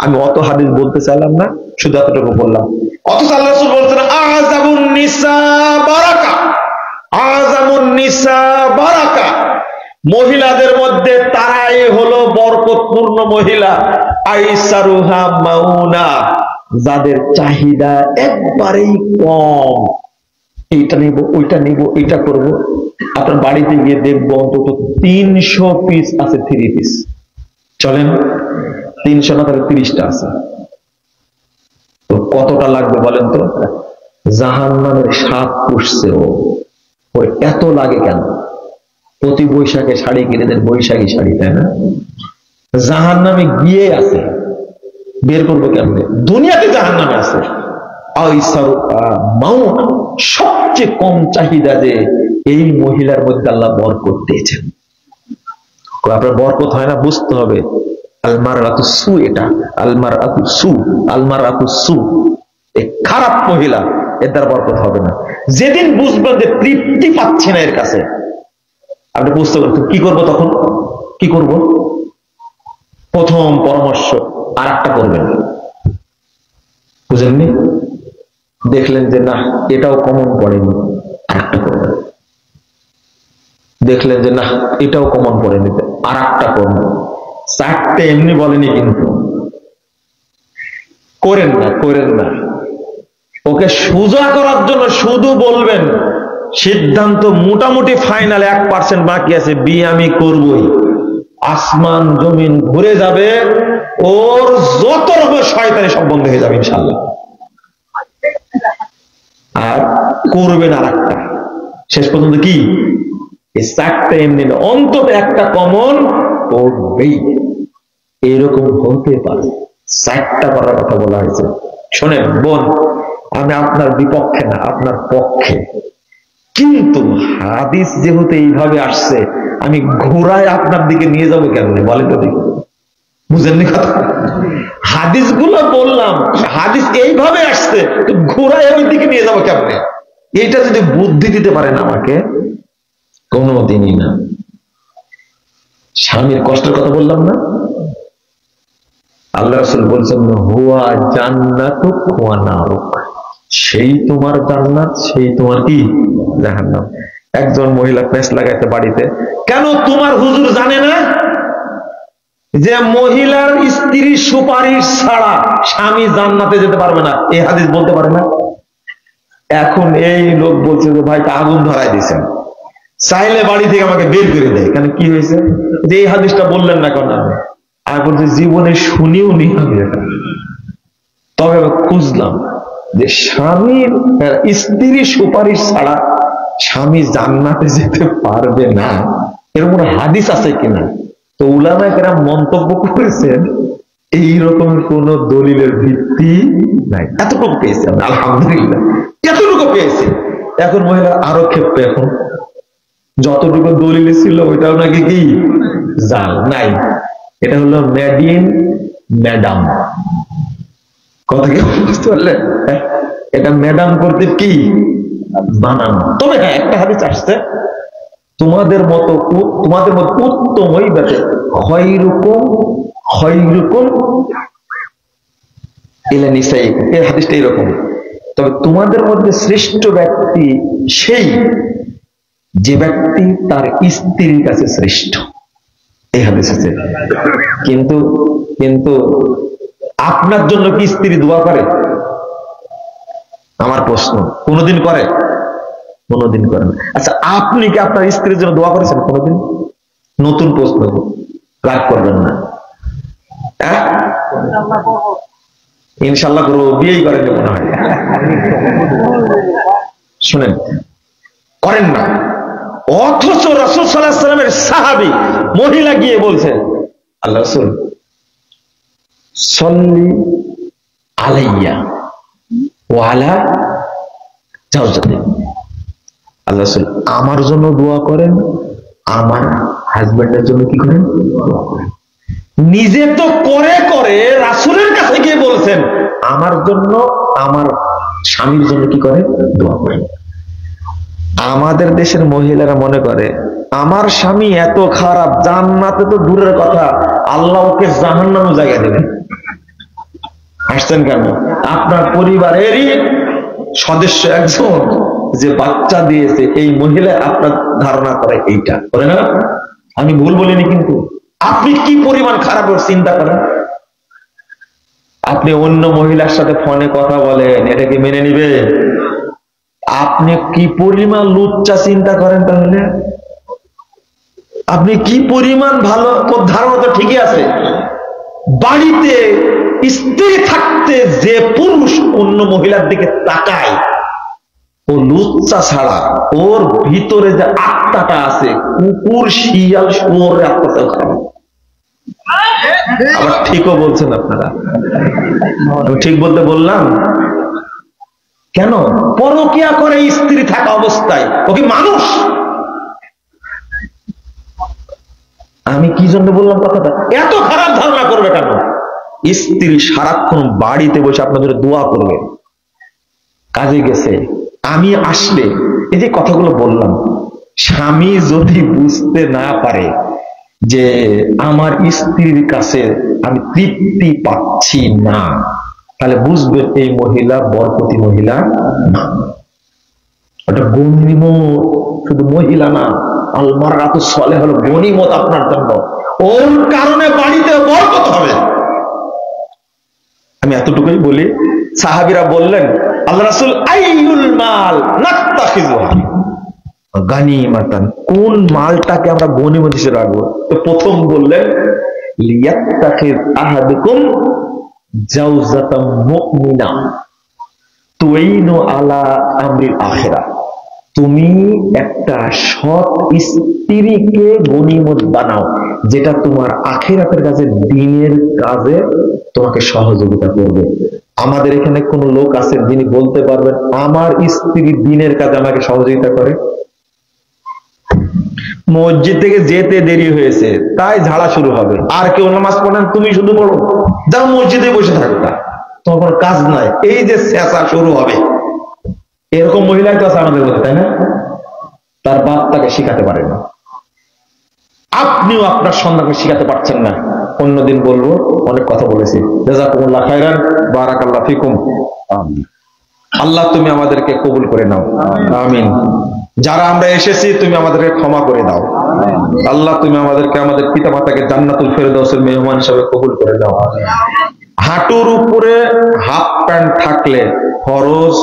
আমি অত হাদিস বলতে চাইলাম না, শুধু এতটুকু বললাম। অথচ আল্লাহ রাসূল বলছেন আযাবুন নিসা বারাকা, আযামুন নিসা বারাকা, মহিলাদের মধ্যে তারাই হলো বরকতপূর্ণ মহিলা। আইসারুহা মাউনা, যাদের চাহিদা একবারেই কম, এইটা নিব, ওইটা নিব, এইটা করব। আপনার বাড়িতে গিয়ে দেখবো অন্তত 300 পিস আছে, 3 পিস। চলেন 300 না, তাহলে 30টা আছে। তো কতটা লাগবে বলেন তো? জাহান্নামের স্বাদ পুষছে ও, ওই এত লাগে কেন? প্রতি বৈশাখে শাড়ি কিনে দেন, বৈশাখী শাড়ি, তাই না? জাহান্নামে গিয়ে আছে, বের করবো কেমনে? দুনিয়াতে জাহান্নামে আছে। সবচেয়ে কম চাহিদা যে এই মহিলার মধ্যে আল্লাহ বরকত দিয়েছেন। আপনার বরকত হয় না, বুঝতে হবে আলমারাতু সু, এটা আলমারাতু সু, আলমারাতু সু, এই খারাপ মহিলা, এর দ্বারা বরকত হবে না। যেদিন বুঝবেন যে তৃপ্তি পাচ্ছে না এর কাছে, আপনি বুঝতে পারবেন কি করবো। তখন কি করব? প্রথম পরামর্শ আর একটা করবেন, বুঝলেননি? দেখলেন যে না এটাও কমন পড়েনি, আর একটা করবেন। দেখলেন যে না এটাও কমন পড়েনি, আর একটা করবেন। 4টে এমনি বলেনি, কিন্তু করেন না, করেন না। ওকে সোজা করার জন্য শুধু বলবেন, সিদ্ধান্ত মোটামুটি ফাইনাল, 1% বাকি আছে, বিয়ে আমি করবই। আসমান জমিন ঘুরে যাবে, ওর যত রকমের শয়তানি সব বন্ধ হয়ে যাবে ইনশাআল্লাহ। আর করবেন আর একটা, শেষ পর্যন্ত কি এই 4টে এমনি না, অন্তত একটা কমন করবেই। এরকম হতে পারে। 4টা করার কথা বলা হয়েছে। শোনেন বোন, আমি আপনার বিপক্ষে না, আপনার পক্ষে। কিন্তু হাদিস যেহেতু এইভাবে আসছে, আমি ঘোড়ায় আপনার দিকে নিয়ে যাবো কেমনে বলে তো দেখি? বুঝেননি কথা? হাদিসগুলো বললাম, হাদিস এইভাবে আসছে, তো ঘোড়ায় ওই দিকে নিয়ে যাবো কেমনে? এটা যদি বুদ্ধি দিতে পারেন আমাকে, কোনোদিনই না। স্বামীর কষ্টের কথা বললাম না, আল্লাহ রাসূল বলছেন হুয়া জান্নাতুক ওয়া নারুক, সেই তোমার জান্নাত, সেই তোমার কি জাহান্নাম। একজন মহিলা প্যাঁচ লাগাইতে বাড়িতে, কেন তোমার হুজুর জানে না যে মহিলার স্ত্রীর সুপারিশ ছাড়া স্বামী জান্নাতে যেতে পারবে না? এই হাদিস বলতে পারে না। এখন এই লোক বলছে যে ভাই আগুন ধরাই দিয়েছেন, চাইলে বাড়ি থেকে আমাকে বের করে দেয়। কেন, কি হয়েছে যে এই হাদিসটা বললেন না কেন? আর বলছে জীবনে শুনিও নি, তবে খুঁজলাম যে স্বামীর স্ত্রীর সুপারিশ ছাড়া স্বামী জান্নাতে যেতে পারবে না, এরকম হাদিস আছে কিনা। তো উলামায়ে কেরাম মন্তব্য করেছেন এই রকমের কোন দলিলের ভিত্তি নাই। এতটুকু পেয়েছি আমরা, আলহামদুলিল্লাহ, এতটুকু পেয়েছি। এখন মহিলা আরো ক্ষেপ্ত, এখন যতটুকু দলিল ছিল ওইটাও নাকি কি জাল নাই। এটা হলো মেড ইন ম্যাডাম, কথা কি বুঝতে পারলেন? এটা ম্যাডাম করতে কি বানানো। তবে হ্যাঁ, একটা হাদিস আসছে তোমাদের মতো উত্তম হইবাতে খয়রুকুম ইলা নিসাইকুম, এই হাদিসটা এরকম। তবে তোমাদের মধ্যে শ্রেষ্ঠ ব্যক্তি সেই যে ব্যক্তি তার স্ত্রীর কাছে শ্রেষ্ঠ, এই হাদিস আছে। কিন্তু কিন্তু আপনার জন্য কি স্ত্রী দোয়া করে? আমার প্রশ্ন, কোনদিন করে? কোনদিন করেন। আচ্ছা, আপনি কি আপনার স্ত্রীর জন্য দোয়া করেছেন কোনদিন? নতুন প্রশ্ন, রাগ করবেন না। ইনশাল্লাহ করবো, বিয়েই করেন মনে হয়। শুনেন, করেন না। অথচ রাসূল সাল্লাল্লাহু আলাইহি ওয়াসাল্লামের সাহাবী মহিলা গিয়ে বলছে, আল্লাহ রাসূল সল্লি আলাইয়া ওয়া আলা জাওজাতি, আল্লাহ রাসূল আমার জন্য দোয়া করেন, আমার হাজবেন্ডের জন্য কি করেন? দোয়া করেন। নিজে তো করে করে রাসূলের কাছে গিয়ে বলছেন আমার জন্য, আমার স্বামীর জন্য কি করে? দোয়া করেন। আমাদের দেশের মহিলারা মনে করে আমার স্বামী এত খারাপ, জান্নাতে তো দূরের কথা, আল্লাহ ওকে জাহান্নামে জায়গা দেবেন। হাসছেন কেন? আপনার পরিবারেরই সদস্য একজন যে বাচ্চা দিয়েছে, এই মহিলা আপনার ধারণা করে এইটা করে না? আমি ভুল বলিনি কিন্তু। আপনি কি পরিমাণ খারাপ চিন্তা করেন? আপনি অন্য মহিলার সাথে ফোনে কথা বলেন, এটা কি মেনে নিবে? আপনি কি পরিমাণ লুচ্চা চিন্তা করেন? তাহলে আপনি কি পরিমাণ ভালো, ধারণা তো ঠিকই আছে। বাড়িতে স্ত্রী থাকতে যে পুরুষ অন্য মহিলার দিকে তাকায়, ও লুচ্চা ছাড়া ওর ভিতরে যে আত্মাটা আছে, কুকুর শিয়াল শুয়োর আত্মাটাও খাবে। আবার ঠিকও বলছেন আপনারা, আমি ঠিক বলতে বললাম কেন? পরকিয়া করে স্ত্রী থাকা অবস্থায়, ও কি মানুষ? আমি কি জন্য বললাম কথাটা? এত খারাপ ধারণা করবে কেন? স্ত্রী সারাক্ষণ বাড়িতে বসে আপনাদের দোয়া করবে, কাজে গেছে, আমি আসলে, এই যে কথাগুলো বললাম, স্বামী যদি বুঝতে না পারে যে আমার স্ত্রীর কাছে আমি তৃপ্তি পাচ্ছি না, তাহলে বুঝবেন এই মহিলা বরকতি মহিলা না। ওটা গনিমত, শুধু মহিলা না, আল-মারআতু সালেহা হলো গনিমত আপনার জন্য। ওর কারণে বাড়িতে বরকত হবে। আমি এতটুকুই বলি। সাহাবীরা বললেন আল্লাহ রাসূল আইয়ুল মাল নাত্তাখিযুহা গানিমাতান, কোন মালটাকে আমরা গনিমত হিসেবে রাখবো? তো প্রথম বললেন লিয়াত্তাখিয আহাদুকুম জাওজাতাম মুমিনা তুইনু আলা আমরিল আখিরাহ, তুমি একটা সৎ স্ত্রীকে গনিমত বানাও, যেটা তোমার আখিরাতের কাছে, দ্বীনের কাজে তোমাকে সহযোগিতা করবে। আমাদের এখানে কোন লোক আছে যিনি বলতে পারবেন আমার স্ত্রী দ্বীনের কাজে আমাকে সহযোগিতা করে? মসজিদ থেকে যেতে দেরি হয়েছে তাই ঝাড়া শুরু হবে, আর কেউ নামাজ পড়েন, তুমি শুধু পড়ো, যাও মসজিদে বসে থাকো, তোমার কোনো কাজ নাই, এই যে চেঁচা শুরু হবে। এরকম মহিলাই তো আছে আমাদের মধ্যে, তাই না? তার বাপ তাকে শিখাতে পারে না, আপনিও আপনার সন্তানকে শিখাতে পারছেন না। অন্যদিন বলবো, অনেক কথা বলেছি। জাযাকুমুল্লাহ খায়রান, বারাকাল্লাহু ফিকুম। আল্লাহ তুমি আমাদেরকে কবুল করে নাও, আমিন। যারা আমরা এসেছি তুমি আমাদেরকে ক্ষমা করে দাও। আল্লাহ তুমি আমাদেরকে, আমাদের পিতা মাতাকে জান্নাতুল ফেরদাউসের মেহমান হিসেবে কবুল করে দাও। হাঁটুর উপরে হাফ প্যান্ট থাকলে ফরজ